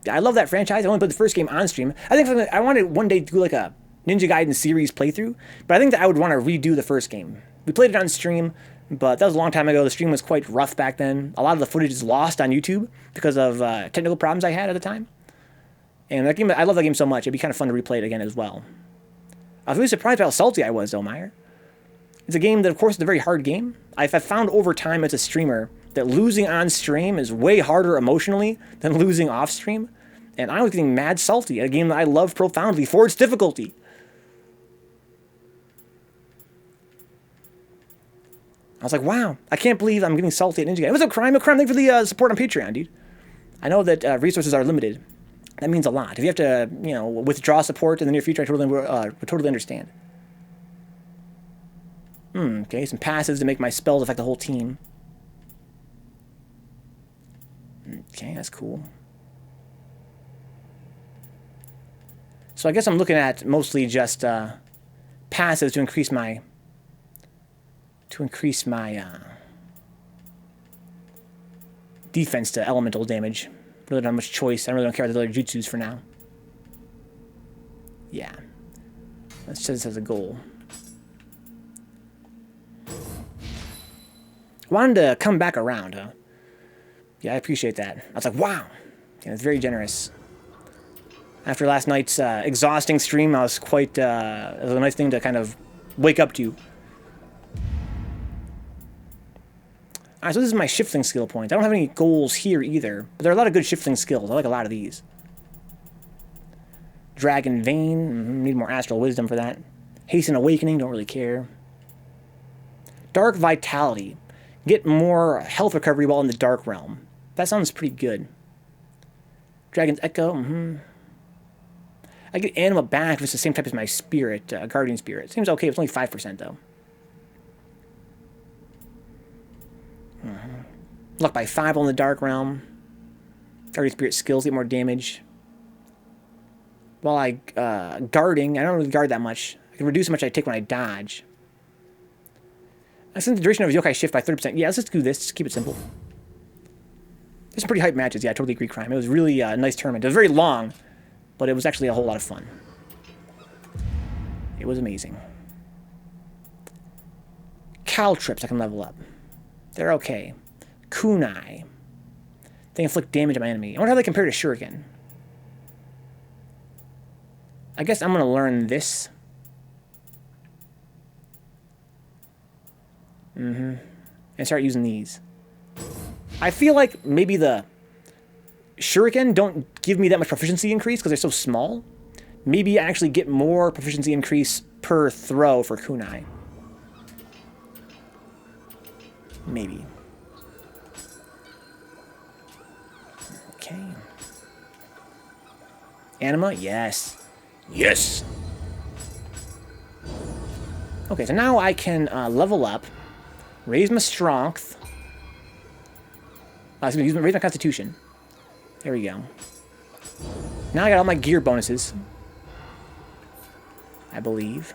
Yeah, I love that franchise. I only played the first game on stream. I think I wanted one day to do like a Ninja Gaiden series playthrough, but I think that I would want to redo the first game. We played it on stream, but that was a long time ago. The stream was quite rough back then. A lot of the footage is lost on YouTube because of technical problems I had at the time. And that game, I love that game so much. It'd be kind of fun to replay it again as well. I was really surprised by how salty I was, though, Meyer. It's a game that, of course, is a very hard game. I've found over time as a streamer that losing on stream is way harder emotionally than losing off stream. And I was getting mad salty at a game that I love profoundly for its difficulty. I was like, wow, I can't believe I'm getting salty at Ninja Game. It was a crime. Thank you for the support on Patreon, dude. I know that resources are limited. That means a lot. If you have to, you know, withdraw support in the near future, I totally understand. Okay, some passives to make my spells affect the whole team. Okay, that's cool. So I guess I'm looking at mostly just passives to increase my defense to elemental damage. Really don't have much choice. I really don't care about the other jutsus for now. Yeah. Let's set this as a goal. Wanted to come back around, huh? Yeah, I appreciate that. I was like, wow. Yeah, it's very generous. After last night's exhausting stream, I was quite... it was a nice thing to kind of wake up to. Alright, so this is my shifting skill point. I don't have any goals here either, but there are a lot of good shifting skills. I like a lot of these. Dragon Vein. Need more Astral Wisdom for that. Hasten Awakening. Don't really care. Dark Vitality. Get more health recovery while in the Dark Realm. That sounds pretty good. Dragon's Echo. I get Anima back if it's the same type as my Spirit, Guardian Spirit. Seems okay. It's only 5% though. Luck by 5 on the Dark Realm. Guardian Spirit skills get more damage. While guarding, I don't really guard that much. I can reduce how much I take when I dodge. I extend the duration of Yokai Shift by 30%. Yeah, let's just do this. Just keep it simple. There's some pretty hype matches. Yeah, I totally agree, Crime. It was really a nice tournament. It was very long, but it was actually a whole lot of fun. It was amazing. Caltrips I can level up. They're okay. Kunai. They inflict damage on my enemy. I wonder how they compare to Shuriken. I guess I'm going to learn this. And start using these. I feel like maybe the Shuriken don't give me that much proficiency increase because they're so small. Maybe I actually get more proficiency increase per throw for Kunai. Maybe. Okay. Anima? Yes. Yes! Okay, so now I can level up, raise my strength. Raise my constitution. There we go. Now I got all my gear bonuses. I believe.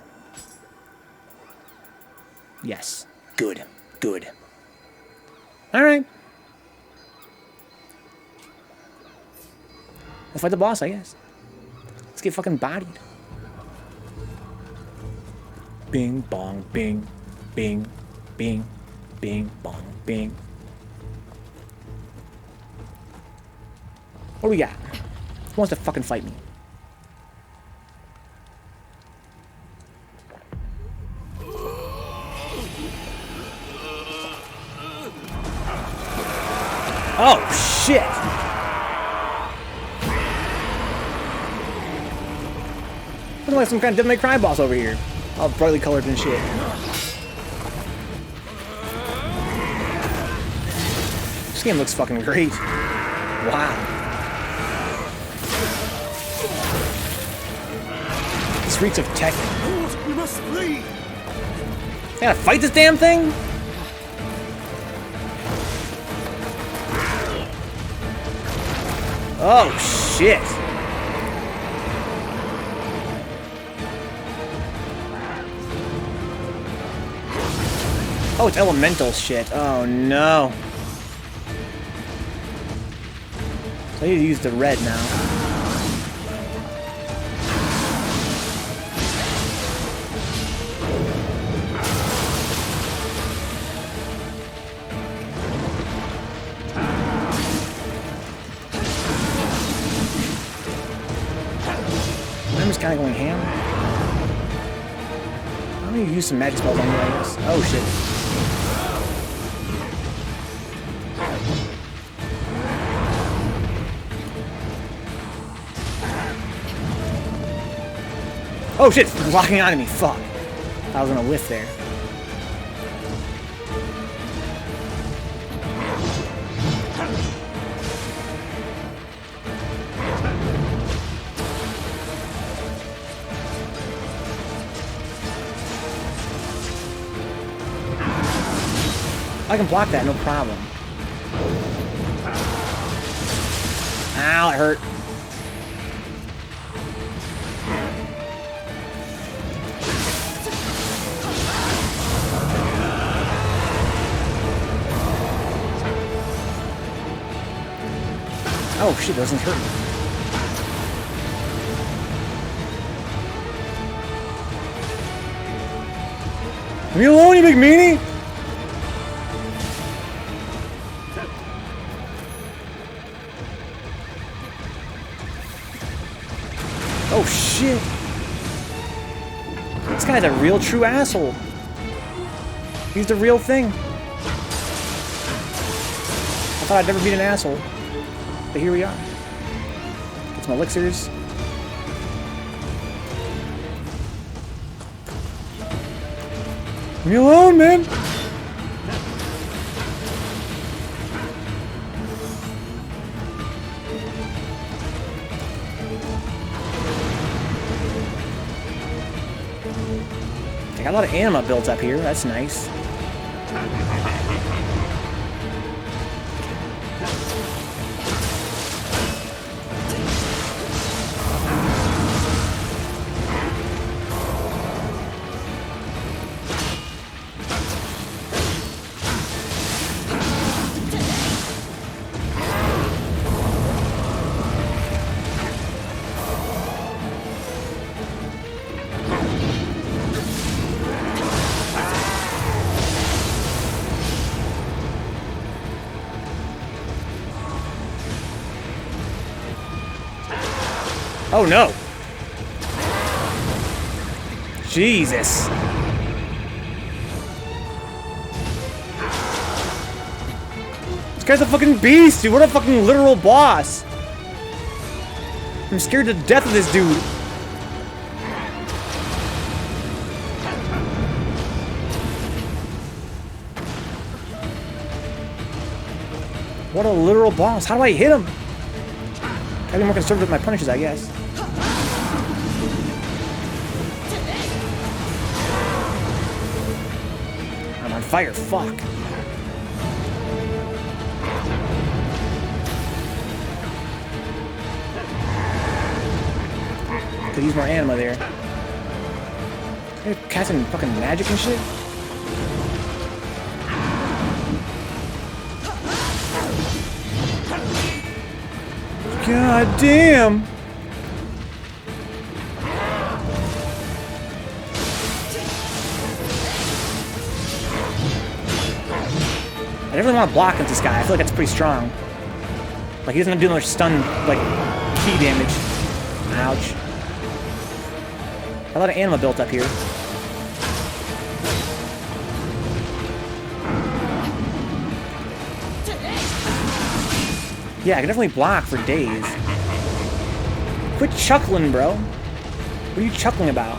Yes. Good. Good. Alright. Let's fight the boss, I guess. Let's get fucking bodied. Bing, bong, bing, bing, bing, bing, bong, bing. What do we got? Who wants to fucking fight me? Oh, shit! Looking like some kind of Devil May Cry boss over here. All brightly colored and shit. This game looks fucking great. Wow. This reeks of tech. We must flee! I gotta fight this damn thing? Oh, shit. Oh, it's elemental shit. Oh, no. So I need to use the red now. I'm just kind of going ham. Let me use some magic spells on you, I guess. Oh shit. Oh shit, it's locking onto me, fuck. I was gonna whiff there. I can block that, no problem. Ow, it hurt. Oh shit, doesn't hurt me. Leave me alone, you big meanie! Oh shit! This guy's a real true asshole. He's the real thing. I thought I'd never be an asshole. But here we are. Get some elixirs. Leave me alone, man! I got a lot of anima built up here. That's nice. Oh no! Jesus! This guy's a fucking beast, dude! What a fucking literal boss! I'm scared to death of this dude! What a literal boss! How do I hit him? Gotta be more conservative with my punishes, I guess. I'm on fire, fuck. Could use more anima there. They're casting fucking magic and shit. God damn! I definitely want to block with this guy. I feel like that's pretty strong. Like, he doesn't do another stun, like, key damage. Ouch. A lot of anima built up here. Yeah, I can definitely block for days. Quit chuckling, bro. What are you chuckling about?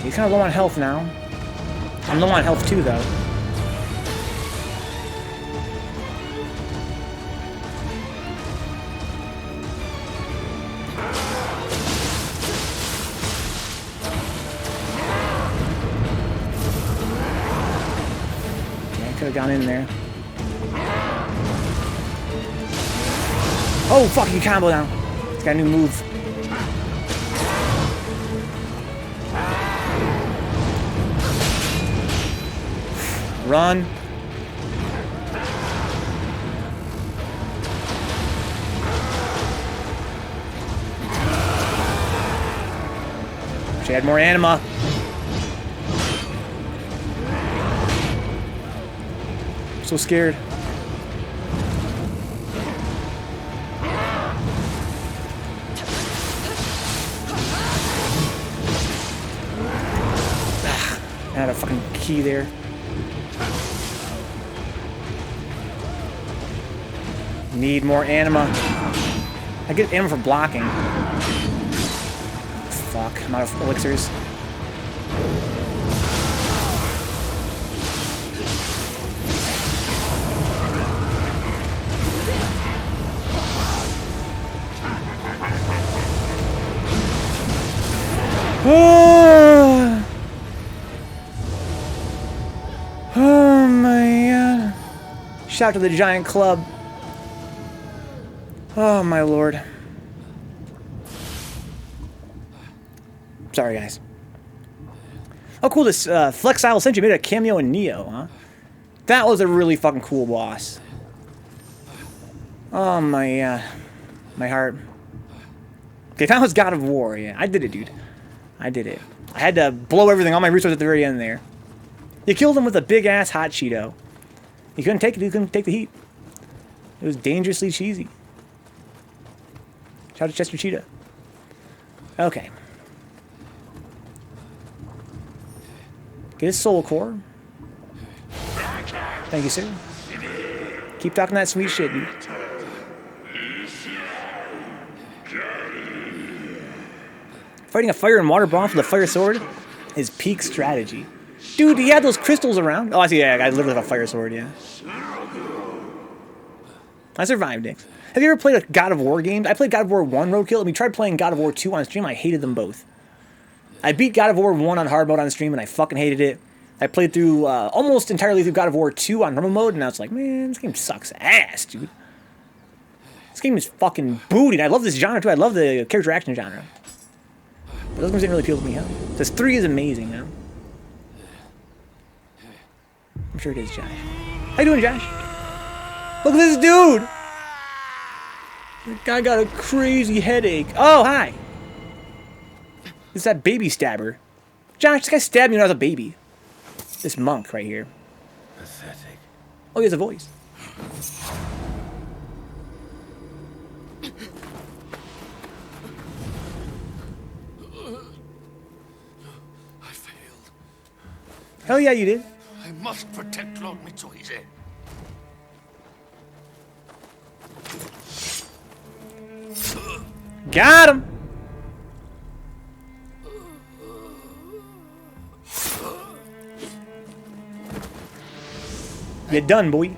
He's kind of low on health now. I'm low on health too, though. Could have gone in there. Oh, fuck, you combo now. He's got a new move. Run. She had more anima. So scared. had a fucking key there. Need more anima. I get anima for blocking. Fuck, I'm out of elixirs. Oh my god. Shout to the giant club. Oh my lord. Sorry guys. Oh cool, this Flexile Sentry made a cameo in Nioh, huh? That was a really fucking cool boss. Oh my my heart. Okay, that was God of War, yeah. I did it, dude. I did it. I had to blow everything, all my resources at the very end there. You killed him with a big-ass hot Cheeto. You couldn't take it, you couldn't take the heat. It was dangerously cheesy. Shout out to Chester Cheetah. Okay. Get his soul core. Thank you, sir. Keep talking that sweet shit, dude. Fighting a fire and water bomb with a fire sword is peak strategy. Dude, he had those crystals around. Oh, I see. Yeah, I literally have a fire sword, yeah. I survived it. Have you ever played a God of War game? I played God of War 1 Roadkill, and we tried playing God of War 2 on stream. I hated them both. I beat God of War 1 on hard mode on stream, and I fucking hated it. I played through, almost entirely through God of War 2 on normal mode, and I was like, man, this game sucks ass, dude. This game is fucking booty, and I love this genre, too. I love the character action genre. But those games didn't really appeal to me, huh? This 3 is amazing, huh? I'm sure it is, Josh. How you doing, Josh? Look at this dude! The guy got a crazy headache. Oh, hi! It's that baby stabber. Josh, this guy stabbed me when I was a baby. This monk right here. Pathetic. Oh, he has a voice. I failed. Hell yeah, you did. I must protect Lord Mitsuhide. Got him! You're done, boy.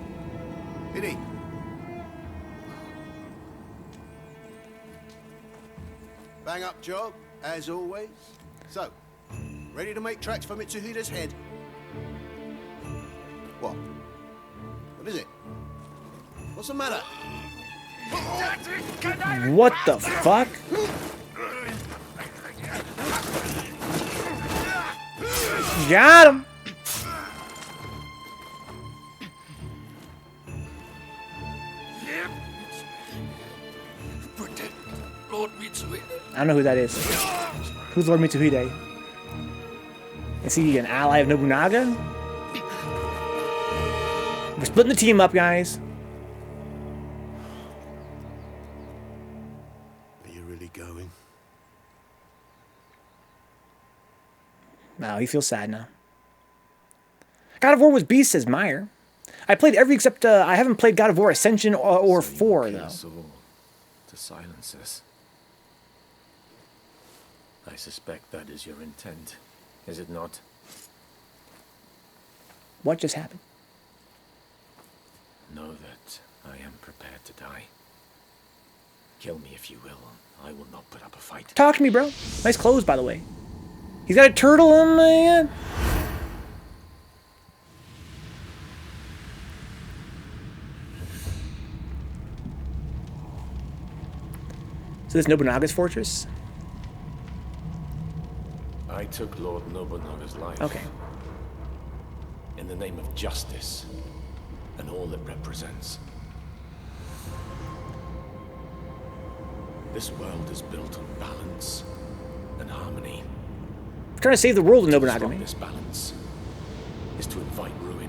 Biddy. Bang up job, as always. So, ready to make tracks for Mitsuhide's head? What? What is it? What's the matter? What the fuck? Got him! Protect Lord Mitsuhide. I don't know who that is. Who's Lord Mitsuhide? Is he an ally of Nobunaga? We're splitting the team up, guys. Are you really going? No, he feels sad now. God of War was beast, says Meyer. I played every except I haven't played God of War Ascension or 4 though. To silence us. I suspect that is your intent, is it not? What just happened? Know that I am prepared to die. Kill me if you will. I will not put up a fight. Talk to me, bro. Nice clothes, by the way. He's got a turtle on my head. So this Nobunaga's fortress? I took Lord Nobunaga's life. Okay. In the name of justice and all it represents. This world is built on balance and harmony. I'm trying to save the world with To Nobunaga, stop man. this balance is to invite ruin.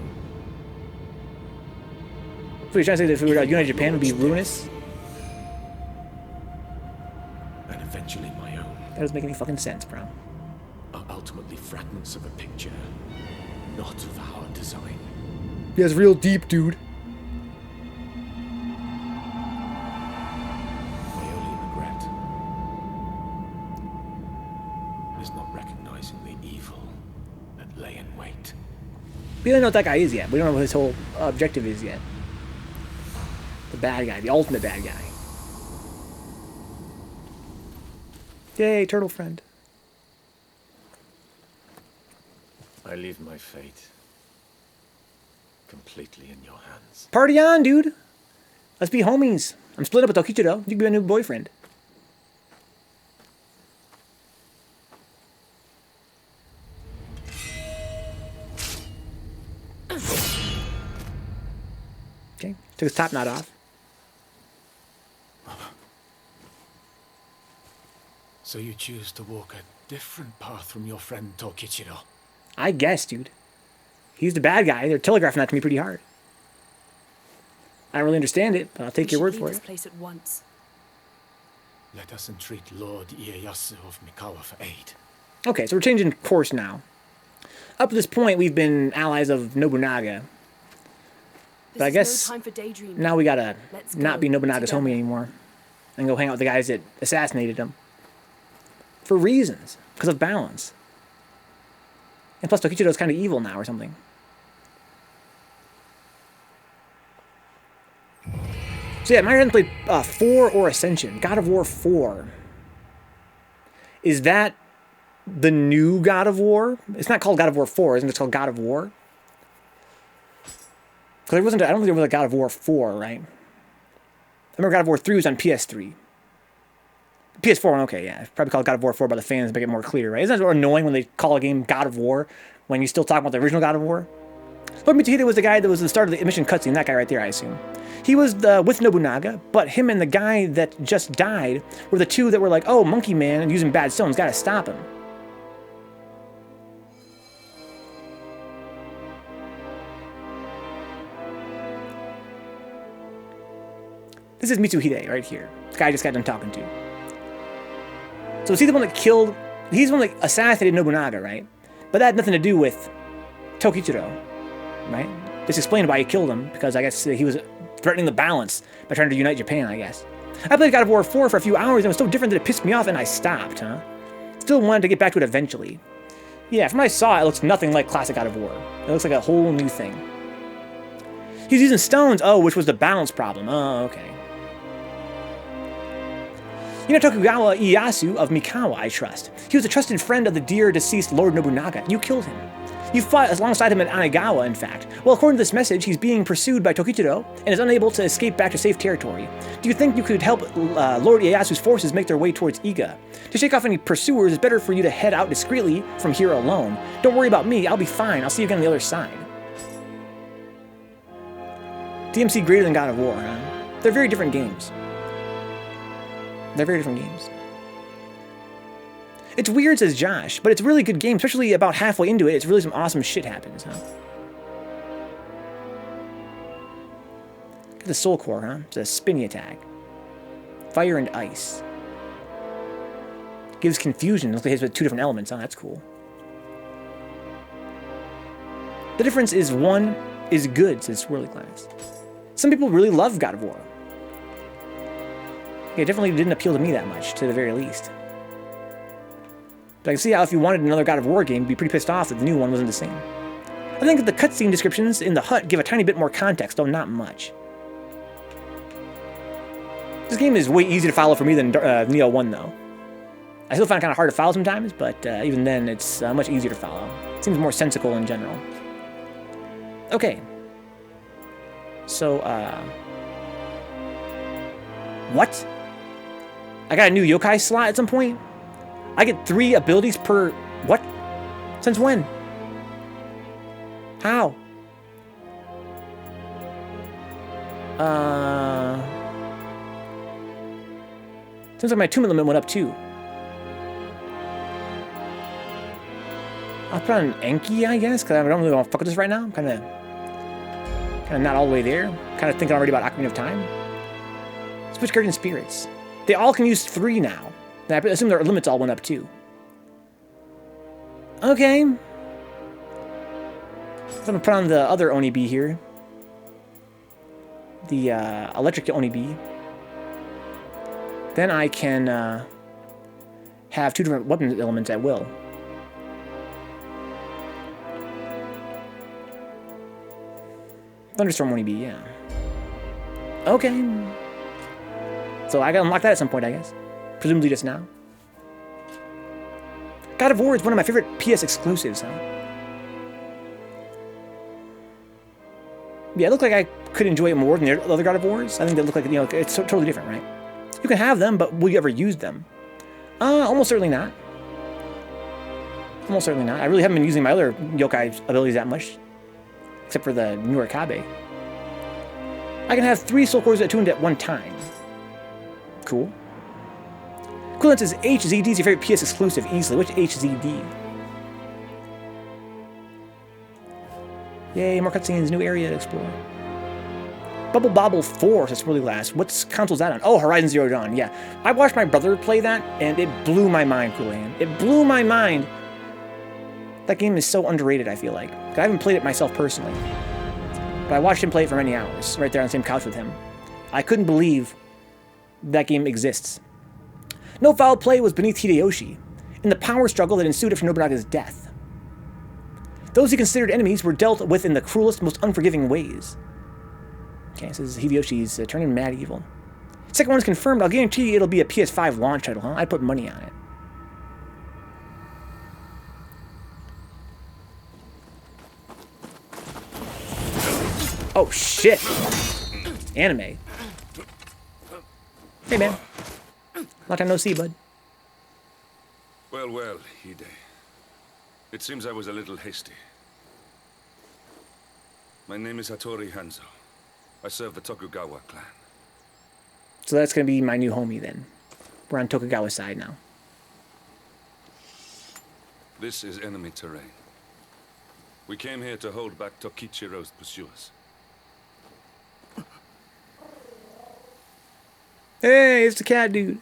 So you're trying to say that if we were United Japan would be ruinous? And eventually my own. That doesn't make any fucking sense, bro. are ultimately fragments of a picture, not of our design. Yeah, it's real deep, dude. My only regret is not recognizing the evil that lay in wait. We don't know what that guy is yet. We don't know what his whole objective is yet. The bad guy, the ultimate bad guy. Yay, turtle friend. I leave my fate completely in your hands. Party on, dude. Let's be homies. I'm split up with Tokichiro. You can be my new boyfriend. Okay, took his top knot off. So you choose to walk a different path from your friend Tokichiro. I guess, dude. He's the bad guy. They're telegraphing that to me pretty hard. I don't really understand it, but I'll take your word for this it. place at once. Let us entreat Lord Ieyasu of Mikawa for aid. Okay, so we're changing course now. Up to this point, we've been allies of Nobunaga. But I guess no time for daydreaming. now we gotta Let's not go be Nobunaga's together. homie anymore. And go hang out with the guys that assassinated him. For reasons. Because of balance. And plus, Tokichiro's kind of evil now or something. So yeah, my friend played 4 or Ascension. God of War 4. Is that the new God of War? It's not called God of War 4, isn't it? It's called God of War? Because there wasn't, I don't think there was a God of War 4, right? I remember God of War 3 was on PS3. PS4, okay, yeah. It's probably called God of War 4 by the fans to make it more clear, right? Isn't that annoying when they call a game God of War when you still talk about the original God of War? Lord Mitsuhide was the guy that was the start of the mission cutscene, that guy right there, I assume. He was with Nobunaga, but him and the guy that just died were the two that were like, oh, Monkey Man and using bad stones, gotta stop him. This is Mitsuhide right here. The guy I just got done talking to. So is he the one that killed... He's the one that assassinated Nobunaga, right? But that had nothing to do with Tokichiro, right? Just explained why he killed him, because I guess he was threatening the balance by trying to unite Japan, I guess. I played God of War 4 for a few hours, and it was so different that it pissed me off, and I stopped, huh? Still wanted to get back to it eventually. Yeah, from what I saw, it looks nothing like classic God of War. It looks like a whole new thing. He's using stones, oh, which was the balance problem. Oh, okay. You know Tokugawa Ieyasu of Mikawa, I trust. He was a trusted friend of the dear deceased Lord Nobunaga. You killed him. You fought alongside him at Anegawa, in fact. Well, according to this message, he's being pursued by Tokichiro and is unable to escape back to safe territory. Do you think you could help Lord Ieyasu's forces make their way towards Iga? To shake off any pursuers, it's better for you to head out discreetly from here alone. Don't worry about me, I'll be fine. I'll see you again on the other side. DMC greater than God of War, huh? They're very different games. They're very different games. It's weird, says Josh, but it's a really good game, especially about halfway into it. It's really some awesome shit happens, huh? Got the Soul Core, huh? It's a spinny attack. Fire and ice. Gives confusion. Looks like it hits with 2 different elements, huh? That's cool. The difference is one is good, says Swirly Glass. Some people really love God of War. It definitely didn't appeal to me that much, to the very least. But I can see how if you wanted another God of War game, you'd be pretty pissed off that the new one wasn't the same. I think that the cutscene descriptions in the hut give a tiny bit more context, though not much. This game is way easier to follow for me than Nioh 1, though. I still find it kind of hard to follow sometimes, but even then, it's much easier to follow. It seems more sensical in general. Okay. So, what? I got a new yokai slot at some point? I get 3 abilities per... What? Since when? How? Seems like my attunement limit went up too. I'll put on Enki, I guess, because I don't really want to fuck with this right now. I'm kind of not all the way there. Kind of thinking already about Ocarina of Time. Switch Guardian Spirits. They all can use 3 now. And I assume their limits all went up too. Okay. So I'm gonna put on the other Onibi here. The electric Onibi. Then I can have 2 different weapon elements at will. Thunderstorm Onibi, yeah. Okay. So I gotta unlock that at some point, I guess. Presumably just now. God of War is one of my favorite PS exclusives, huh? Yeah, it looked like I could enjoy it more than the other God of Wars. I think they look like, you know, it's totally different, right? You can have them, but will you ever use them? Almost certainly not. Almost certainly not. I really haven't been using my other yokai abilities that much. Except for the Nioh Kabe. I can have 3 soul cores attuned at one time. Cool. Equivalent is HZD is your favorite PS exclusive easily. Which HZD? Yay, more cutscenes, new area to explore. Bubble Bobble 4, that's really last. What console's that on? Oh, Horizon Zero Dawn, yeah. I watched my brother play that, and it blew my mind, Coolhand. It blew my mind. That game is so underrated, I feel like. I haven't played it myself personally. But I watched him play it for many hours, right there on the same couch with him. I couldn't believe that game exists. No foul play was beneath Hideyoshi, in the power struggle that ensued after Nobunaga's death. Those he considered enemies were dealt with in the cruelest, most unforgiving ways. Okay, so this is Hideyoshi's turning mad evil. Second one's confirmed. I'll guarantee you it'll be a PS5 launch title, huh? I'd put money on it. Oh, shit. Anime. Hey, man. Long time no see, bud. Well, well, Hide. It seems I was a little hasty. My name is Hattori Hanzo. I serve the Tokugawa clan. So that's going to be my new homie, then. We're on Tokugawa's side now. This is enemy terrain. We came here to hold back Tokichiro's pursuers. Hey, it's the cat dude.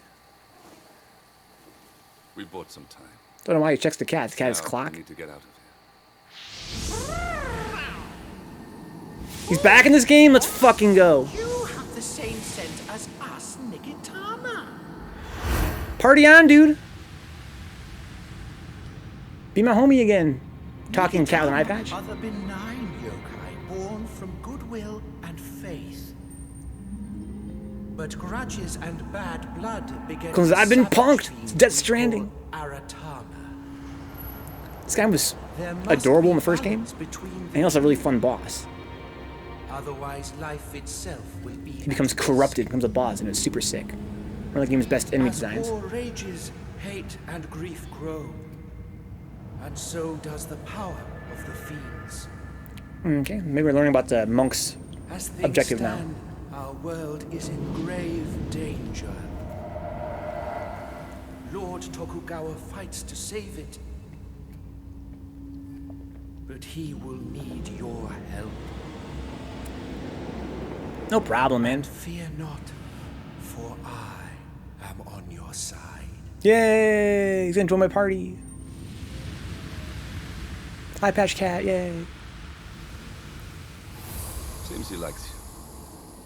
We bought some time. Don't know why he checks the cat. The cat is Now, clock. we need to get out of here. He's back in this game? Let's fucking go. You have the same scent as us, Nigitama. Party on, dude. Be my homie again. Talking cat with an eye patch. Are the benign yokai born from goodwill and faith. But grudges and bad blood beget. Because I've been savage punked. beings It's Death we Stranding. call Aratama. This guy was There must adorable in be the first game. balance between And he also a really fun boss. Otherwise, life itself will be. He becomes corrupted, becomes a boss, and it's super sick. One of the game's best enemy designs. As war rages, hate and grief grow, and so does the power of the fiends. Okay, maybe we're learning about the monk's As things objective now. stand, our world is in grave danger. Lord Tokugawa fights to save it, but he will need your help. No problem, man. Fear not, for I am on your side. Yay! He's gonna join my party. Eye patch cat, yay. Seems he likes you.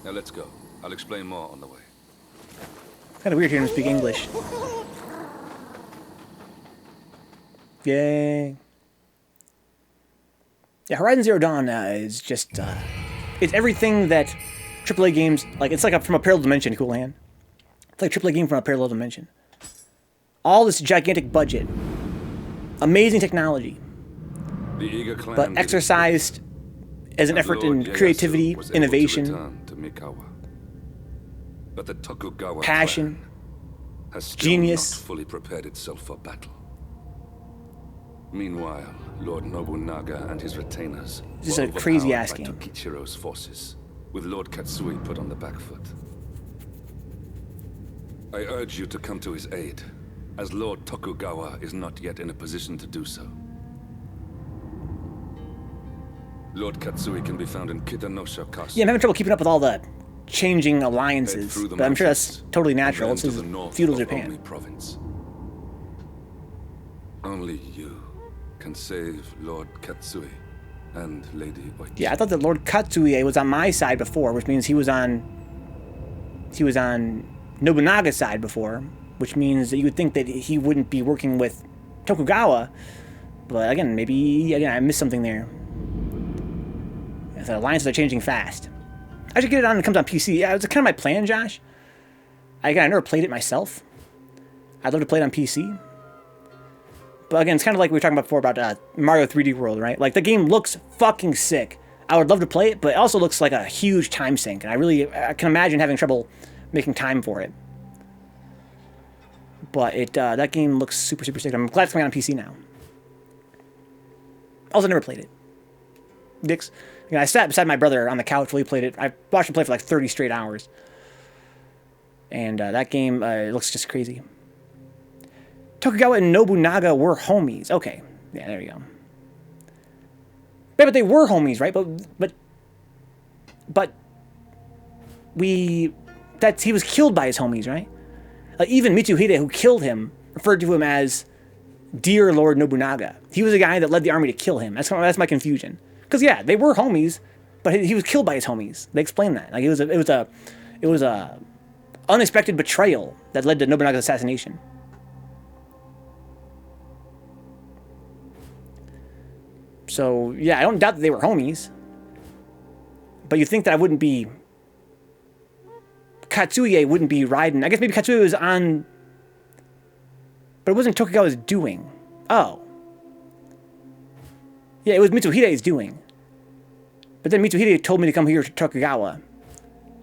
Now let's go. I'll explain more on the way. Kind of weird hearing him speak English. Yay. Yeah, Horizon Zero Dawn is just, it's everything that AAA games, like, it's like from a parallel dimension, cool hand. It's like a AAA game from a parallel dimension. All this gigantic budget, amazing technology, The eager clan but did exercised as an and effort Lord in Ieyasu creativity, was able to innovation, return to Mikawa. But the Tokugawa passion, clan has still genius. not fully prepared itself for battle. Meanwhile, Lord Nobunaga and his retainers This is were a crazy-ass overpowered by game. Tokichiro's forces, with Lord Katsui put on the back foot. I urge you to come to his aid, as Lord Tokugawa is not yet in a position to do so. Lord Katsui can be found in Kitanosha Castle. Yeah, I'm having trouble keeping up with all the changing alliances, Through the but I'm sure that's mountains, totally and natural. then This to is the north feudal of Japan. Omi province. Only you can save Lord Katsui and Lady Oichi. Yeah, I thought that Lord Katsui was on my side before, which means he was on Nobunaga's side before, which means that you would think that he wouldn't be working with Tokugawa. But again, maybe I missed something there. The alliances are changing fast. I should get it on when it comes on PC. Yeah, it was kind of my plan, Josh. I never played it myself. I'd love to play it on PC. But again, it's kind of like we were talking about before about Mario 3D World, right? Like, the game looks fucking sick. I would love to play it, but it also looks like a huge time sink. And I can imagine having trouble making time for it. But that game looks super, super sick. I'm glad it's coming out on PC now. Also, never played it. Dicks. Again, I sat beside my brother on the couch while he played it. I watched him play for like 30 straight hours. And that game looks just crazy. Tokugawa and Nobunaga were homies. Okay. Yeah, there you go. Yeah, but they were homies, right? But he was killed by his homies, right? Even Mitsuhide, who killed him, referred to him as Dear Lord Nobunaga. He was the guy that led the army to kill him. That's my confusion. Because yeah, they were homies, but he was killed by his homies. They explained that. Like, it was a unexpected betrayal that led to Nobunaga's assassination. So yeah, I don't doubt that they were homies. But you think that I wouldn't be... Katsuie wouldn't be riding... I guess maybe Katsuie was on... But it wasn't Tokugawa's doing. Oh. Yeah, it was Mitsuhide's doing. But then Mitsuhide told me to come here to Tokugawa.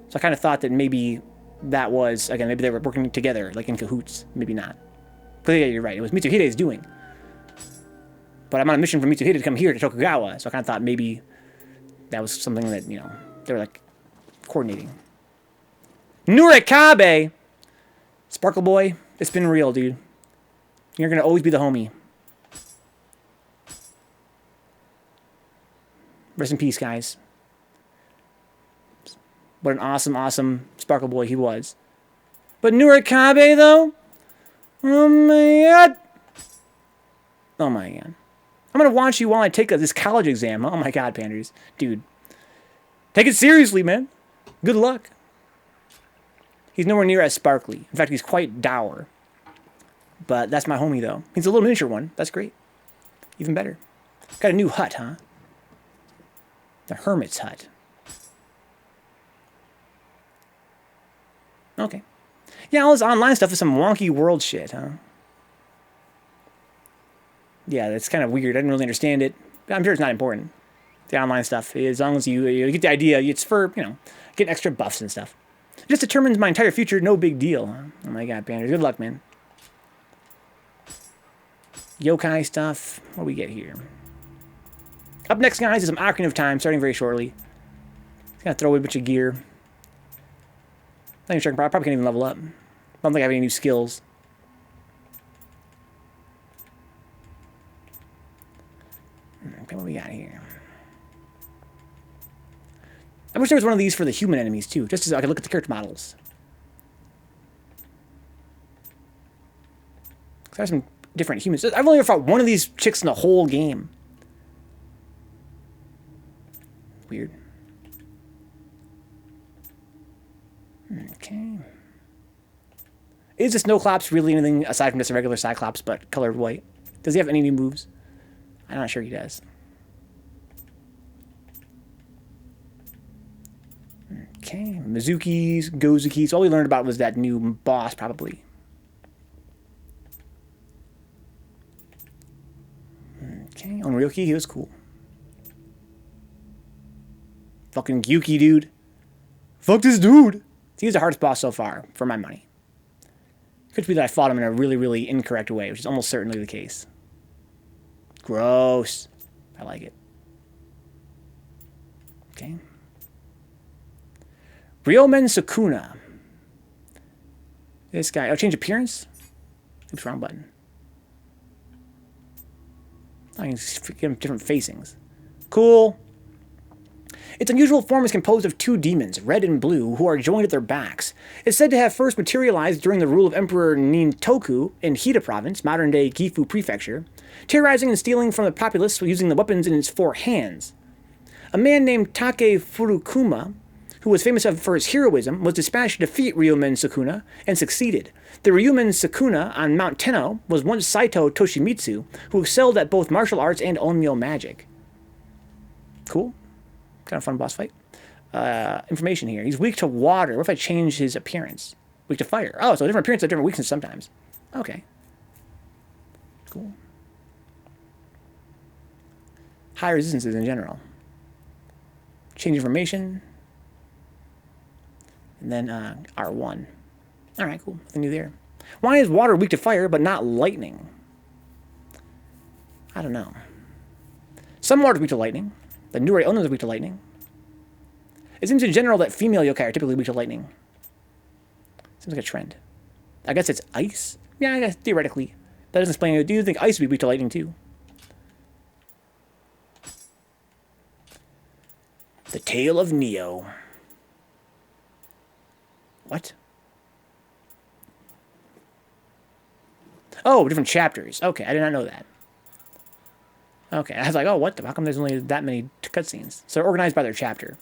So I kind of thought that maybe that was... Again, maybe they were working together, like in cahoots. Maybe not. But yeah, you're right. It was Mitsuhide's doing. But I'm on a mission for Mitsuhide to come here to Tokugawa. So I kind of thought maybe that was something that, you know, they were like coordinating. Nurikabe! Sparkle Boy, it's been real, dude. You're going to always be the homie. Rest in peace, guys. What an awesome, awesome Sparkle Boy he was. But Nurikabe, though? Oh my god. Oh my god. I'm going to watch you while I take this college exam. Oh my god, Panders. Dude. Take it seriously, man. Good luck. He's nowhere near as sparkly. In fact, he's quite dour. But that's my homie, though. He's a little miniature one. That's great. Even better. Got a new hut, huh? The Hermit's hut. Okay. Yeah, all this online stuff is some wonky world shit, huh? Yeah, that's kind of weird. I didn't really understand it. I'm sure it's not important. The online stuff. As long as you get the idea, it's for, you know, getting extra buffs and stuff. It just determines my entire future. No big deal, huh? Oh my god, Panders. Good luck, man. Yokai stuff. What do we get here? Up next, guys, is some Ocarina of Time, starting very shortly. Just gonna throw away a bunch of gear. Not even sure. I probably can't even level up. I don't think I have any new skills. Okay, what we got here? I wish there was one of these for the human enemies, too, just so I could look at the character models. Because I have some different humans. I've only ever fought one of these chicks in the whole game. Weird. Okay. Is the Snowclops really anything aside from just a regular Cyclops, but colored white? Does he have any new moves? I'm not sure he does. Okay. Mizukis, Gozukis. All we learned about was that new boss, probably. Okay. Onryoki, he was cool. Fucking Gyuki, dude. Fuck this dude. He's the hardest boss so far, for my money. Could be that I fought him in a really, really incorrect way, which is almost certainly the case. Gross. I like it. Okay. Ryomen Sukuna. This guy. Oh, change appearance? Oops, wrong button. I can give him different facings. Cool. Its unusual form is composed of two demons, red and blue, who are joined at their backs. It's said to have first materialized during the rule of Emperor Nintoku in Hida Province, modern-day Gifu Prefecture. terrorizing and stealing from the populace using the weapons in its 4 hands. A man named Take Furukuma, who was famous for his heroism, was dispatched to defeat Ryomen Sukuna and succeeded. The Ryomen Sukuna on Mount Tenno was once Saito Toshimitsu, who excelled at both martial arts and onmyo magic. Cool. Kind of fun boss fight. Information here. He's weak to water. What if I change his appearance? Weak to fire. Oh, so different appearance have different weaknesses sometimes. Okay. Cool. High resistances in general. Change information. And then R1. Alright, cool. Nothing new there. Why is water weak to fire but not lightning? I don't know. Some water is weak to lightning. The Nure Ono is weak to lightning. It seems in general that female yokai are typically weak to lightning. Seems like a trend. I guess it's ice? Yeah, I guess theoretically. That doesn't explain it. Do you think ice would be weak to lightning too? The Tale of Nioh. What? Oh, different chapters. Okay, I did not know that. Okay, I was like, oh, what the? How come there's only that many cutscenes? So they're organized by their chapter.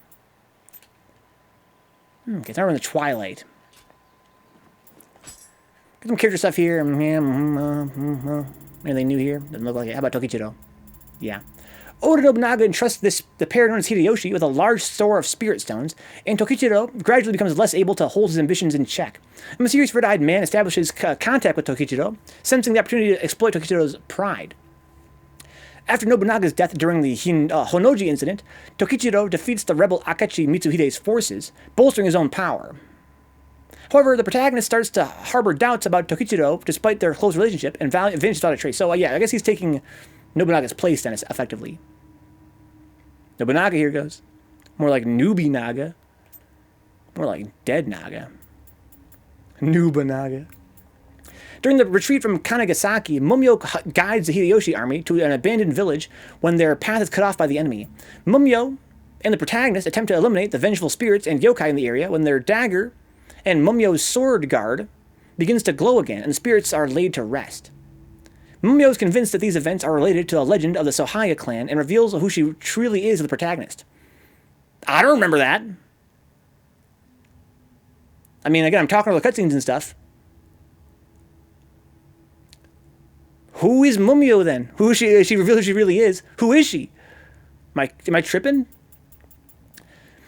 Okay, so now we're in the Twilight. Get some character stuff here. Anything new here? Doesn't look like it. How about Tokichiro? Yeah. Oda Nobunaga entrusts the pair known as Hideyoshi with a large store of spirit stones, and Tokichiro gradually becomes less able to hold his ambitions in check. A mysterious red-eyed man establishes contact with Tokichiro, sensing the opportunity to exploit Tokichiro's pride. After Nobunaga's death during the Honnoji incident, Tokichiro defeats the rebel Akechi Mitsuhide's forces, bolstering his own power. However, the protagonist starts to harbor doubts about Tokichiro despite their close relationship and vanishes without a trace. So, yeah, I guess he's taking Nobunaga's place then, effectively. Nobunaga here goes. More like Newbie Naga. More like Dead Naga. Nobunaga. During the retreat from Kanagasaki, Mumyo guides the Hideyoshi army to an abandoned village when their path is cut off by the enemy. Mumyo and the protagonist attempt to eliminate the vengeful spirits and yokai in the area when their dagger and Mumyo's sword guard begins to glow again and the spirits are laid to rest. Mumyo is convinced that these events are related to the legend of the Sohaya clan and reveals who she truly is to the protagonist. I don't remember that. I mean, again, I'm talking about the cutscenes and stuff. Who is Mumyo then? Who is she? She reveals who she really is. Who is she? Am I tripping?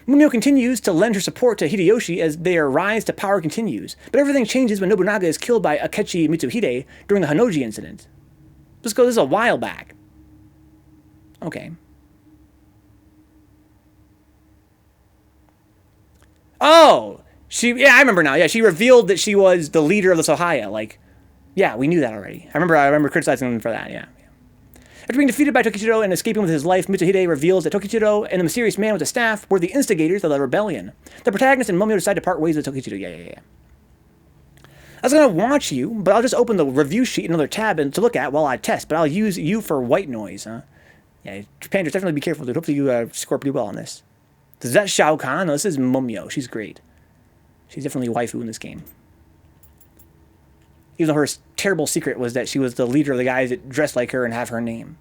Mumyo continues to lend her support to Hideyoshi as their rise to power continues, but everything changes when Nobunaga is killed by Akechi Mitsuhide during the Honnoji incident. This is a while back. Okay. Oh! Yeah, I remember now. Yeah, she revealed that she was the leader of the Sohaya. Like, yeah, we knew that already. I remember criticizing them for that, yeah. After being defeated by Tokichiro and escaping with his life, Mitsuhide reveals that Tokichiro and the mysterious man with the staff were the instigators of the rebellion. The protagonist and Mumyo decide to part ways with Tokichiro. Yeah. I was going to watch you, but I'll just open the review sheet, another tab, to look at while I test, but I'll use you for white noise, huh? Yeah, Japan, just definitely be careful, dude. Hopefully you score pretty well on this. Is that Shao Kahn? No, this is Mumyo. She's great. She's definitely waifu in this game. Even though her terrible secret was that she was the leader of the guys that dressed like her and have her name.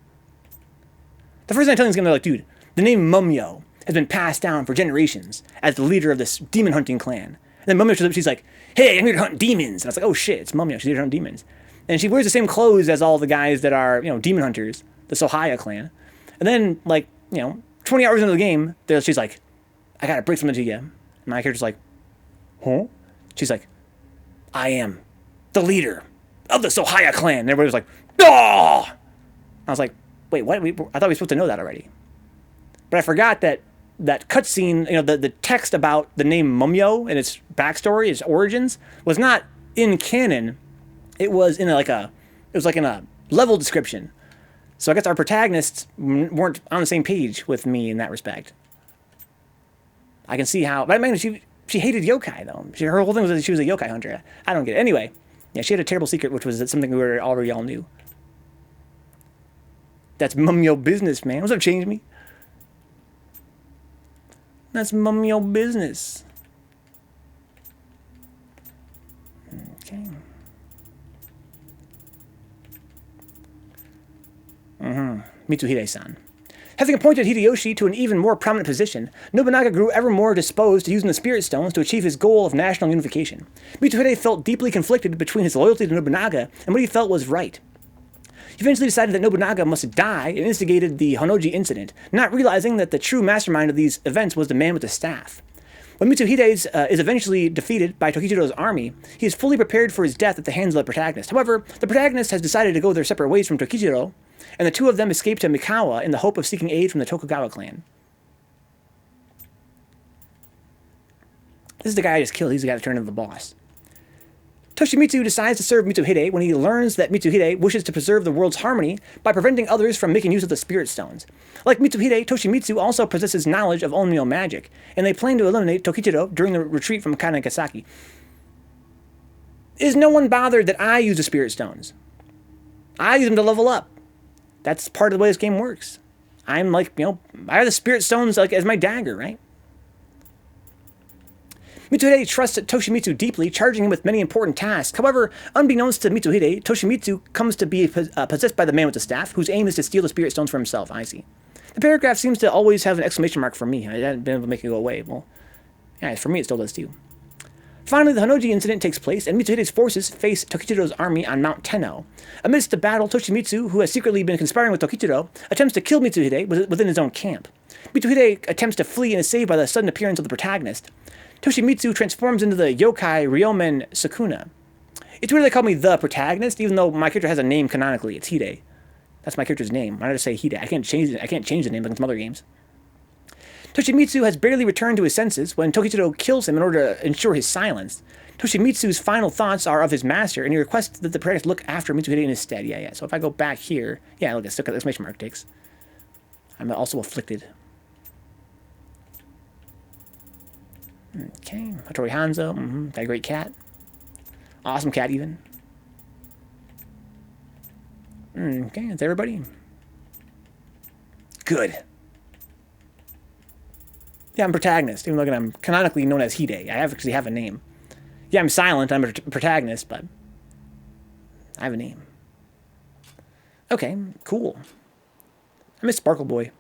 The first thing I tell you is going to be like, dude, the name Mumyo has been passed down for generations as the leader of this demon hunting clan. And then Mumyo shows up, she's like, hey, I'm here to hunt demons. And I was like, oh shit, it's Mumyo, she's here to hunt demons. And she wears the same clothes as all the guys that are, demon hunters, the Sohaya clan. And then, 20 hours into the game, she's like, I gotta break something to you. And my character's like, huh? She's like, I am the leader of the Sohaya clan. And everybody was like, oh! I was like, wait, what? I thought we were supposed to know that already. But I forgot that cutscene, the text about the name Mumyo and its backstory, its origins, was not in canon. It was in a level description. So I guess our protagonists weren't on the same page with me in that respect. I can see how, but I mean, she hated yokai though. Her whole thing was that she was a yokai hunter. I don't get it. Anyway, yeah, she had a terrible secret, which was something we already all knew. That's Mumyo business, man. What's up, Change Me? That's Mumyo business. Okay. Mitsuhide-san. Having appointed Hideyoshi to an even more prominent position, Nobunaga grew ever more disposed to using the Spirit Stones to achieve his goal of national unification. Mitsuhide felt deeply conflicted between his loyalty to Nobunaga and what he felt was right. He eventually decided that Nobunaga must die and instigated the Honnoji incident, not realizing that the true mastermind of these events was the man with the staff. When Mitsuhide is eventually defeated by Tokichiro's army, he is fully prepared for his death at the hands of the protagonist. However, the protagonist has decided to go their separate ways from Tokichiro, and the two of them escape to Mikawa in the hope of seeking aid from the Tokugawa clan. This is the guy I just killed. He's the guy that turned into the boss. Toshimitsu decides to serve Mitsuhide when he learns that Mitsuhide wishes to preserve the world's harmony by preventing others from making use of the Spirit Stones. Like Mitsuhide, Toshimitsu also possesses knowledge of Onmyo magic, and they plan to eliminate Tokichiro during the retreat from Kanagasaki. Is no one bothered that I use the Spirit Stones? I use them to level up. That's part of the way this game works. I'm like, I have the Spirit Stones like as my dagger, right? Mitsuhide trusts Toshimitsu deeply, charging him with many important tasks. However, unbeknownst to Mitsuhide, Toshimitsu comes to be possessed by the man with the staff, whose aim is to steal the Spirit Stones for himself. I see. The paragraph seems to always have an exclamation mark for me. I haven't been able to make it go away. Well, yeah, for me it still does too. Finally, the Honnoji incident takes place, and Mitsuhide's forces face Tokichiro's army on Mount Tenno. Amidst the battle, Toshimitsu, who has secretly been conspiring with Tokichiro, attempts to kill Mitsuhide within his own camp. Mitsuhide attempts to flee and is saved by the sudden appearance of the protagonist. Toshimitsu transforms into the yokai Ryomen Sukuna. It's weird they call me the protagonist, even though my character has a name canonically. It's Hide. That's my character's name. Why did I say Hide? I can't change it. I can't change the name like in some other games. Toshimitsu has barely returned to his senses when Tokichiro kills him in order to ensure his silence. Toshimitsu's final thoughts are of his master, and he requests that the protagonist look after Mitsuhide in his stead. Yeah. So if I go back here, yeah, look, still got the exclamation mark takes. I'm also afflicted. Okay, Hattori Hanzo, got a great cat. Awesome cat, even. Okay, that's everybody. Good. Yeah, I'm protagonist, even though I'm canonically known as Hide. I actually have a name. Yeah, I'm silent, I'm a protagonist, but I have a name. Okay, cool. I miss Sparkle Boy,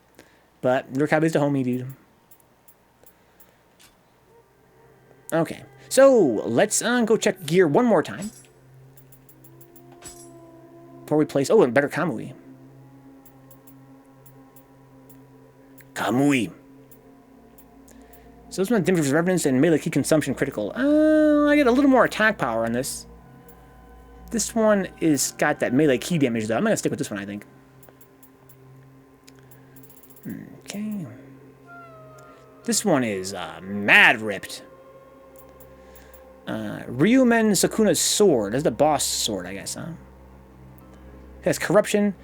but Nurkabe's the homie, dude. Okay, so let's go check gear one more time. Before we place... Oh, and better Kamui. Kamui. So this one differs reverence and melee key consumption critical. I get a little more attack power on this. This one is got that melee key damage though. I'm going to stick with this one, I think. Okay. This one is mad ripped. Ryomen Sukuna's sword. That's the boss sword, I guess, huh? It has corruption,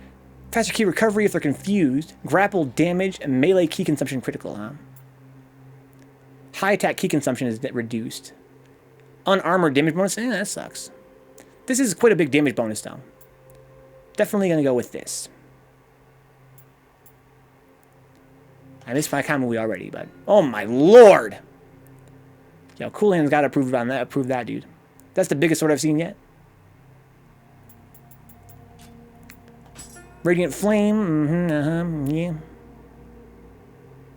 faster key recovery if they're confused, grapple damage, and melee key consumption critical, huh? High attack key consumption is reduced. Unarmored damage bonus? That sucks. This is quite a big damage bonus, though. Definitely gonna go with this. I missed my Kamui already, but... Oh my lord! Yo, Cool Hand's gotta approve that, dude. That's the biggest sword I've seen yet. Radiant Flame, yeah.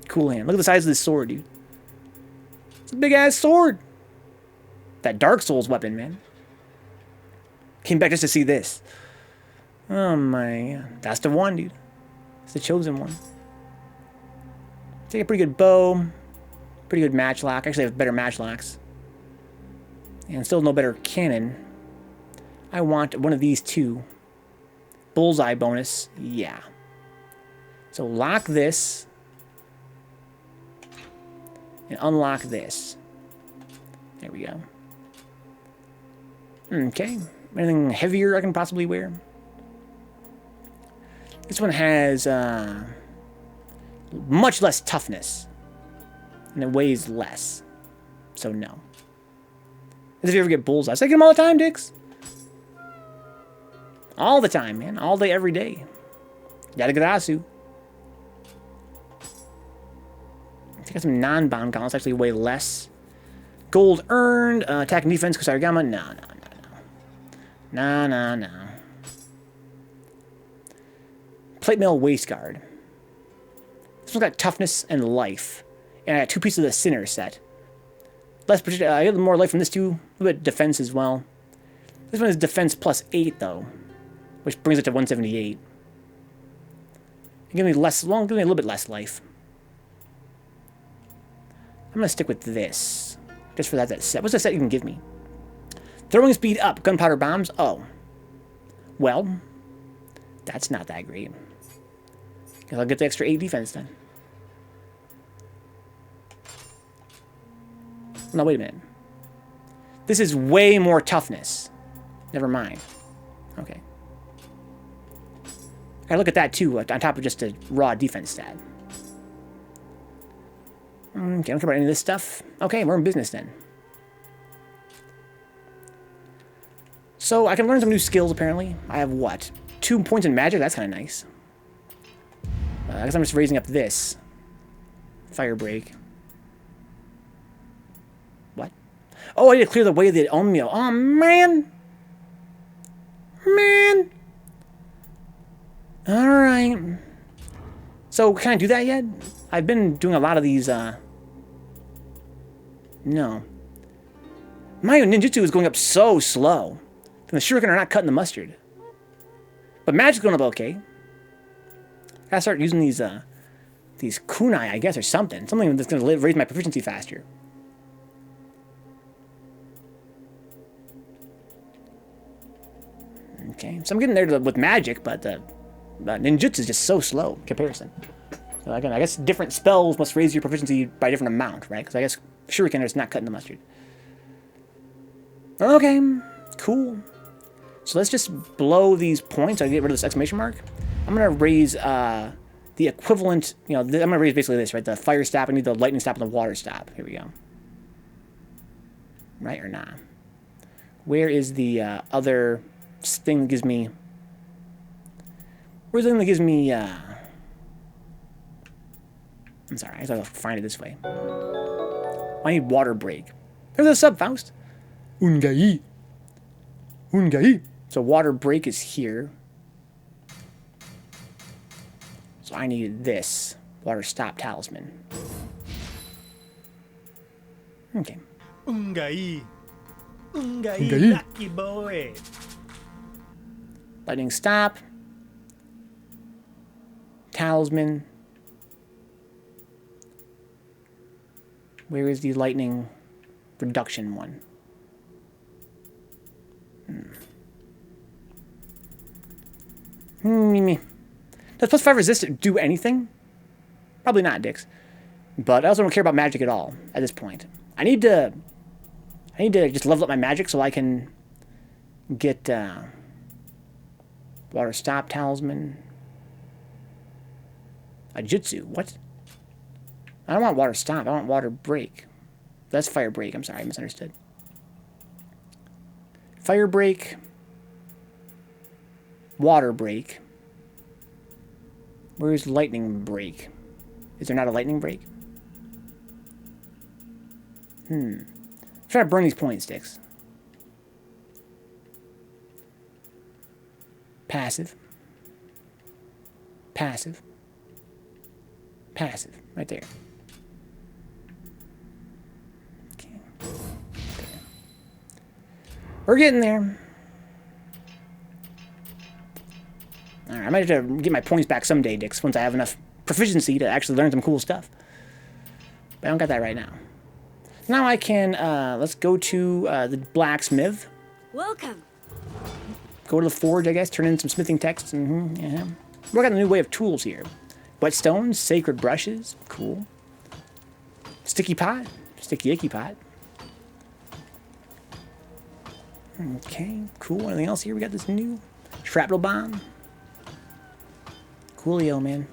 Cool Hand. Look at the size of this sword, dude. It's a big-ass sword. That Dark Souls weapon, man. Came back just to see this. Oh my god. That's the one, dude. It's the chosen one. Take a pretty good bow. Pretty good matchlock. Actually, I have better matchlocks. And still no better cannon. I want one of these two. Bullseye bonus. Yeah. So lock this. And unlock this. There we go. Okay. Anything heavier I can possibly wear? This one has much less toughness. And it weighs less. So no. As if you ever get bullseyes. I get them all the time, dicks. All the time, man. All day, every day. Yadagarasu. I think I got some non-bound gauntlets actually weigh less. Gold earned. Attack and defense, Kusarigama. No. Plate mail waist guard. This one's got toughness and life. And I got 2 pieces of the Sinner set. Less I get a little more life from this too. A little bit of defense as well. This one is defense plus 8 though, which brings it to 178. Give me less. Well, give me a little bit less life. I'm gonna stick with this, just for that set. What's that set you can give me? Throwing speed up. Gunpowder bombs. Oh, well, that's not that great. Guess I'll get the extra 8 defense then. No, wait a minute. This is way more toughness. Never mind. Okay. I look at that too, on top of just a raw defense stat. Okay, I don't care about any of this stuff. Okay, we're in business then. So I can learn some new skills apparently. I have what? 2 points in magic? That's kind of nice. I guess I'm just raising up this. Fire break. What? Oh, I need to clear the way of the Omio. Oh, man! Man! Alright. So, can I do that yet? I've been doing a lot of these, No. My ninjutsu is going up so slow. And the shuriken are not cutting the mustard. But magic's going up okay. Gotta start using these kunai, I guess, or something. Something that's gonna raise my proficiency faster. Okay, so I'm getting there with magic, but ninjutsu is just so slow in comparison. So again, I guess different spells must raise your proficiency by a different amount, right? Because I guess shuriken is not cutting the mustard. Okay, cool. So let's just blow these points. I get rid of this exclamation mark. I'm gonna raise the equivalent. You know, I'm gonna raise basically this, right? The fire stop. I need the lightning stop and the water stop. Here we go. Right or not? Where is the other thing that gives me? Where's the thing that gives me? I'm sorry, I gotta find it this way. I need water break. There's a sub, Faust. Ungai. Ungai. So water break is here. So I need this. Water stop talisman. Okay. Ungai. Ungai, lucky boy. Lightning stop. Talisman. Where is the lightning reduction one? Does plus 5 resist do anything? Probably not, dicks. But I also don't care about magic at all at this point. I need to just level up my magic so I can get water stop talisman. A jutsu. What? I don't want water stop. I want water break. That's fire break. I'm sorry, I misunderstood. Fire break. Water break. Where's lightning break? Is there not a lightning break? I'm trying to burn these pointing sticks. Passive. Passive. Passive. Right there. Okay. There. We're getting there. Alright, I might have to get my points back someday, dicks, once I have enough proficiency to actually learn some cool stuff. But I don't got that right now. Now I can, let's go to the blacksmith. Welcome. Go to the forge, I guess, turn in some smithing texts. Yeah. We got a new way of tools here. Whetstones, sacred brushes, cool. Sticky pot, sticky icky pot. Okay, cool. Anything else here? We got this new shrapnel bomb. Coolio, man.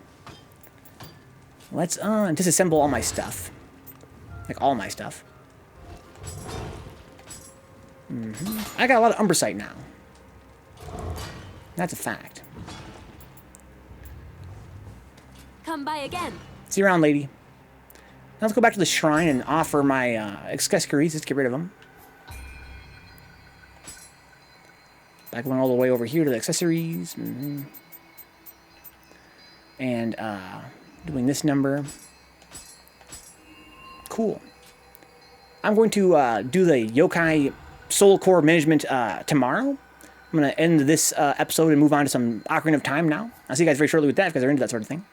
Let's disassemble all my stuff. Like all my stuff. I got a lot of umbracite now. That's a fact. Come by again. See you around, lady. Now let's go back to the shrine and offer my accessories. Let's get rid of them. Back going all the way over here to the accessories. and doing this number. Cool. I'm going to do the Yokai Soul Core Management tomorrow. I'm going to end this episode and move on to some Ocarina of Time now. I'll see you guys very shortly with that, if you guys are into that sort of thing.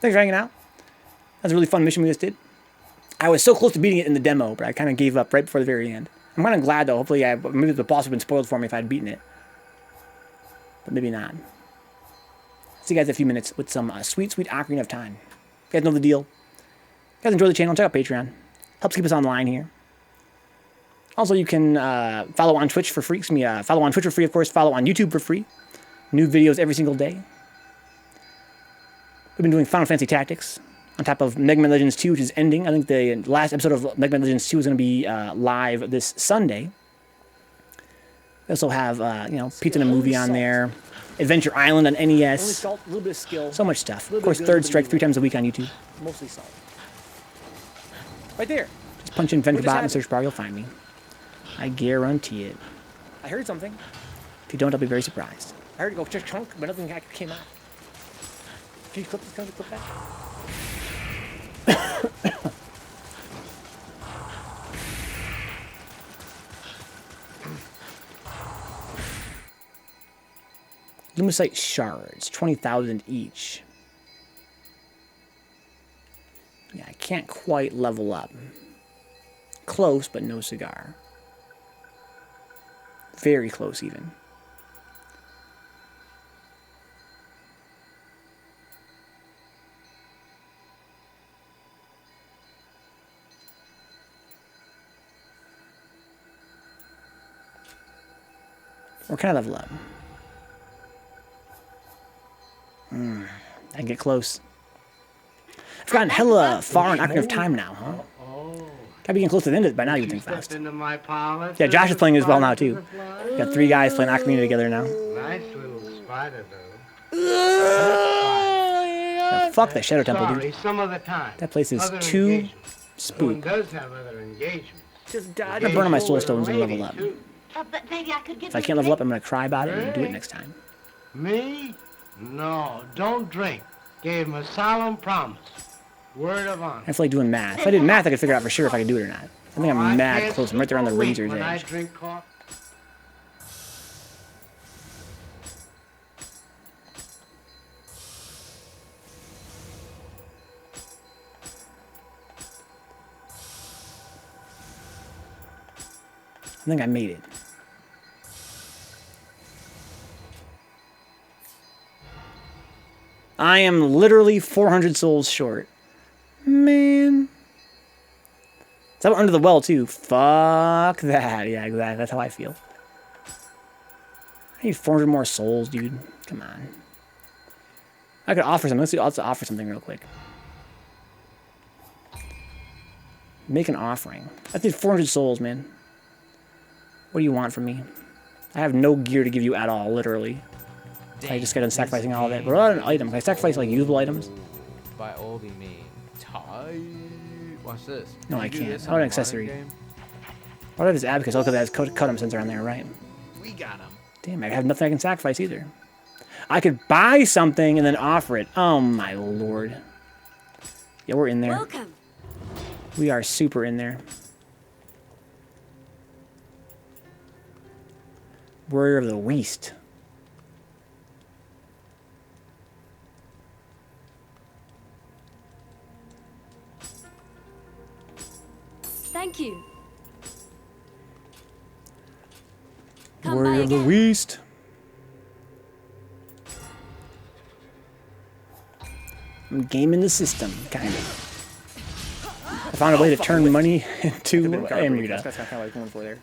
Thanks for hanging out. That was a really fun mission we just did. I was so close to beating it in the demo, but I kind of gave up right before the very end. I'm kind of glad, though. Hopefully, maybe the boss would have been spoiled for me if I had beaten it. But maybe not. See you guys in a few minutes with some sweet, sweet Ocarina of Time. You guys know the deal. If you guys enjoy the channel, check out Patreon. Helps keep us online here. Also, you can follow on Twitch for free. Follow on Twitch for free, of course. Follow on YouTube for free. New videos every single day. We've been doing Final Fantasy Tactics on top of Mega Man Legends 2, which is ending. I think the last episode of Mega Man Legends 2 is going to be live this Sunday. We also have, Pizza and a Movie on there. Adventure Island on NES. Only salt, a little bit of skill. So much stuff. Of course, Third Strike 3 times a week on YouTube. Mostly salt. Right there. Just punch in Vencabot in the search bar, you'll find me. I guarantee it. I heard something. If you don't, I'll be very surprised. I heard it go chunk, but nothing came out. Can you clip that? Lumicite shards, 20,000 each. Yeah, I can't quite level up. Close, but no cigar. Very close, even. Or can I level up? I can get close. I've gotten hella far in Ocarina of Time now, huh? Gotta be getting close to the end of it by now, you'd think fast. Yeah, Josh is playing as well now, too. Got 3 guys playing Ocarina together now. Nice little spider, though. Yeah, fuck that Shadow Temple, dude. Some of the time. That place is too spook. Does have other engagements. I'm gonna burn all my soul stones and level up. But maybe I could get If I can't level up, I'm gonna cry about it and do it next time. Me? No, don't drink. Gave him a solemn promise. Word of honor. I feel like doing math. If I did math, I could figure out for sure if I could do it or not. I think I'm mad close. I'm right there on the razor's When I edge. drink coffee. I think I made it. I am literally 400 souls short. Man. Is that under the well, too? Fuck that. Yeah, exactly. That's how I feel. I need 400 more souls, dude. Come on. I could offer something. Let's offer something real quick. Make an offering. I need 400 souls, man. What do you want from me? I have no gear to give you at all, literally. I just got done sacrificing all of it. What about an item? Can I sacrifice, like, usable items? By all we mean tie. Watch this. No, I can't. How about an accessory? What if it's abacus? Oh, because it has cut-em sensor on there, right? We got him. Damn, I have nothing I can sacrifice either. I could buy something and then offer it. Oh, my lord. Yeah, we're in there. Welcome. We are super in there. Warrior of the West. Thank you. Come Warrior by of the again. West. I'm gaming the system, kind of. I found a way to turn money into Amrita. That's kind of what I was going for there.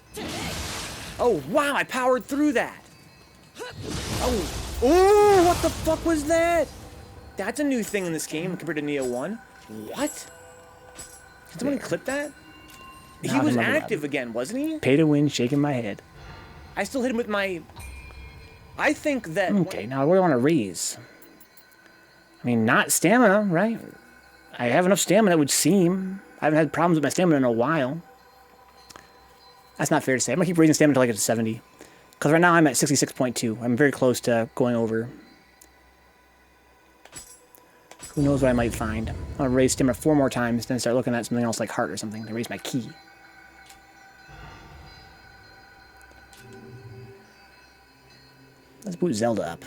Oh, wow, I powered through that. Oh, what the fuck was that? That's a new thing in this game compared to Nioh 1. What? Did someone clip that? He was active again, wasn't he? Pay to win, shaking my head. I still hit him with my... I think that... Okay, now what do I want to raise? I mean, not stamina, right? I have enough stamina, it would seem. I haven't had problems with my stamina in a while. That's not fair to say. I'm going to keep raising stamina until I get to 70. Because right now I'm at 66.2. I'm very close to going over. Who knows what I might find. I'll raise stamina 4 more times, then start looking at something else like heart or something to raise my key. Let's boot Zelda up.